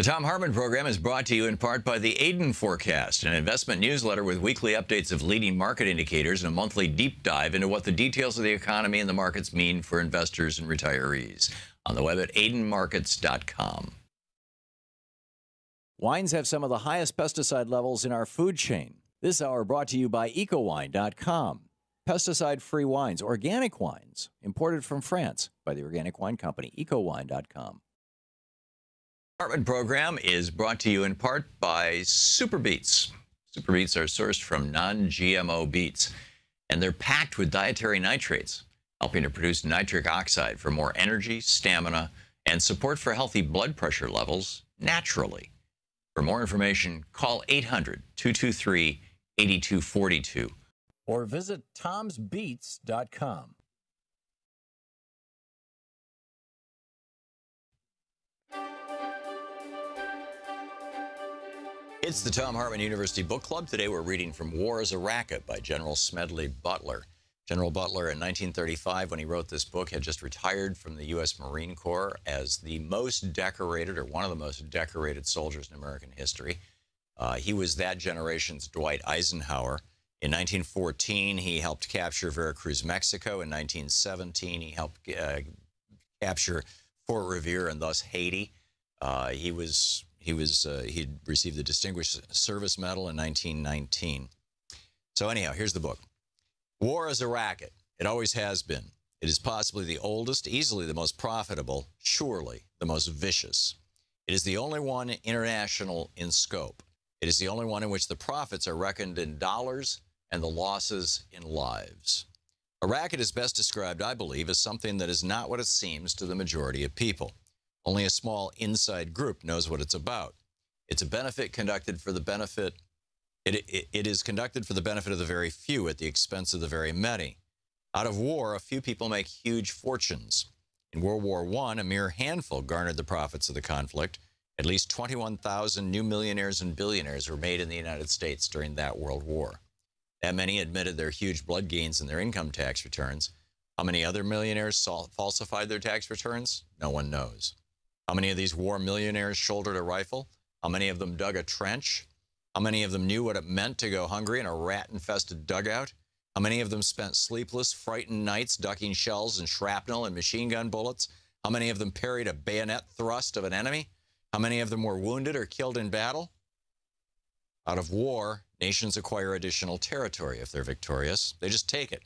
The Thom Hartmann Program is brought to you in part by the Aiden Forecast, an investment newsletter with weekly updates of leading market indicators and a monthly deep dive into what the details of the economy and the markets mean for investors and retirees. On the web at aidenmarkets.com. Wines have some of the highest pesticide levels in our food chain. This hour brought to you by ecowine.com. Pesticide-free wines, organic wines, imported from France by the Organic Wine Company, ecowine.com. Hartmann Program is brought to you in part by Super Beets. Super Beets are sourced from non-GMO beets, and they're packed with dietary nitrates, helping to produce nitric oxide for more energy, stamina, and support for healthy blood pressure levels naturally. For more information, call 800-223-8242 or visit tomsbeets.com. It's the Thom Hartmann University Book Club. Today we're reading from War is a Racket by General Smedley Butler. General Butler in 1935, when he wrote this book, had just retired from the U.S. Marine Corps as the most decorated, or one of the most decorated soldiers in American history. He was that generation's Dwight Eisenhower. In 1914, he helped capture Veracruz, Mexico. In 1917, he helped capture Fort Revere and thus Haiti. He'd received the Distinguished Service Medal in 1919. So anyhow, here's the book. War is a racket. It always has been. It is possibly the oldest, easily the most profitable, surely the most vicious. It is the only one international in scope. It is the only one in which the profits are reckoned in dollars and the losses in lives. A racket is best described, I believe, as something that is not what it seems to the majority of people. Only a small inside group knows what it's about. It's a benefit conducted for the benefit. It is conducted for the benefit of the very few at the expense of the very many. Out of war, a few people make huge fortunes. In World War I, a mere handful garnered the profits of the conflict. At least 21,000 new millionaires and billionaires were made in the United States during that World War. That many admitted their huge blood gains in their income tax returns. How many other millionaires falsified their tax returns? No one knows. How many of these war millionaires shouldered a rifle? How many of them dug a trench? How many of them knew what it meant to go hungry in a rat-infested dugout? How many of them spent sleepless, frightened nights ducking shells and shrapnel and machine gun bullets? How many of them parried a bayonet thrust of an enemy? How many of them were wounded or killed in battle? Out of war, nations acquire additional territory if they're victorious. They just take it.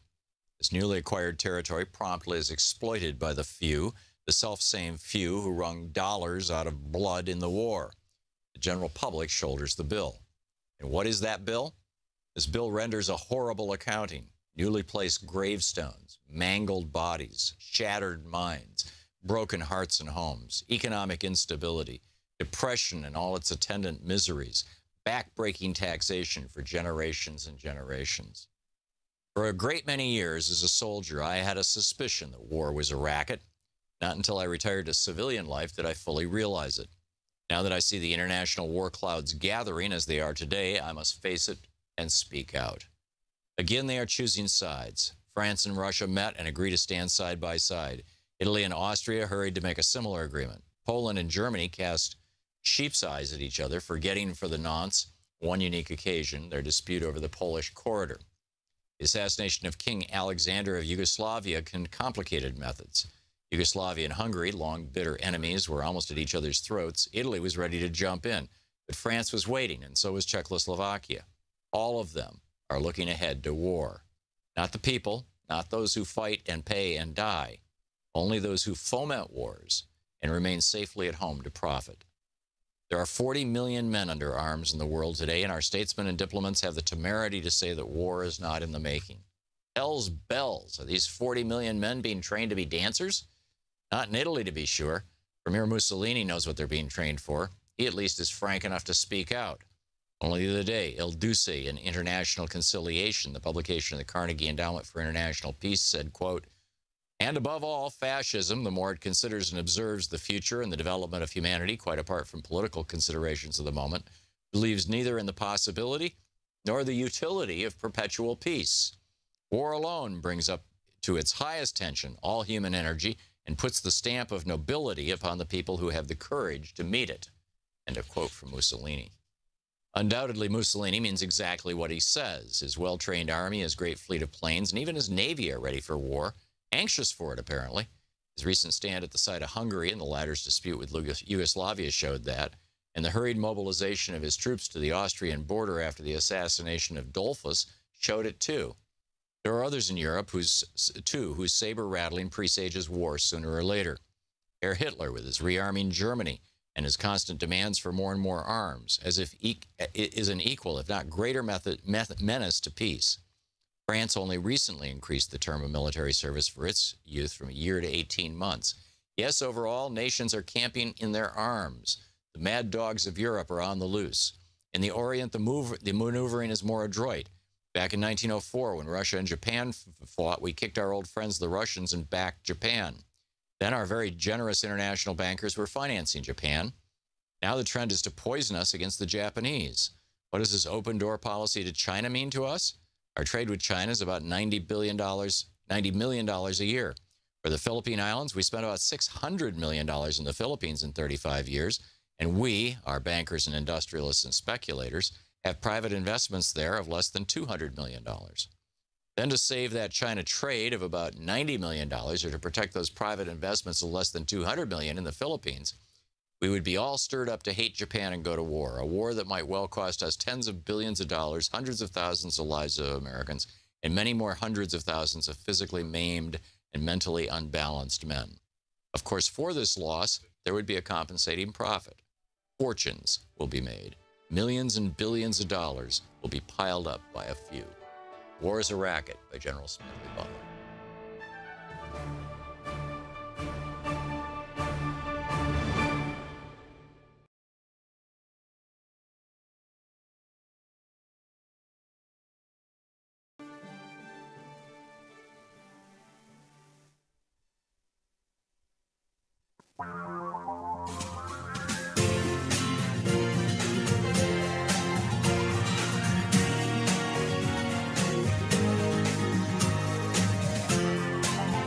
This newly acquired territory promptly is exploited by the few, the self-same few who wrung dollars out of blood in the war. The general public shoulders the bill. And what is that bill? This bill renders a horrible accounting. Newly placed gravestones, mangled bodies, shattered minds, broken hearts and homes, economic instability, depression and all its attendant miseries, back-breaking taxation for generations and generations. For a great many years as a soldier, I had a suspicion that war was a racket. Not until I retired to civilian life did I fully realize it. Now that I see the international war clouds gathering as they are today, I must face it and speak out. Again, they are choosing sides. France and Russia met and agreed to stand side by side. Italy and Austria hurried to make a similar agreement. Poland and Germany cast sheep's eyes at each other, forgetting for the nonce, one unique occasion, their dispute over the Polish corridor. The assassination of King Alexander of Yugoslavia complicated methods. Yugoslavia and Hungary, long bitter enemies, were almost at each other's throats. Italy was ready to jump in, but France was waiting, and so was Czechoslovakia. All of them are looking ahead to war. Not the people, not those who fight and pay and die, only those who foment wars and remain safely at home to profit. There are 40 million men under arms in the world today, and our statesmen and diplomats have the temerity to say that war is not in the making. Hell's bells. Are these 40 million men being trained to be dancers? Not in Italy, to be sure. Premier Mussolini knows what they're being trained for. He at least is frank enough to speak out. Only the other day, Il Duce in International Conciliation, the publication of the Carnegie Endowment for International Peace, said, quote, "And above all, fascism, the more it considers and observes the future and the development of humanity, quite apart from political considerations of the moment, believes neither in the possibility nor the utility of perpetual peace. War alone brings up to its highest tension all human energy and puts the stamp of nobility upon the people who have the courage to meet it. End of quote from Mussolini. Undoubtedly, Mussolini means exactly what he says. His well-trained army, his great fleet of planes, and even his navy are ready for war, anxious for it, apparently. His recent stand at the side of Hungary and the latter's dispute with Yugoslavia showed that, and the hurried mobilization of his troops to the Austrian border after the assassination of Dollfuss showed it too. There are others in Europe whose saber-rattling presages war sooner or later. Herr Hitler with his rearming Germany and his constant demands for more and more arms, as if is an equal, if not greater menace to peace. France only recently increased the term of military service for its youth from a year to 18 months. Yes, overall, nations are camping in their arms. The mad dogs of Europe are on the loose. In the Orient, the maneuvering is more adroit. Back in 1904, when Russia and Japan fought, we kicked our old friends, the Russians, and backed Japan. Then our very generous international bankers were financing Japan. Now the trend is to poison us against the Japanese. What does this open-door policy to China mean to us? Our trade with China is about $90 million a year. For the Philippine Islands, we spent about $600 million in the Philippines in 35 years, and we, our bankers and industrialists and speculators, have private investments there of less than $200 million. Then to save that China trade of about $90 million, or to protect those private investments of less than $200 million in the Philippines, we would be all stirred up to hate Japan and go to war, a war that might well cost us tens of billions of dollars, hundreds of thousands of lives of Americans, and many more hundreds of thousands of physically maimed and mentally unbalanced men. Of course, for this loss, there would be a compensating profit. Fortunes will be made. Millions and billions of dollars will be piled up by a few. War is a Racket by General Smedley Butler.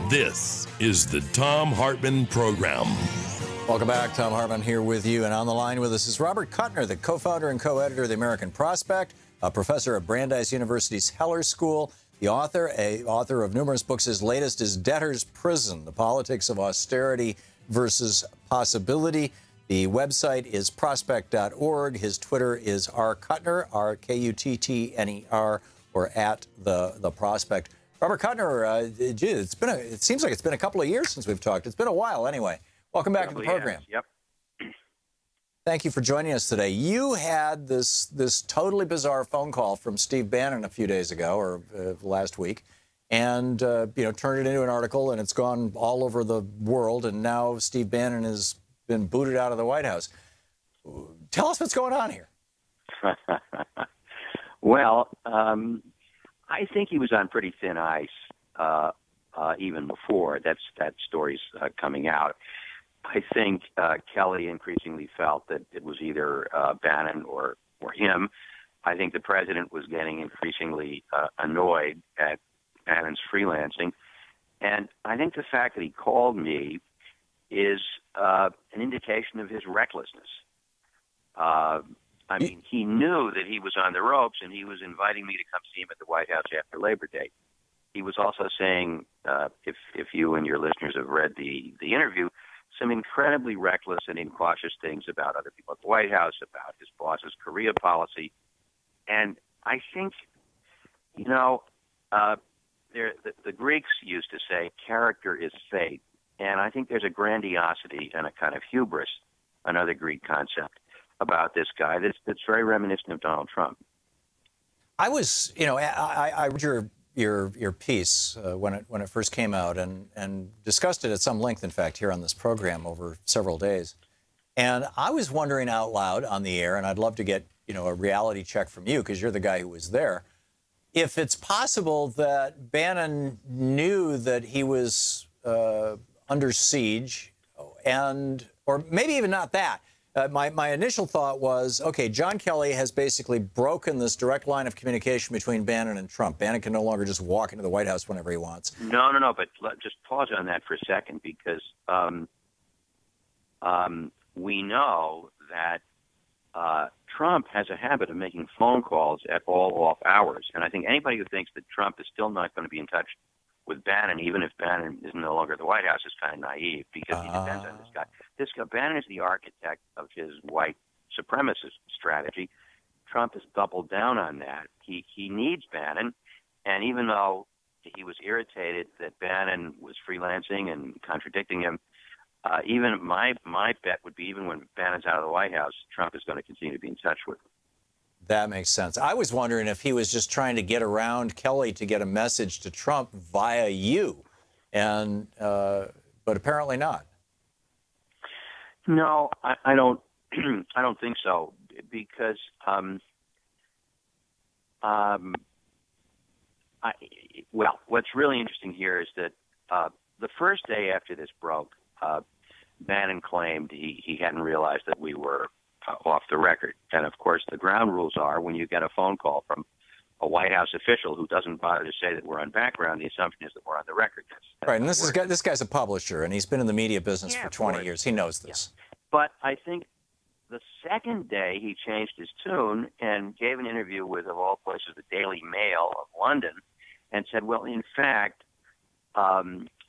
This is the Thom Hartmann Program. Welcome back. Thom Hartmann here with you. And on the line with us is Robert Kuttner, the co-founder and co-editor of the American Prospect, a professor at Brandeis University's Heller School, the author of numerous books. His latest is Debtor's Prison, The Politics of Austerity versus Possibility. The website is prospect.org. His Twitter is rkuttner, R-K-U-T-T-N-E-R, or at the Prospect. Robert Kuttner, it seems like it's been a couple of years since we've talked. It's been a while anyway. Welcome back to the program. Yep. Thank you for joining us today. You had this totally bizarre phone call from Steve Bannon a few days ago, or last week, and turned it into an article, and it's gone all over the world. And now Steve Bannon has been booted out of the White House. Tell us what's going on here. Well, I think he was on pretty thin ice even before that story's coming out. I think Kelly increasingly felt that it was either Bannon or him. I think the president was getting increasingly annoyed at Bannon's freelancing. And I think the fact that he called me is an indication of his recklessness. I mean, he knew that he was on the ropes, and he was inviting me to come see him at the White House after Labor Day. He was also saying, if you and your listeners have read the interview, some incredibly reckless and incautious things about other people at the White House, about his boss's Korea policy. And I think, the Greeks used to say character is fate. And I think there's a grandiosity and a kind of hubris, another Greek concept, about this guy that's very reminiscent of Donald Trump. I was, I read your piece when it first came out and discussed it at some length, in fact, here on this program over several days. And I was wondering out loud on the air, and I'd love to get, a reality check from you because you're the guy who was there, if it's possible that Bannon knew that he was under siege, or maybe even not that. My initial thought was, okay, John Kelly has basically broken this direct line of communication between Bannon and Trump. Bannon can no longer just walk into the White House whenever he wants. No, but just pause on that for a second, because we know that Trump has a habit of making phone calls at all off hours. And I think anybody who thinks that Trump is still not going to be in touch with Bannon, even if Bannon is no longer at the White House, is kind of naive, because he depends on this guy. This guy, Bannon is the architect of his white supremacist strategy. Trump has doubled down on that. He needs Bannon, and even though he was irritated that Bannon was freelancing and contradicting him, even my bet would be, even when Bannon's out of the White House, Trump is going to continue to be in touch with him. That makes sense. I was wondering if he was just trying to get around Kelly to get a message to Trump via you, and but apparently not. No, I don't. I don't think so, because well, what's really interesting here is that the first day after this broke, Bannon claimed he hadn't realized that we were off the record. And, of course, the ground rules are when you get a phone call from a White House official who doesn't bother to say that we're on background, the assumption is that we're on the record. That's right, and this guy's a publisher, and he's been in the media business for 20 years. He knows this. Yeah. But I think the second day he changed his tune and gave an interview with, of all places, the Daily Mail of London, and said, well, in fact,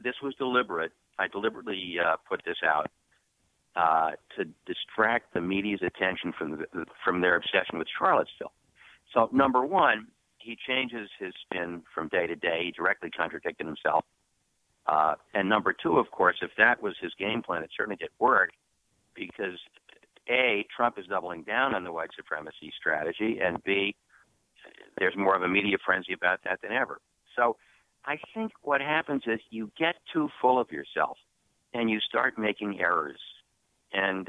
this was deliberate. I deliberately put this out to distract the media's attention from their obsession with Charlottesville. So, number one, he changes his spin from day to day. He directly contradicted himself. And number two, of course, if that was his game plan, it certainly did work, because A, Trump is doubling down on the white supremacy strategy, and B, there's more of a media frenzy about that than ever. So I think what happens is you get too full of yourself and you start making errors. And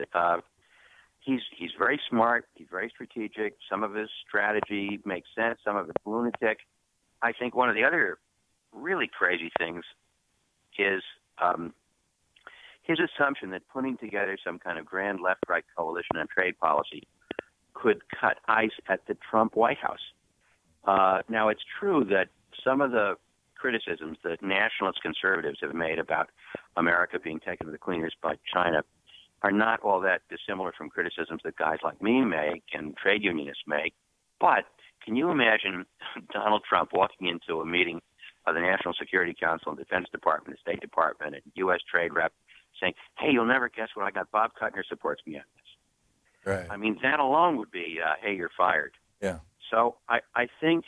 he's very smart. He's very strategic. Some of his strategy makes sense. Some of it's lunatic. I think one of the other really crazy things is his assumption that putting together some kind of grand left-right coalition on trade policy could cut ice at the Trump White House. Now, it's true that some of the criticisms that nationalist conservatives have made about America being taken to the cleaners by China are not all that dissimilar from criticisms that guys like me make and trade unionists make. But can you imagine Donald Trump walking into a meeting of the National Security Council and Defense Department, the State Department, and U.S. Trade Rep saying, hey, you'll never guess what I got. Bob Kuttner supports me on this. Right. I mean, that alone would be, hey, you're fired. Yeah. So I think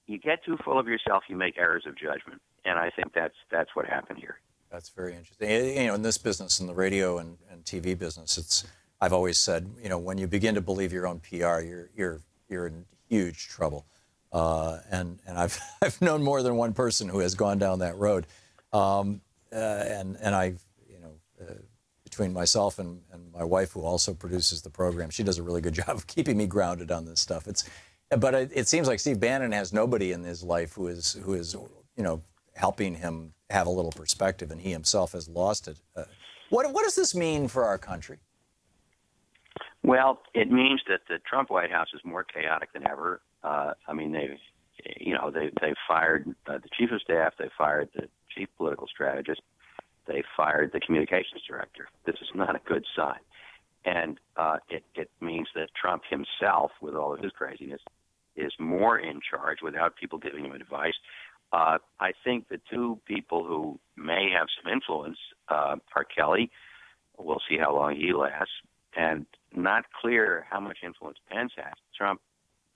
you get too full of yourself, you make errors of judgment. And I think that's what happened here. That's very interesting. You know, in this business, in the radio and TV business, I've always said, you know, when you begin to believe your own PR, you're in huge trouble. And I've known more than one person who has gone down that road. And I've, you know, between myself and my wife, who also produces the program, she does a really good job of keeping me grounded on this stuff. But it seems like Steve Bannon has nobody in his life who is you know, helping him have a little perspective, and he himself has lost it. What does this mean for our country? Well, it means that the Trump White House is more chaotic than ever. I mean, they've fired the chief of staff, they fired the chief political strategist, they fired the communications director. This is not a good sign, and it means that Trump himself, with all of his craziness, is more in charge without people giving him advice. I think the two people who may have some influence are Kelly. We'll see how long he lasts. And not clear how much influence Pence has. Trump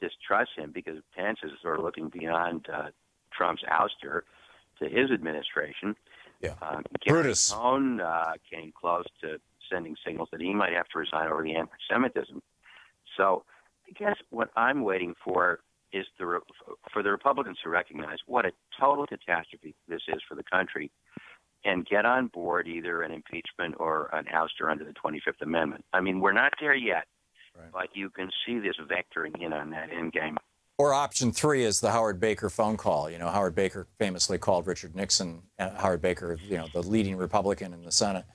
distrusts him because Pence is sort of looking beyond Trump's ouster to his administration. Yeah. Brutus Cohn came close to sending signals that he might have to resign over the anti-Semitism. So I guess what I'm waiting for is for the Republicans to recognize what a total catastrophe this is for the country and get on board either an impeachment or an ouster under the 25th Amendment. I mean, we're not there yet, right, but you can see this vectoring in on that end game. Or option three is the Howard Baker phone call. You know, Howard Baker famously called Richard Nixon, Howard Baker, you know, the leading Republican in the Senate,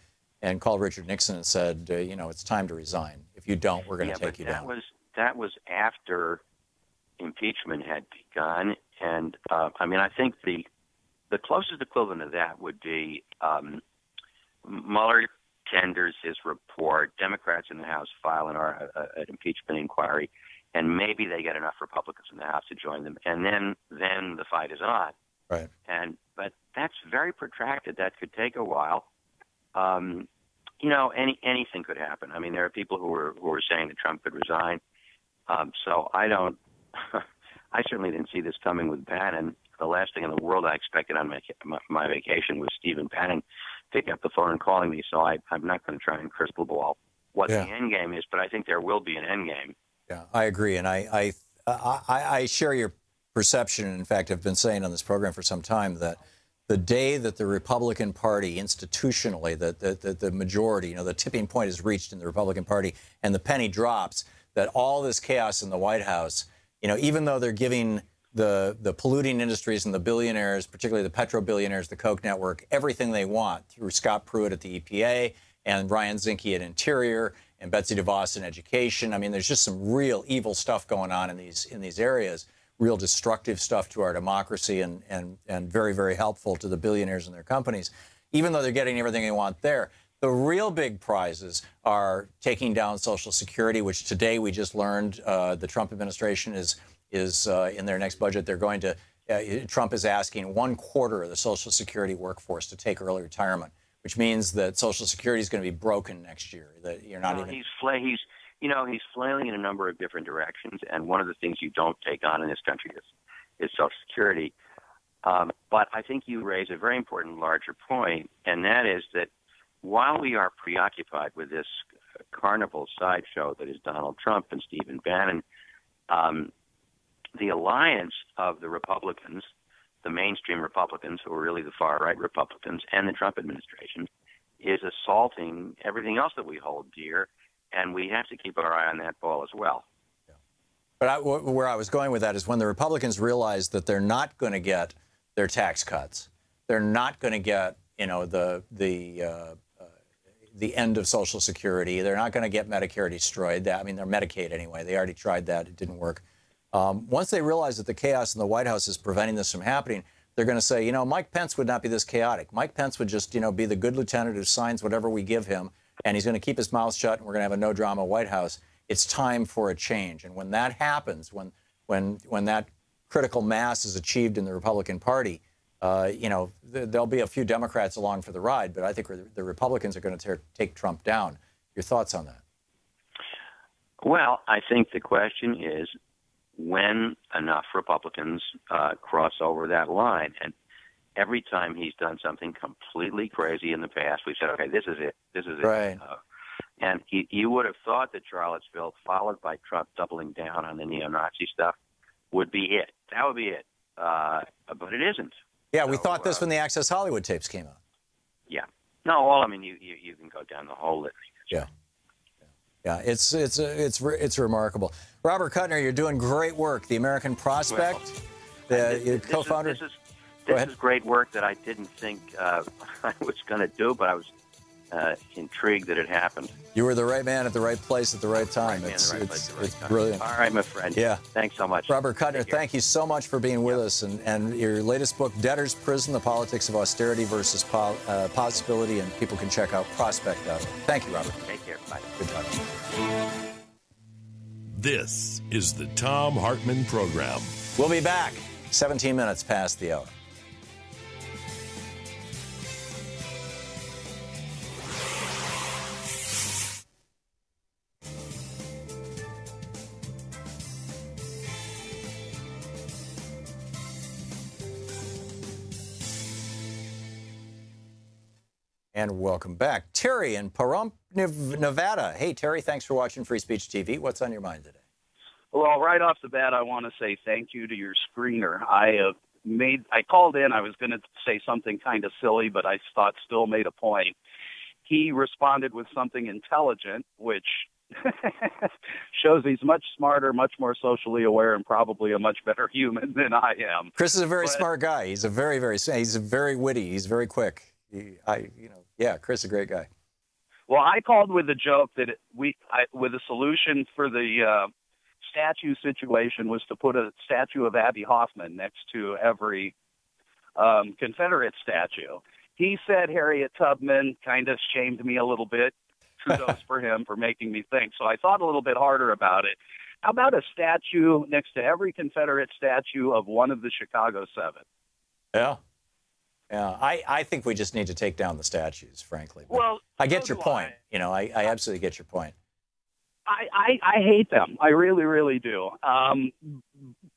and called Richard Nixon and said, you know, it's time to resign. If you don't, we're going to take you down. That was after impeachment had begun, and I mean, I think the closest equivalent of that would be Mueller tenders his report. Democrats in the House file an impeachment inquiry, and maybe they get enough Republicans in the House to join them, and then the fight is on. Right. But that's very protracted. That could take a while. Anything could happen. I mean, there are people who are saying that Trump could resign. So I don't. I certainly didn't see this coming with Bannon. The last thing in the world I expected on my vacation was Stephen Bannon picking up the phone and calling me. So I'm not going to try and crystal ball what the end game is, but I think there will be an end game. Yeah, I agree, and I share your perception. In fact, I've been saying on this program for some time that the day that the Republican Party institutionally, the majority, the tipping point is reached in the Republican Party, and the penny drops, that all this chaos in the White House, even though they're giving the polluting industries and the billionaires, particularly the petro-billionaires, the Koch network, everything they want through Scott Pruitt at the EPA and Ryan Zinke at Interior and Betsy DeVos in Education. I mean, there's just some real evil stuff going on in these areas, real destructive stuff to our democracy and very, very helpful to the billionaires and their companies. Even though they're getting everything they want there, the real big prizes are taking down Social Security, which today we just learned the Trump administration is in their next budget. They're going to, Trump is asking 1/4 of the Social Security workforce to take early retirement, which means that Social Security is going to be broken next year. That you're not even. He's flailing in a number of different directions, and one of the things you don't take on in this country is Social Security. But I think you raise a very important larger point, and that is that while we are preoccupied with this carnival sideshow that is Donald Trump and Stephen Bannon, the alliance of the Republicans, the mainstream Republicans, who are really the far-right Republicans, and the Trump administration, is assaulting everything else that we hold dear, and we have to keep our eye on that ball as well. Yeah. But where I was going with that is when the Republicans realize that they're not going to get their tax cuts, they're not going to get, the end of Social Security, they're not going to get Medicare destroyed. They're Medicaid anyway. They already tried that. It didn't work. Once they realize that the chaos in the White House is preventing this from happening, they're going to say, Mike Pence would not be this chaotic. Mike Pence would just, be the good lieutenant who signs whatever we give him, and he's going to keep his mouth shut, and we're going to have a no-drama White House. It's time for a change. And when that happens, when that critical mass is achieved in the Republican Party, there'll be a few Democrats along for the ride, but I think the Republicans are going to take Trump down. Your thoughts on that? Well, I think the question is when enough Republicans cross over that line. And every time he's done something completely crazy in the past, we said, okay, this is it. This is it. Right. And you would have thought that Charlottesville, followed by Trump doubling down on the neo-Nazi stuff, would be it. That would be it. But it isn't. Yeah, we thought this when the Access Hollywood tapes came out. Yeah. No, well, you can go down the whole litany. Yeah. Yeah, it's remarkable. Robert Kuttner, you're doing great work. The American Prospect, co-founder. This is great work that I didn't think I was going to do, but I was intrigued that it happened. You were the right man at the right place at the right time. It's brilliant. All right, my friend. Yeah. Thanks so much. Robert Kuttner, thank you so much for being with us. And your latest book, Debtor's Prison, The Politics of Austerity versus Possibility, and people can check out Prospect.org. Thank you, Robert. Take care. Bye. Good talking. This is the Thom Hartmann Program. We'll be back 17 minutes past the hour. And welcome back. Terry in Pahrump, Nevada. Hey, Terry, thanks for watching Free Speech TV. What's on your mind today? Well, right off the bat, I want to say thank you to your screener. I called in. I was going to say something kind of silly, but I thought still made a point. He responded with something intelligent, which shows he's much smarter, much more socially aware, and probably a much better human than I am. Chris is a very smart guy. He's he's very witty. He's very quick. Chris is a great guy. Well, I called with a joke that with a solution for the statue situation was to put a statue of Abby Hoffman next to every Confederate statue. He said Harriet Tubman, kind of shamed me a little bit. Kudos for him for making me think. So I thought a little bit harder about it. How about a statue next to every Confederate statue of one of the Chicago Seven? Yeah. Yeah, I think we just need to take down the statues, frankly. But well, I get your point. You know, I absolutely get your point. I hate them. I really, really do.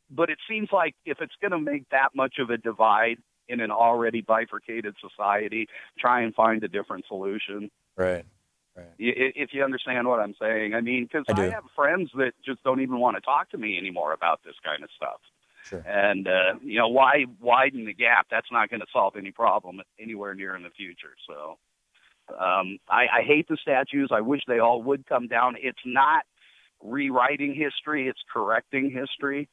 But it seems like if it's going to make that much of a divide in an already bifurcated society, try and find a different solution. Right. If you understand what I'm saying. I mean, because I have friends that just don't even want to talk to me anymore about this kind of stuff. Sure. And, you know, why widen the gap? That's not going to solve any problem anywhere near in the future. So I hate the statues. I wish they all would come down. It's not rewriting history. It's correcting history.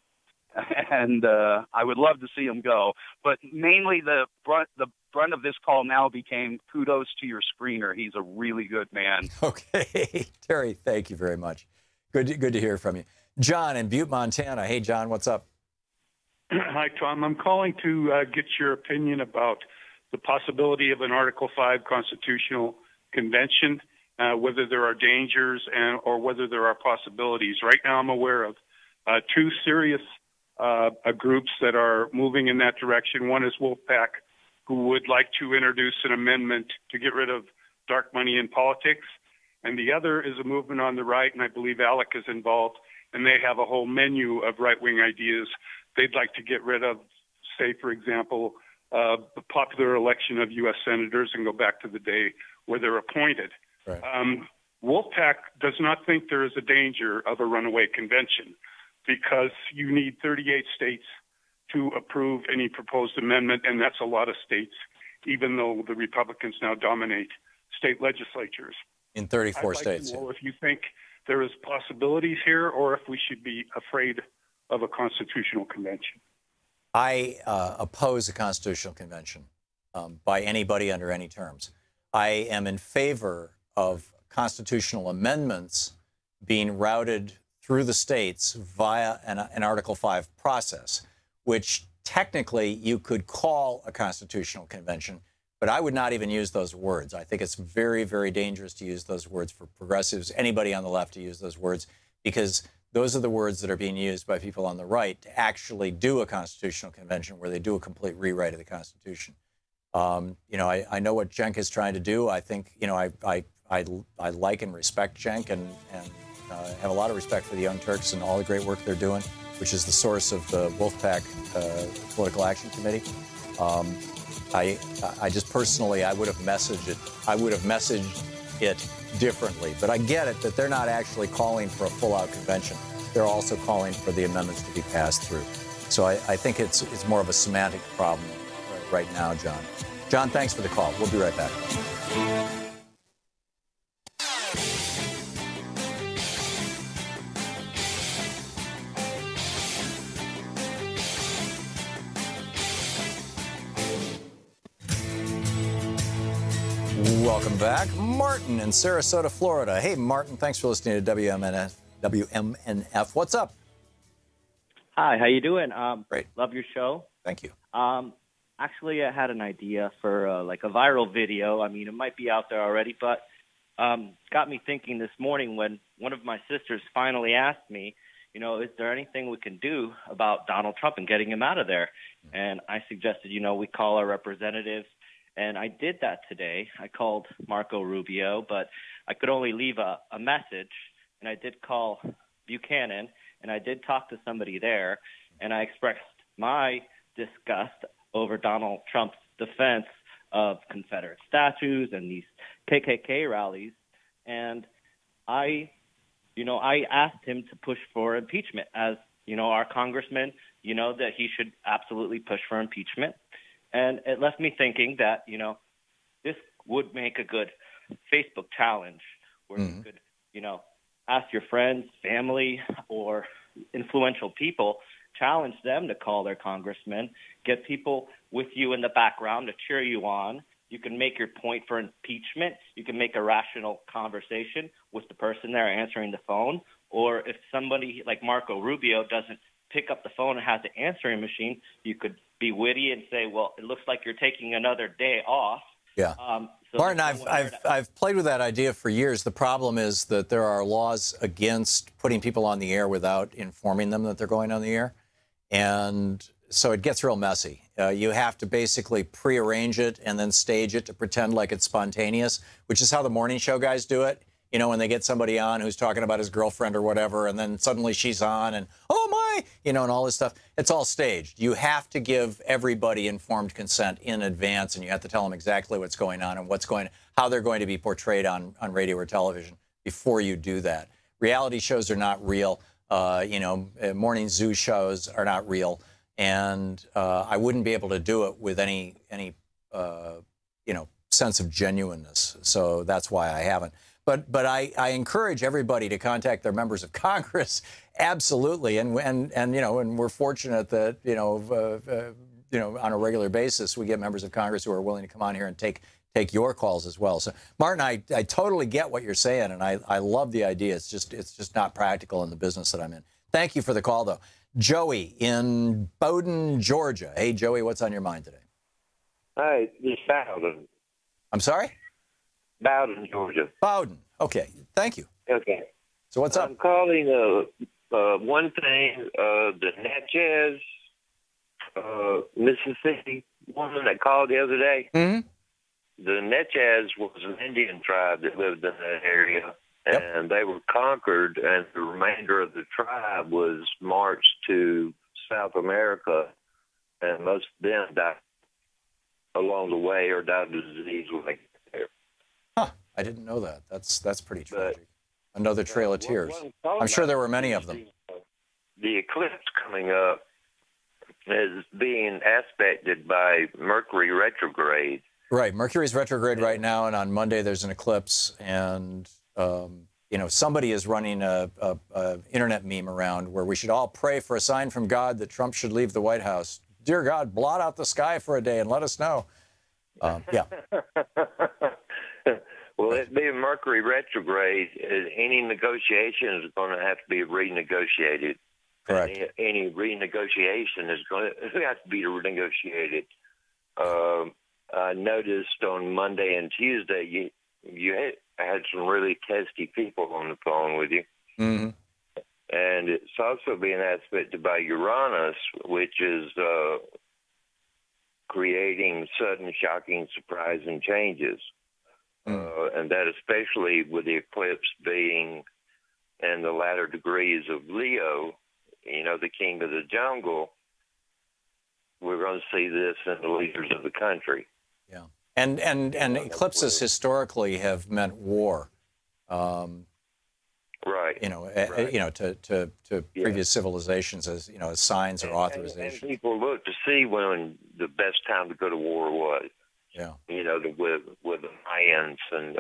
And I would love to see them go. But mainly the brunt of this call now became kudos to your screener. He's a really good man. Okay. Terry, thank you very much. Good to hear from you. John in Butte, Montana. Hey, John, what's up? Hi, Tom. I'm calling to get your opinion about the possibility of an Article 5 constitutional convention, whether there are dangers or whether there are possibilities. Right now I'm aware of two serious groups that are moving in that direction. One is Wolfpack, who would like to introduce an amendment to get rid of dark money in politics. And the other is a movement on the right, and I believe ALEC is involved, and they have a whole menu of right-wing ideas. They'd like to get rid of, say, for example, the popular election of U.S. senators and go back to the day where they're appointed. Right. Wolfpack does not think there is a danger of a runaway convention because you need 38 states to approve any proposed amendment, and that's a lot of states, even though the Republicans now dominate state legislatures. In 34 I'd states. like to know if you think there is possibilities here or if we should be afraid of a constitutional convention. I oppose a constitutional convention by anybody under any terms. I am in favor of constitutional amendments being routed through the states via an Article 5 process, which technically you could call a constitutional convention, but I would not even use those words. I think it's very, very dangerous to use those words for progressives, anybody on the left to use those words, because those are the words that are being used by people on the right to actually do a constitutional convention where they do a complete rewrite of the Constitution. You know, I know what Cenk is trying to do. I think, you know, I like and respect Cenk and have a lot of respect for the Young Turks and all the great work they're doing, which is the source of the Wolfpack Political Action Committee. I just personally, I would have messaged it differently. But I get it that they're not actually calling for a full-out convention. They're also calling for the amendments to be passed through. So I think it's more of a semantic problem right now, John. John, thanks for the call. We'll be right back. Welcome back. Martin in Sarasota, Florida. Hey, Martin, thanks for listening to WMNF. What's up? Hi, how you doing? Great. Love your show. Thank you. Actually, I had an idea for like a viral video. I mean, it might be out there already, but got me thinking this morning when one of my sisters finally asked me, you know, is there anything we can do about Donald Trump and getting him out of there? And I suggested, you know, we call our representatives. And I did that today. I called Marco Rubio, but I could only leave a message. And I did call Buchanan, and I did talk to somebody there. And I expressed my disgust over Donald Trump's defense of Confederate statues and these KKK rallies. And I asked him to push for impeachment. As, you know, our congressman, you know, that he should absolutely push for impeachment. And it left me thinking that, you know, this would make a good Facebook challenge where you could, you know, ask your friends, family, or influential people, challenge them to call their congressman, get people with you in the background to cheer you on. You can make your point for impeachment. You can make a rational conversation with the person there answering the phone. Or if somebody like Marco Rubio doesn't pick up the phone and has the answering machine, you could be witty and say, well, it looks like you're taking another day off. Yeah. So Martin, I've played with that idea for years. The problem is that there are laws against putting people on the air without informing them that they're going on the air. And so it gets real messy. You have to basically prearrange it and then stage it to pretend like it's spontaneous, which is how the morning show guys do it. You know, when they get somebody on who's talking about his girlfriend or whatever, and then suddenly she's on and, oh, my, you know, and all this stuff. It's all staged. You have to give everybody informed consent in advance, and you have to tell them exactly what's going on and how they're going to be portrayed on radio or television before you do that. Reality shows are not real. You know, morning zoo shows are not real. And I wouldn't be able to do it with any you know, sense of genuineness. So that's why I haven't. But I encourage everybody to contact their members of Congress, absolutely, and you know, and we're fortunate that you know, on a regular basis we get members of Congress who are willing to come on here and take your calls as well. So Martin, I totally get what you're saying, and I love the idea. It's just not practical in the business that I'm in. Thank you for the call, though. Joey in Bowdoin, Georgia. Hey, Joey, what's on your mind today? Hi, it's Bowden. I'm sorry? Bowden, Georgia. Bowden. Okay. Thank you. Okay. So what's up? I'm calling one thing, the Natchez, Mississippi woman that called the other day. Mm-hmm. The Natchez was an Indian tribe that lived in that area, and they were conquered, and the remainder of the tribe was marched to South America, and most of them died along the way or died of disease when they got there. Huh. I didn't know that. That's pretty tragic. Another trail of tears. I'm sure there were many of them. The eclipse coming up is being aspected by Mercury retrograde. Right. Mercury's retrograde right now, and on Monday there's an eclipse, and you know, somebody is running a internet meme around where we should all pray for a sign from God that Trump should leave the White House. Dear God, blot out the sky for a day and let us know. Yeah. Well, it being Mercury retrograde, any negotiation is going to have to be renegotiated. Correct. And any renegotiation is going to have to be renegotiated. I noticed on Monday and Tuesday you had some really testy people on the phone with you. Mm-hmm. And it's also being aspected by Uranus, which is creating sudden, shocking, surprising changes. And that especially with the eclipse being in the latter degrees of Leo, you know, the king of the jungle, we're going to see this in the leaders of the country. Yeah. And eclipses historically have meant war. Right. You know, you know, to previous civilizations as, you know, as signs or authorizations. And people look to see when the best time to go to war was. Yeah. You know, with the Mayans and.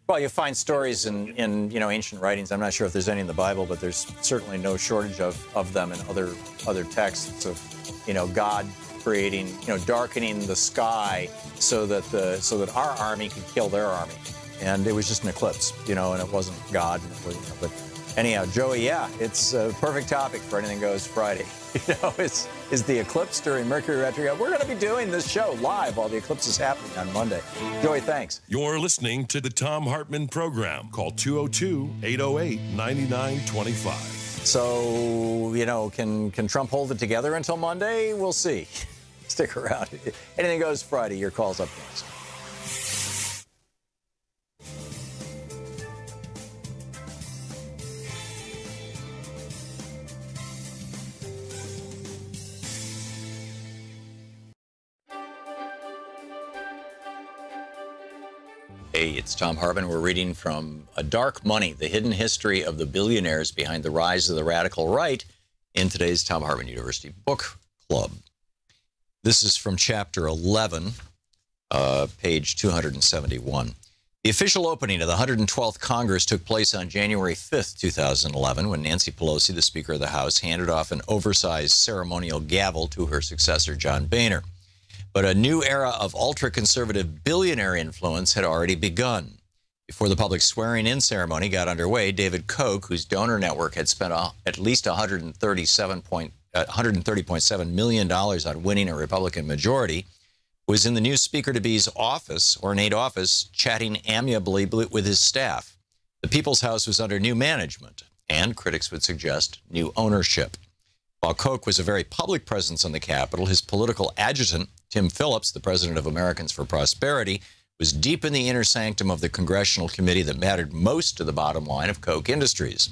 Well, you find stories in you know, ancient writings. I'm not sure if there's any in the Bible, but there's certainly no shortage of them in other texts of, you know, God creating, you know, darkening the sky so that our army could kill their army. And it was just an eclipse, you know, and it wasn't God. And it was, you know, but anyhow, Joey, yeah, it's a perfect topic for Anything Goes Friday. You know, is the eclipse during Mercury retrograde. We're going to be doing this show live while the eclipse is happening on Monday. Joey, thanks. You're listening to the Thom Hartmann Program. Call 202-808-9925. So, you know, can Trump hold it together until Monday? We'll see. Stick around. Anything Goes Friday. Your call's up next. Hey, it's Thom Hartmann. We're reading from A Dark Money, The Hidden History of the Billionaires Behind the Rise of the Radical Right in today's Thom Hartmann University Book Club. This is from Chapter 11, page 271. The official opening of the 112th Congress took place on January 5th, 2011, when Nancy Pelosi, the Speaker of the House, handed off an oversized ceremonial gavel to her successor, John Boehner. But a new era of ultra-conservative billionaire influence had already begun. Before the public swearing-in ceremony got underway, David Koch, whose donor network had spent at least $130.7 million on winning a Republican majority, was in the new Speaker-to-be's office, ornate office, chatting amiably with his staff. The People's House was under new management, and critics would suggest new ownership. While Koch was a very public presence on the Capitol, his political adjutant, Tim Phillips, the president of Americans for Prosperity, was deep in the inner sanctum of the congressional committee that mattered most to the bottom line of Koch Industries.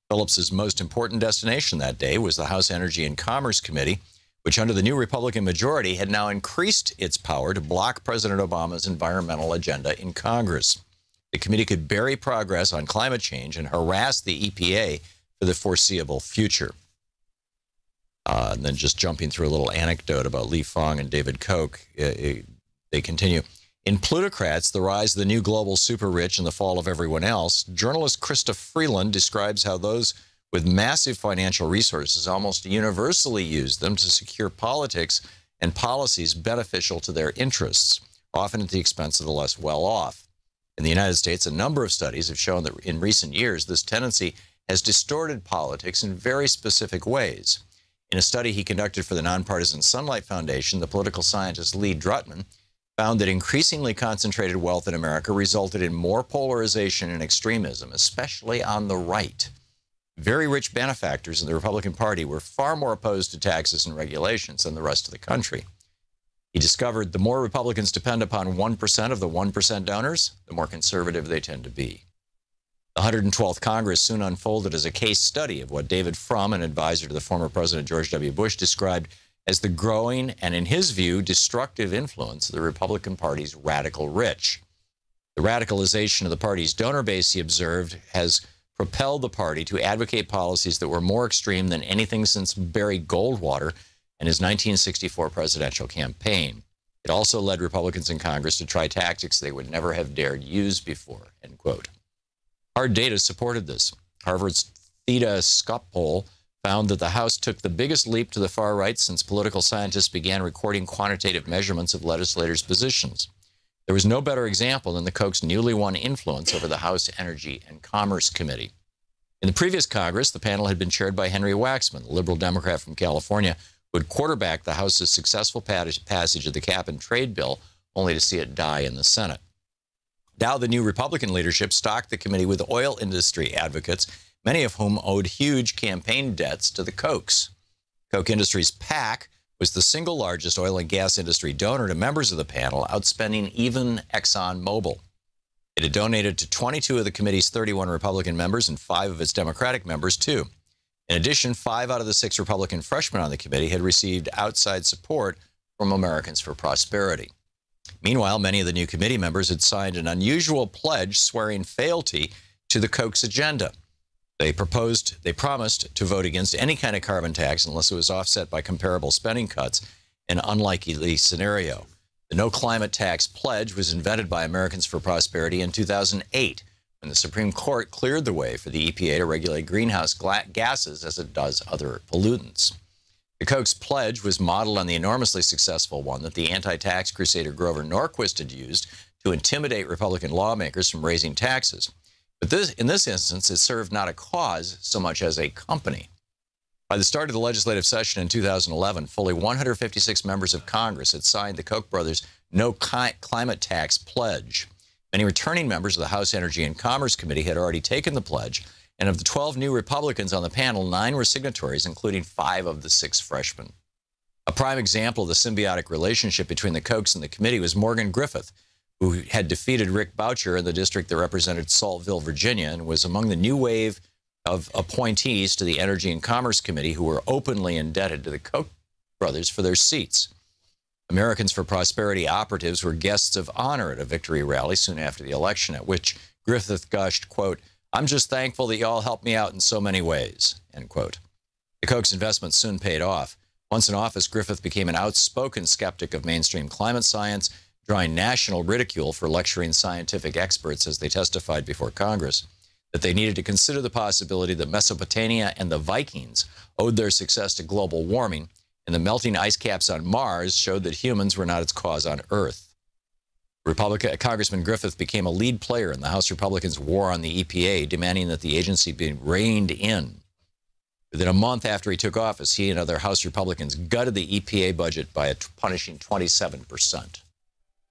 Phillips's most important destination that day was the House Energy and Commerce Committee, which under the new Republican majority had now increased its power to block President Obama's environmental agenda in Congress. The committee could bury progress on climate change and harass the EPA for the foreseeable future. And then just jumping through a little anecdote about Lee Fong and David Koch, they continue. In Plutocrats, the rise of the new global super-rich and the fall of everyone else, journalist Krista Freeland describes how those with massive financial resources almost universally use them to secure politics and policies beneficial to their interests, often at the expense of the less well-off. In the United States, a number of studies have shown that in recent years, this tendency has distorted politics in very specific ways. In a study he conducted for the nonpartisan Sunlight Foundation, the political scientist Lee Drutman found that increasingly concentrated wealth in America resulted in more polarization and extremism, especially on the right. Very rich benefactors in the Republican Party were far more opposed to taxes and regulations than the rest of the country. He discovered the more Republicans depend upon 1% of the 1% donors, the more conservative they tend to be. The 112th Congress soon unfolded as a case study of what David Frum, an advisor to the former President George W. Bush, described as the growing and, in his view, destructive influence of the Republican Party's radical rich. The radicalization of the party's donor base, he observed, has propelled the party to advocate policies that were more extreme than anything since Barry Goldwater and his 1964 presidential campaign. It also led Republicans in Congress to try tactics they would never have dared use before, end quote. Hard data supported this. Harvard's Theta Scop poll found that the House took the biggest leap to the far right since political scientists began recording quantitative measurements of legislators' positions. There was no better example than the Koch's newly won influence over the House Energy and Commerce Committee. In the previous Congress, the panel had been chaired by Henry Waxman, the liberal Democrat from California, who had quarterbacked the House's successful passage of the cap-and-trade bill, only to see it die in the Senate. Now the new Republican leadership stocked the committee with oil industry advocates, many of whom owed huge campaign debts to the Kochs. Koch Industries' PAC was the single largest oil and gas industry donor to members of the panel, outspending even ExxonMobil. It had donated to 22 of the committee's 31 Republican members and 5 of its Democratic members, too. In addition, 5 out of the 6 Republican freshmen on the committee had received outside support from Americans for Prosperity. Meanwhile, many of the new committee members had signed an unusual pledge swearing fealty to the Koch's agenda. They promised to vote against any kind of carbon tax unless it was offset by comparable spending cuts, an unlikely scenario. The no climate tax pledge was invented by Americans for Prosperity in 2008, when the Supreme Court cleared the way for the EPA to regulate greenhouse gases as it does other pollutants. The Koch's pledge was modeled on the enormously successful one that the anti-tax crusader Grover Norquist had used to intimidate Republican lawmakers from raising taxes. But in this instance, it served not a cause so much as a company. By the start of the legislative session in 2011, fully 156 members of Congress had signed the Koch brothers' no climate tax pledge. Many returning members of the House Energy and Commerce Committee had already taken the pledge, and of the 12 new Republicans on the panel, 9 were signatories, including 5 of the 6 freshmen. A prime example of the symbiotic relationship between the Kochs and the committee was Morgan Griffith, who had defeated Rick Boucher in the district that represented Saltville, Virginia, and was among the new wave of appointees to the Energy and Commerce Committee who were openly indebted to the Koch brothers for their seats. Americans for Prosperity operatives were guests of honor at a victory rally soon after the election, at which Griffith gushed, quote, "I'm just thankful that y'all helped me out in so many ways," end quote. The Koch's investment soon paid off. Once in office, Griffith became an outspoken skeptic of mainstream climate science, drawing national ridicule for lecturing scientific experts as they testified before Congress that they needed to consider the possibility that Mesopotamia and the Vikings owed their success to global warming, and the melting ice caps on Mars showed that humans were not its cause on Earth. Congressman Griffith became a lead player in the House Republicans' war on the EPA, demanding that the agency be reined in. Within a month after he took office, he and other House Republicans gutted the EPA budget by a punishing 27%.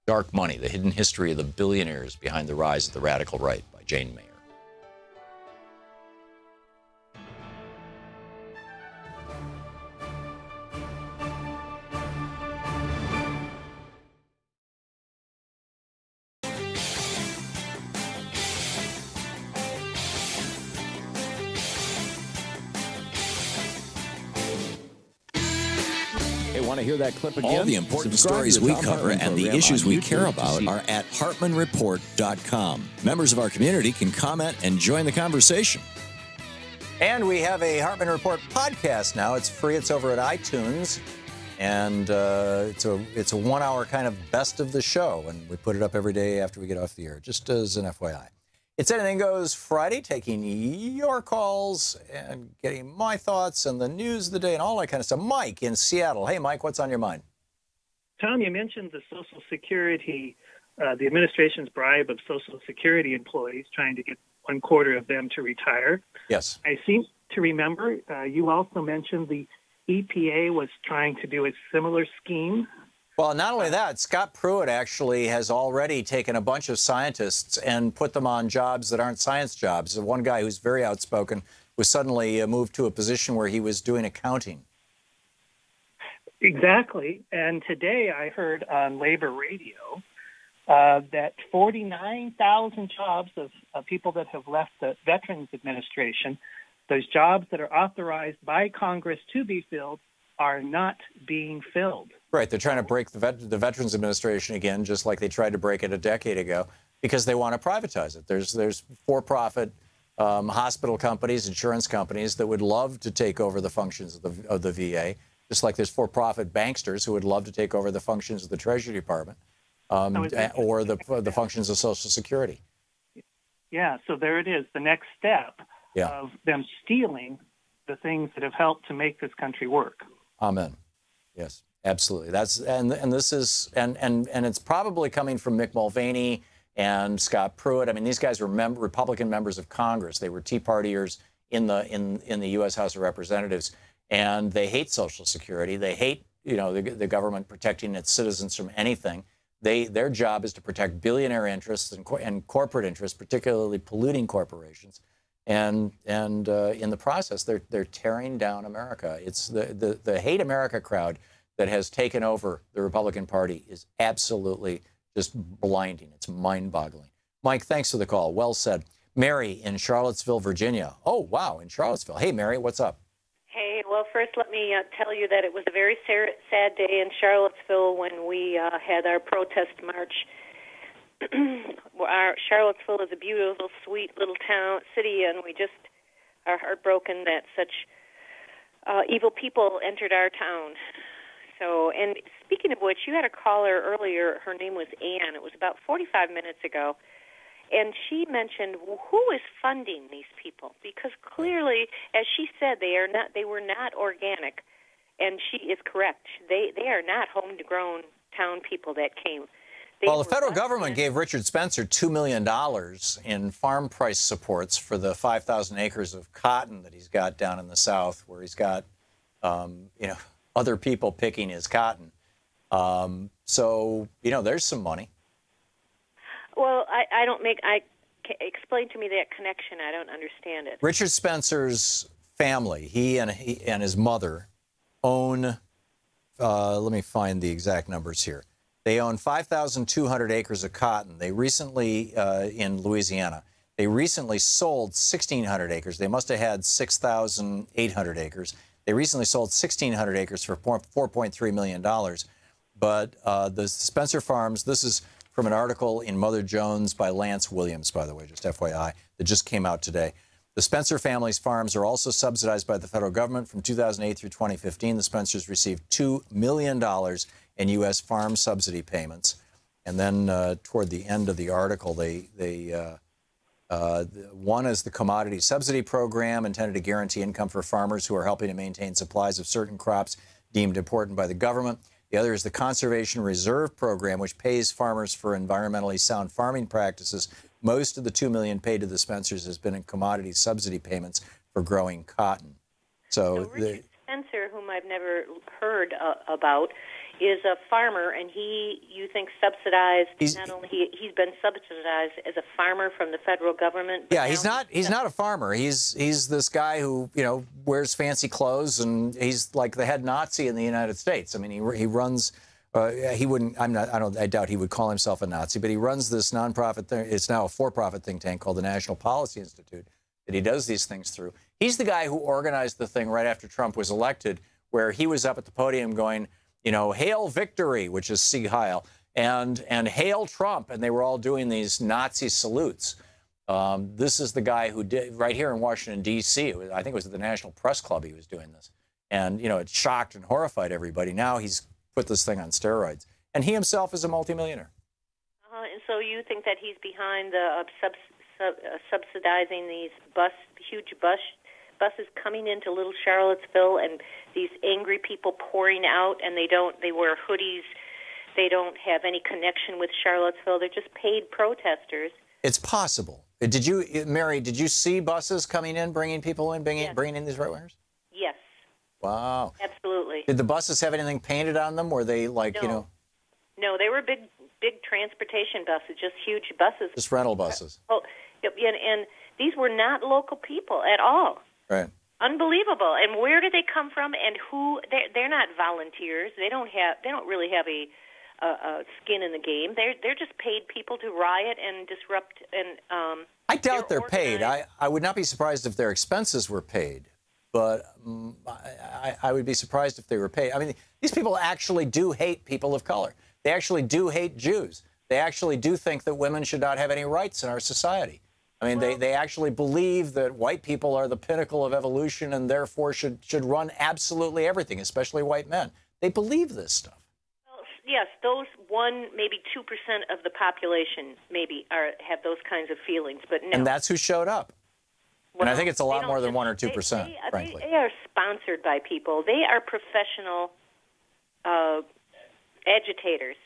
Dark Money, the hidden history of the billionaires behind the rise of the radical right, by Jane Mayer. Want to hear that clip again? All the important Subscribe stories to the we Thom cover Hartmann and the Program issues on we YouTube care to about see- are at HartmannReport.com. Members of our community can comment and join the conversation. And we have a Hartmann Report podcast now. It's free. It's over at iTunes. And it's a 1 hour kind of best of the show. And we put it up every day after we get off the air, just as an FYI. It's Anything Goes Friday, taking your calls and getting my thoughts and the news of the day and all that kind of stuff. Mike in Seattle. Hey, Mike, what's on your mind? Tom, you mentioned the Social Security, the administration's bribe of Social Security employees, trying to get 1/4 of them to retire. Yes. I seem to remember you also mentioned the EPA was trying to do a similar scheme. Well, not only that, Scott Pruitt actually has already taken a bunch of scientists and put them on jobs that aren't science jobs. One guy who's very outspoken was suddenly moved to a position where he was doing accounting. Exactly. And today I heard on Labor Radio that 49,000 jobs of people that have left the Veterans Administration, those jobs that are authorized by Congress to be filled, are not being filled. Right. They're trying to break the Veterans Administration again, just like they tried to break it a decade ago, because they want to privatize it. There's for-profit hospital companies, insurance companies that would love to take over the functions of the VA, just like there's for-profit banksters who would love to take over the functions of the Treasury Department or the functions of Social Security. Yeah, so there it is, the next step of them stealing the things that have helped to make this country work. Amen. Yes, absolutely. And this is it's probably coming from Mick Mulvaney and Scott Pruitt. I mean, these guys were Republican members of Congress. They were Tea Partiers in the U.S. House of Representatives, and they hate Social Security. They hate the government protecting its citizens from anything. Their job is to protect billionaire interests and corporate interests, particularly polluting corporations. And in the process, they're tearing down America. It's the Hate America crowd that has taken over the Republican Party is absolutely just blinding. It's mind-boggling. Mike, thanks for the call. Well said. Mary in Charlottesville, Virginia. Oh, wow, in Charlottesville. Hey, Mary, what's up? Hey, well, first let me tell you that it was a very sad day in Charlottesville when we had our protest march. Charlottesville is a beautiful, sweet little city, and we just are heartbroken that such evil people entered our town. So, and speaking of which, you had a caller earlier. Her name was Ann. It was about 45 minutes ago, and she mentioned who is funding these people, because clearly, as she said, they were not organic, and she is correct. They are not homegrown town people that came. Well, the federal government gave Richard Spencer $2 million in farm price supports for the 5,000 acres of cotton that he's got down in the South, where he's got, other people picking his cotton. So, there's some money. Well, explain to me that connection. I don't understand it. Richard Spencer's family, he and his mother own, let me find the exact numbers here. They own 5,200 acres of cotton. They recently, in Louisiana, they recently sold 1,600 acres. They must have had 6,800 acres. They recently sold 1,600 acres for $4.3 million. But the Spencer Farms, this is from an article in Mother Jones by Lance Williams, by the way, just FYI, that just came out today. The Spencer family's farms are also subsidized by the federal government. From 2008 through 2015, the Spencers received $2 million in U.S. farm subsidy payments. And then toward the end of the article, one is the Commodity Subsidy Program, intended to guarantee income for farmers who are helping to maintain supplies of certain crops deemed important by the government. The other is the Conservation Reserve Program, which pays farmers for environmentally sound farming practices. Most of the $2 million paid to the Spencers has been in commodity subsidy payments for growing cotton. So Richard Spencer, whom I've never heard about, is a farmer, and you think subsidized. Not only he's been subsidized as a farmer from the federal government. Yeah, he's not a farmer. He's this guy who wears fancy clothes, and he's like the head Nazi in the United States. I mean, he runs. He wouldn't. I doubt he would call himself a Nazi, but he runs this nonprofit thing. It's now a for-profit think tank called the National Policy Institute that he does these things through. He's the guy who organized the thing right after Trump was elected, where he was up at the podium going, "Hail victory," which is Sieg Heil, and "Hail Trump," and they were all doing these Nazi salutes. This is the guy who did right here in Washington D.C. I think it was at the National Press Club he was doing this, and it shocked and horrified everybody. Now he's put this thing on steroids, and he himself is a multimillionaire. And so you think that he's behind the subsidizing these huge buses coming into Little Charlottesville, and these angry people pouring out, and they wear hoodies. They don't have any connection with Charlottesville. They're just paid protesters. It's possible. Mary, did you see buses coming in, bringing people in, bringing in these right-wingers? Yes. Wow. Absolutely. Did the buses have anything painted on them? Were they No, they were big transportation buses, just huge buses. Just rental buses. Oh, and these were not local people at all. Right. Unbelievable. And where did they come from? And who? They're not volunteers. They don't really have a skin in the game. They're just paid people to riot and disrupt. And I doubt they're paid. I would not be surprised if their expenses were paid, but I would be surprised if they were paid. I mean, these people actually do hate people of color. They actually do hate Jews. They actually do think that women should not have any rights in our society. I mean, they actually believe that white people are the pinnacle of evolution and therefore should run absolutely everything, especially white men. They believe this stuff. Well, yes, those 1%, maybe 2% of the population maybe have those kinds of feelings, but no. And that's who showed up. Well, and I think it's a lot more than 1 or 2%, frankly. They are sponsored by people. They are professional agitators.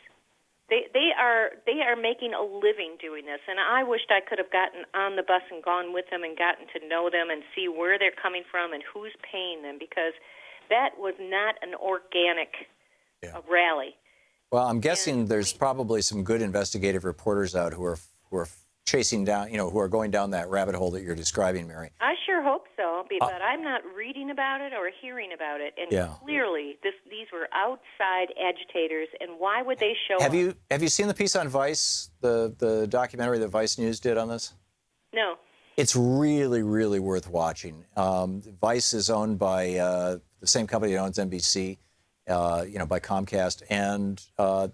They are making a living doing this, and I wished I could have gotten on the bus and gone with them and gotten to know them and see where they're coming from and who's paying them, because that was not an organic rally. Well, I'm guessing there's probably some good investigative reporters out who are chasing down, who are going down that rabbit hole that you're describing, Mary. I sure hope so, but I'm not reading about it or hearing about it. And clearly, these were outside agitators, and why would they show up? Have you seen the piece on Vice, the documentary that Vice News did on this? No. It's really, really worth watching. Vice is owned by the same company that owns NBC, by Comcast, and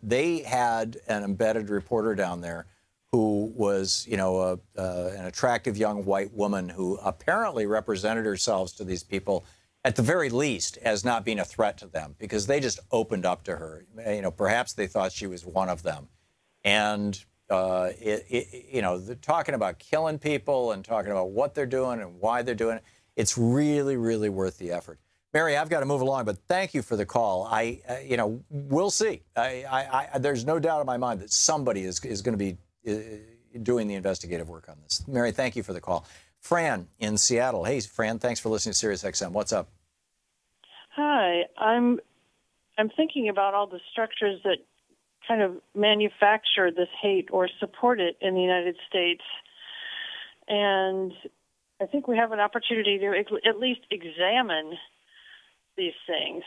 they had an embedded reporter down there who was, an attractive young white woman who apparently represented herself to these people, at the very least, as not being a threat to them, because they just opened up to her. Perhaps they thought she was one of them. And, talking about killing people and talking about what they're doing and why they're doing it, it's really, really worth the effort. Mary, I've got to move along, but thank you for the call. We'll see. There's no doubt in my mind that somebody is going to be doing the investigative work on this. Mary, thank you for the call. Fran in Seattle. Hey, Fran, thanks for listening to Sirius XM. What's up? Hi, I'm thinking about all the structures that kind of manufacture this hate or support it in the United States. And I think we have an opportunity to at least examine these things.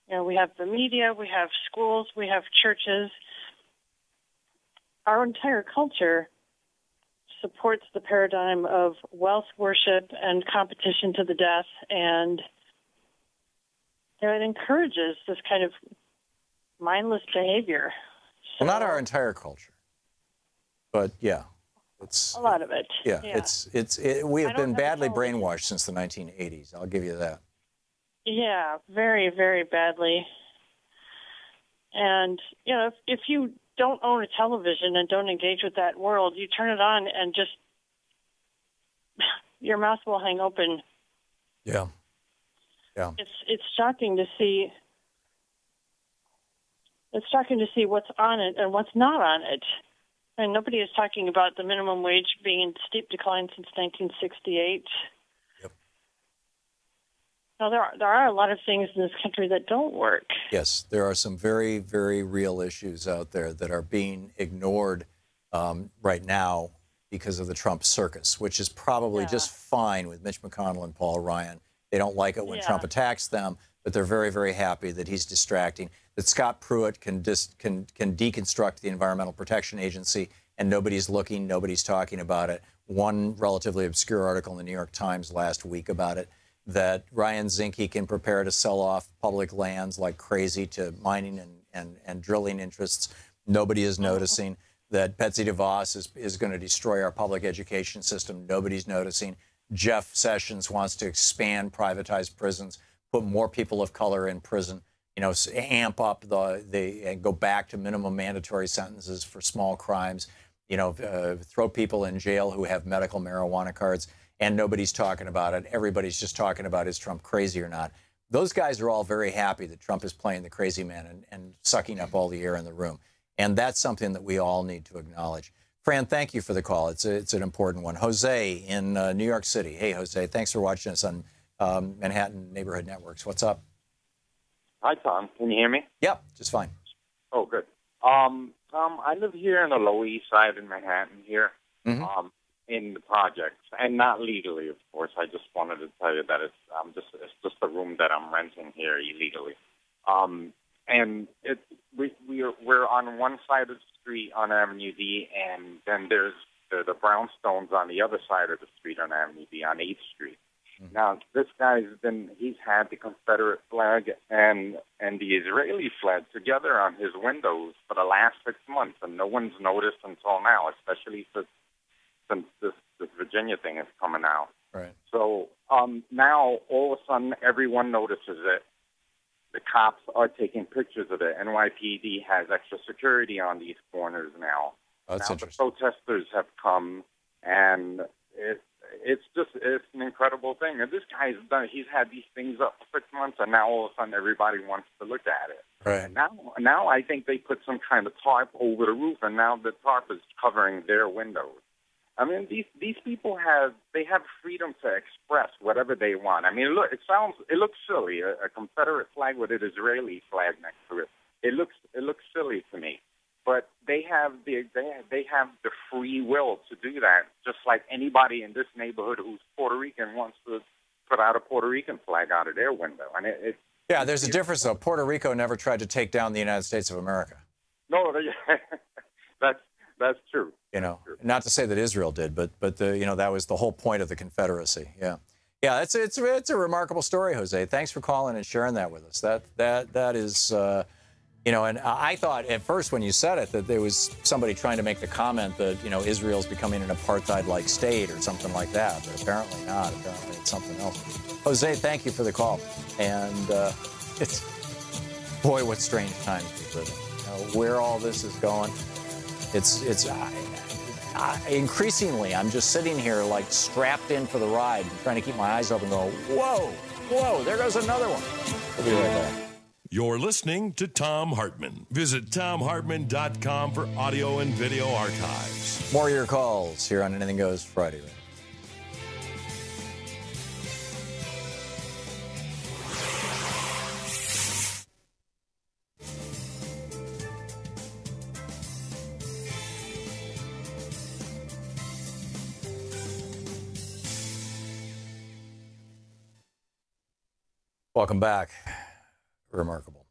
We have the media, we have schools, we have churches. Our entire culture supports the paradigm of wealth worship and competition to the death, and it encourages this kind of mindless behavior. Well, not our entire culture, but yeah, it's a lot of it. Yeah. We have been badly brainwashed since the 1980s. I'll give you that. Yeah, very, very badly. And if you don't own a television and don't engage with that world, you turn it on and just your mouth will hang open. Yeah. It's shocking to see. It's shocking to see what's on it and what's not on it. And nobody is talking about the minimum wage being in steep decline since 1968. Now, there are a lot of things in this country that don't work. Yes, there are some very, very real issues out there that are being ignored right now because of the Trump circus, which is probably just fine with Mitch McConnell and Paul Ryan. They don't like it when Trump attacks them, but they're very, very happy that he's distracting, that Scott Pruitt can deconstruct the Environmental Protection Agency, and nobody's looking, nobody's talking about it. One relatively obscure article in the New York Times last week about it, that Ryan Zinke can prepare to sell off public lands like crazy to mining and drilling interests. Nobody is noticing. That Betsy DeVos is going to destroy our public education system. Nobody's noticing. Jeff Sessions wants to expand privatized prisons, put more people of color in prison, amp up and go back to minimum mandatory sentences for small crimes, throw people in jail who have medical marijuana cards, and nobody's talking about it. Everybody's just talking about, is Trump crazy or not? Those guys are all very happy that Trump is playing the crazy man and sucking up all the air in the room. And that's something that we all need to acknowledge. Fran, thank you for the call. It's an important one. Jose in New York City. Hey, Jose, thanks for watching us on Manhattan Neighborhood Networks. What's up? Hi, Tom. Can you hear me? Yep, just fine. Oh, good. Tom, I live here in the Lower East Side in Manhattan here, in the projects, and not legally, of course. I just wanted to tell you that it's just a room that I'm renting here illegally. And we're on one side of the street on Avenue D, and then there's the brownstones on the other side of the street on Avenue D on 8th Street. Now, this guy's he's had the Confederate flag and the Israeli flag together on his windows for the last 6 months, and no one's noticed until now, especially since this Virginia thing is coming out. Right. So now, all of a sudden, everyone notices it. The cops are taking pictures of it. NYPD has extra security on these corners now. That's now the protesters have come, and it's an incredible thing. And this guy's he's had these things up for 6 months, and now all of a sudden everybody wants to look at it. Right. And now I think they put some kind of tarp over the roof, and now the tarp is covering their windows. I mean, these people have freedom to express whatever they want. I mean, look, it looks silly, a Confederate flag with an Israeli flag next to it. It looks silly to me, but they have the free will to do that, just like anybody in this neighborhood who's Puerto Rican wants to put out a Puerto Rican flag out of their window. And yeah, there's a difference though. Puerto Rico never tried to take down the United States of America. No, that's true. Not to say that Israel did, but that was the whole point of the Confederacy. Yeah, it's a remarkable story, Jose. Thanks for calling and sharing that with us. That is, and I thought at first when you said it that there was somebody trying to make the comment that Israel's becoming an apartheid-like state or something like that, but apparently not. Apparently it's something else. Jose, thank you for the call, and boy, what strange times we live in. Where all this is going. It's increasingly, I'm just sitting here like strapped in for the ride and trying to keep my eyes open going, whoa, there goes another one. We'll be right back. You're listening to Thom Hartmann. Visit ThomHartmann.com for audio and video archives. More of your calls here on Anything Goes Friday. Welcome back. Remarkable.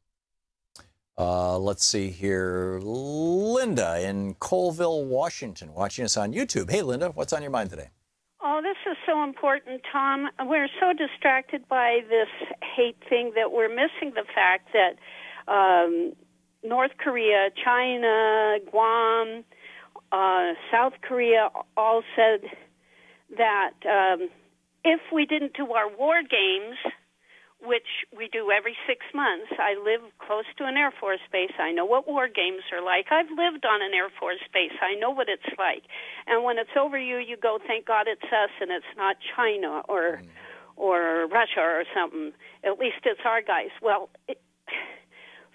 Let's see here. Linda in Colville, Washington, watching us on YouTube. Hey, Linda, what's on your mind today? Oh, this is so important, Tom. We're so distracted by this hate thing that we're missing the fact that North Korea, China, Guam, South Korea all said that if we didn't do our war games, which we do every 6 months. I live close to an Air Force base. I know what war games are like. I've lived on an Air Force base. I know what it's like. And when it's over you go, thank God it's us and it's not China or Russia or something. At least it's our guys. Well,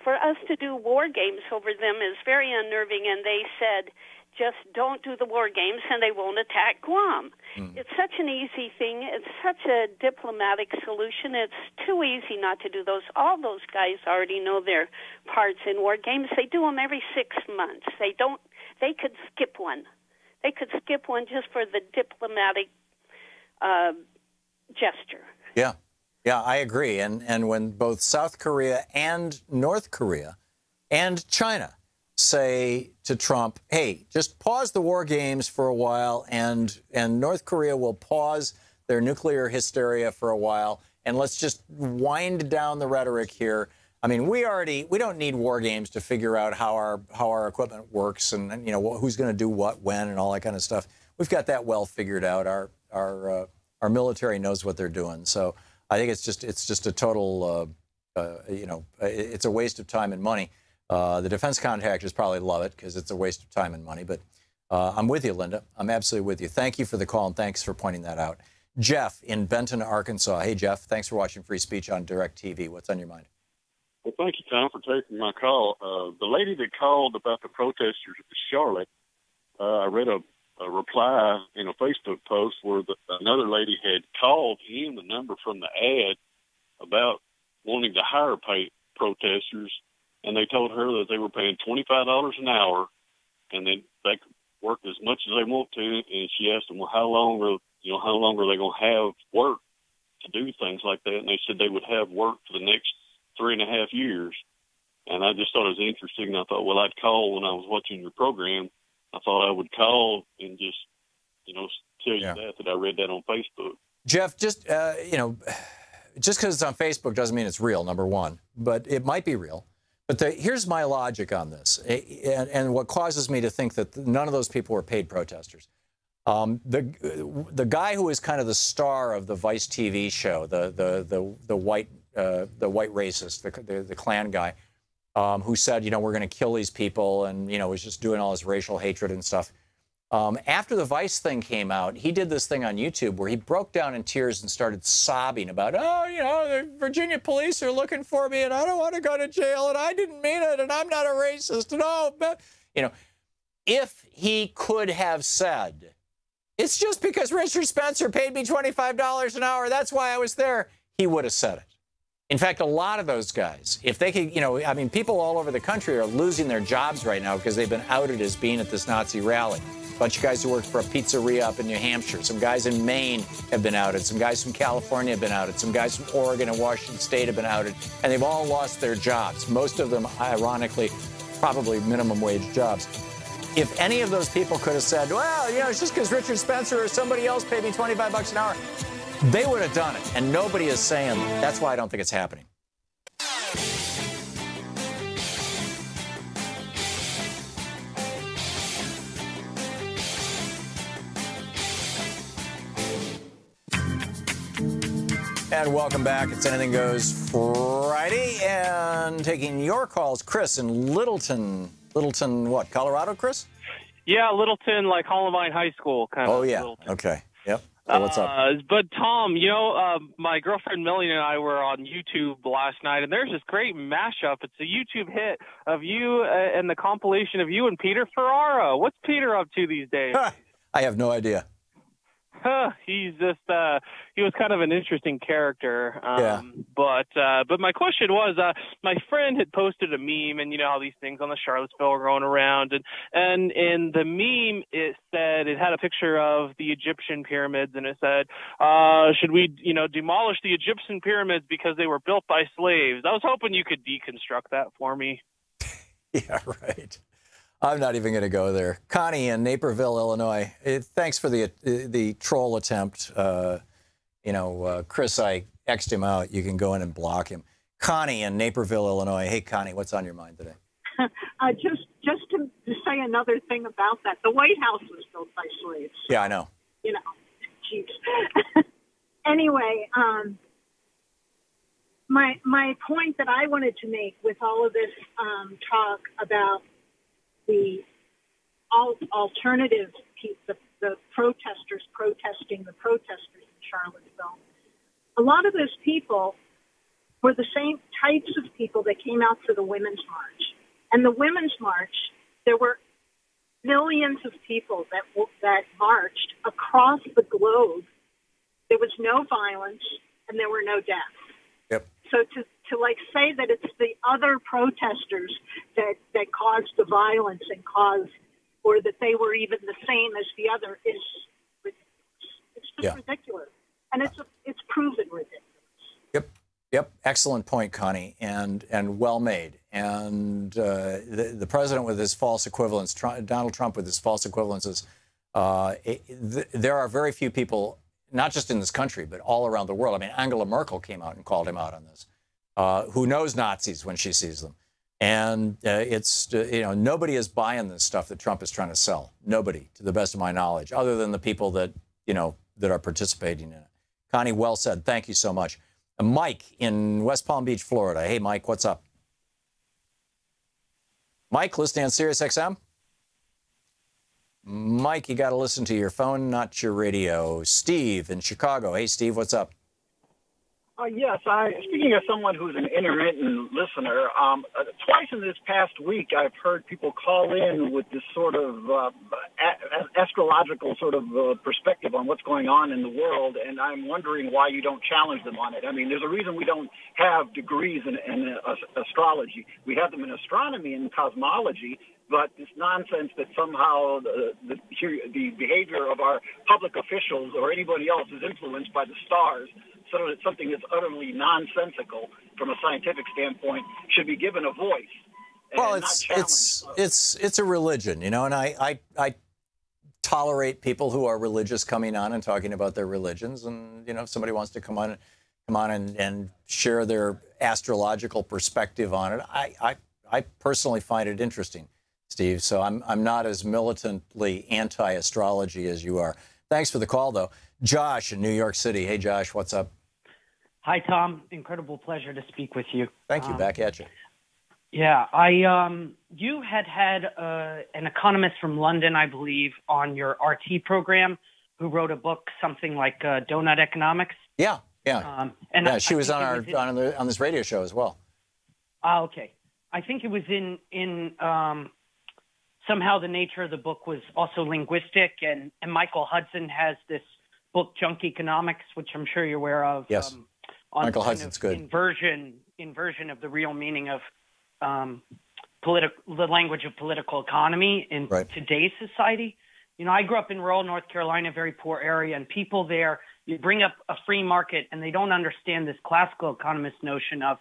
for us to do war games over them is very unnerving, and they said just don't do the war games and they won't attack Guam. It's such an easy thing. It's such a diplomatic solution. It's too easy not to do those. All those guys already know their parts in war games. They do them every 6 months. They could skip one. They could skip one just for the diplomatic gesture. Yeah. Yeah, I agree. And when both South Korea and North Korea and China say to Trump, hey, just pause the war games for a while, and North Korea will pause their nuclear hysteria for a while, and let's just wind down the rhetoric here. I mean, we don't need war games to figure out how our equipment works and who's going to do what when and all that kind of stuff. We've got that well figured out. Our military knows what they're doing. So I think it's just a total it's a waste of time and money. The defense contractors probably love it because it's a waste of time and money. But I'm with you, Linda. I'm absolutely with you. Thank you for the call, and thanks for pointing that out. Jeff in Benton, Arkansas. Hey, Jeff, thanks for watching Free Speech on DirecTV. What's on your mind? Well, thank you, Tom, for taking my call. The lady that called about the protesters in Charlotte, I read a reply in a Facebook post where another lady had called him the number from the ad about wanting to hire protesters, and they told her that they were paying $25 an hour, and then they could work as much as they want to. And she asked them, well, how long are they going to have work to do things like that? And they said they would have work for the next 3.5 years. And I just thought it was interesting. I thought, well, I'd call when I was watching your program. I thought I would call and just, tell you that I read that on Facebook. Jeff, just because it's on Facebook doesn't mean it's real, number one. But it might be real. But here's my logic on this, and what causes me to think that none of those people were paid protesters. The guy who is kind of the star of the Vice TV show, the white racist, the Klan guy, who said, we're going to kill these people, and was just doing all this racial hatred and stuff. After the Vice thing came out, he did this thing on YouTube where he broke down in tears and started sobbing about, the Virginia police are looking for me, and I don't want to go to jail, and I didn't mean it, and I'm not a racist, and if he could have said, it's just because Richard Spencer paid me $25 an hour, that's why I was there, he would have said it. In fact, a lot of those guys, if they could, people all over the country are losing their jobs right now because they've been outed as being at this Nazi rally. A bunch of guys who worked for a pizzeria up in New Hampshire. Some guys in Maine have been outed. Some guys from California have been outed. Some guys from Oregon and Washington State have been outed. And they've all lost their jobs. Most of them, ironically, probably minimum wage jobs. If any of those people could have said, well, it's just because Richard Spencer or somebody else paid me $25 an hour, they would have done it. And nobody is saying that's why I don't think it's happening. And welcome back. It's Anything Goes Friday. And taking your calls, Chris in Littleton. Littleton, what, Colorado, Chris? Yeah, Littleton, like Columbine High School kind of. Oh, yeah. Littleton. Okay. Yep. So what's up? But, Tom, my girlfriend Millie and I were on YouTube last night, and there's this great mashup. It's a YouTube hit of you and the compilation of you and Peter Ferrara. What's Peter up to these days? I have no idea. He's just he was kind of an interesting character. Yeah. But my question was, my friend had posted a meme, and you know how these things on the Charlottesville are going around, and in the meme it said, it had a picture of the Egyptian pyramids, and it said, should we demolish the Egyptian pyramids because they were built by slaves? I was hoping you could deconstruct that for me. Yeah, right. I'm not even going to go there. Connie in Naperville, Illinois. Thanks for the troll attempt. Chris, I X'd him out. You can go in and block him. Connie in Naperville, Illinois. Hey, Connie, what's on your mind today? Just to say another thing about that. The White House was built by slaves. Yeah, I know. Jeez. Anyway, my point that I wanted to make with all of this talk about the alternative, the protesters protesting the protesters in Charlottesville, a lot of those people were the same types of people that came out for the Women's March. And the Women's March, there were millions of people that marched across the globe. There was no violence and there were no deaths. Yep. So to like say that it's the other protesters that caused the violence and or that they were even the same as the other is ridiculous. It's just ridiculous, and it's proven ridiculous. Yep. Excellent point, Connie, and well made. And the president with his false equivalence, Donald Trump with his false equivalences. There are very few people, not just in this country, but all around the world. I mean, Angela Merkel came out and called him out on this. Who knows Nazis when she sees them? And it's, nobody is buying this stuff that Trump is trying to sell. Nobody, to the best of my knowledge, other than the people that, that are participating in it. Connie, well said. Thank you so much. Mike in West Palm Beach, Florida. Hey, Mike, what's up? Mike, listening on Sirius XM? Mike, you got to listen to your phone, not your radio. Steve in Chicago. Hey, Steve, what's up? Yes, speaking of someone who's an intermittent listener, twice in this past week I've heard people call in with this sort of astrological sort of perspective on what's going on in the world, and I'm wondering why you don't challenge them on it. I mean, there's a reason we don't have degrees in astrology. We have them in astronomy and cosmology, but this nonsense that somehow the behavior of our public officials or anybody else is influenced by the stars, so that something that's utterly nonsensical from a scientific standpoint should be given a voice. Well, it's a religion, and I tolerate people who are religious coming on and talking about their religions, and if somebody wants to come on and share their astrological perspective on it, I personally find it interesting, Steve. So I'm not as militantly anti-astrology as you are. Thanks for the call, though. Josh in New York City. Hey, Josh, what's up? Hi, Tom. Incredible pleasure to speak with you. Thank you. Back at you. Yeah, you had an economist from London, I believe, on your RT program who wrote a book, something like Donut Economics. Yeah. And she was on this radio show as well. Okay. I think it was in somehow the nature of the book was also linguistic, and Michael Hudson has this book, Junk Economics, which I'm sure you're aware of. Yes. On Michael Hudson's good. Inversion of the real meaning of the language of political economy in today's society. I grew up in rural North Carolina, a very poor area, and people there, you bring up a free market, and they don't understand this classical economist notion of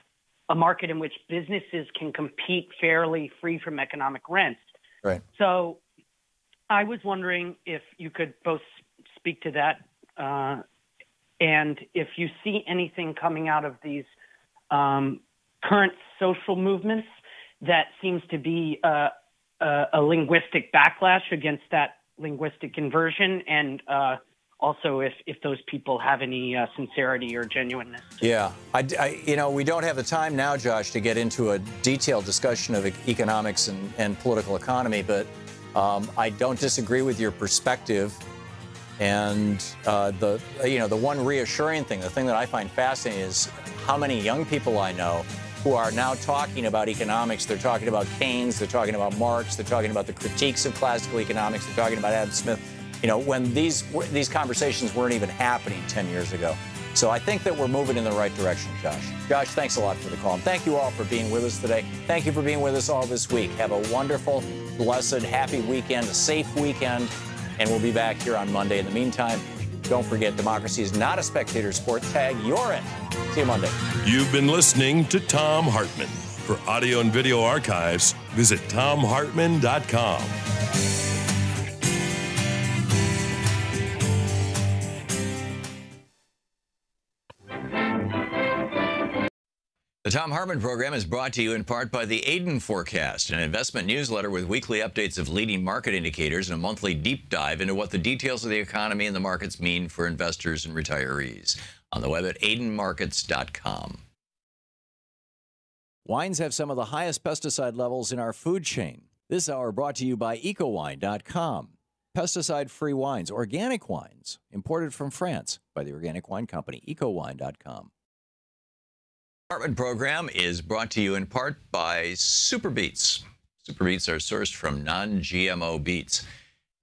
a market in which businesses can compete fairly, free from economic rents. Right. So I was wondering if you could both speak to that and if you see anything coming out of these current social movements that seems to be a linguistic backlash against that linguistic inversion, and also if those people have any sincerity or genuineness. Yeah. We don't have the time now, Josh, to get into a detailed discussion of economics and political economy, but I don't disagree with your perspective. And the one reassuring thing, the thing that I find fascinating is how many young people I know who are now talking about economics. They're talking about Keynes, they're talking about Marx, they're talking about the critiques of classical economics, they're talking about Adam Smith, when these conversations weren't even happening 10 years ago. So I think that we're moving in the right direction, Josh. Josh, thanks a lot for the call. And thank you all for being with us today. Thank you for being with us all this week. Have a wonderful, blessed, happy weekend, a safe weekend. And we'll be back here on Monday. In the meantime, don't forget, democracy is not a spectator sport. Tag you're in. See you Monday. You've been listening to Thom Hartmann. For audio and video archives, visit thomhartmann.com. The Thom Hartmann Program is brought to you in part by the Aiden Forecast, an investment newsletter with weekly updates of leading market indicators and a monthly deep dive into what the details of the economy and the markets mean for investors and retirees. On the web at aidenmarkets.com. Wines have some of the highest pesticide levels in our food chain. This hour brought to you by ecowine.com. Pesticide-free wines, organic wines, imported from France by the Organic Wine Company, ecowine.com. The Hartmann Program is brought to you in part by Super Beets. Super beets are sourced from non-GMO beets,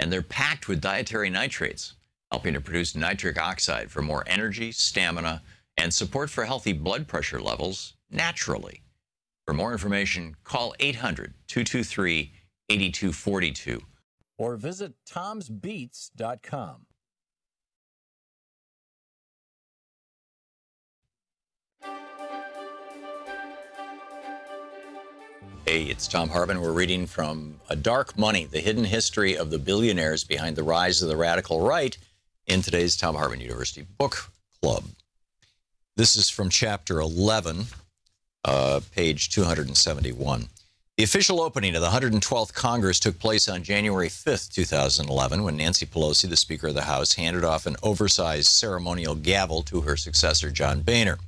and they're packed with dietary nitrates, helping to produce nitric oxide for more energy, stamina, and support for healthy blood pressure levels naturally. For more information, call 800-223-8242 or visit tomsbeets.com. Hey, it's Thom Hartmann. We're reading from A Dark Money, the hidden history of the billionaires behind the rise of the radical right in today's Thom Hartmann University Book Club. This is from chapter 11, page 271. The official opening of the 112th Congress took place on January 5th, 2011, when Nancy Pelosi, the Speaker of the House, handed off an oversized ceremonial gavel to her successor, John Boehner.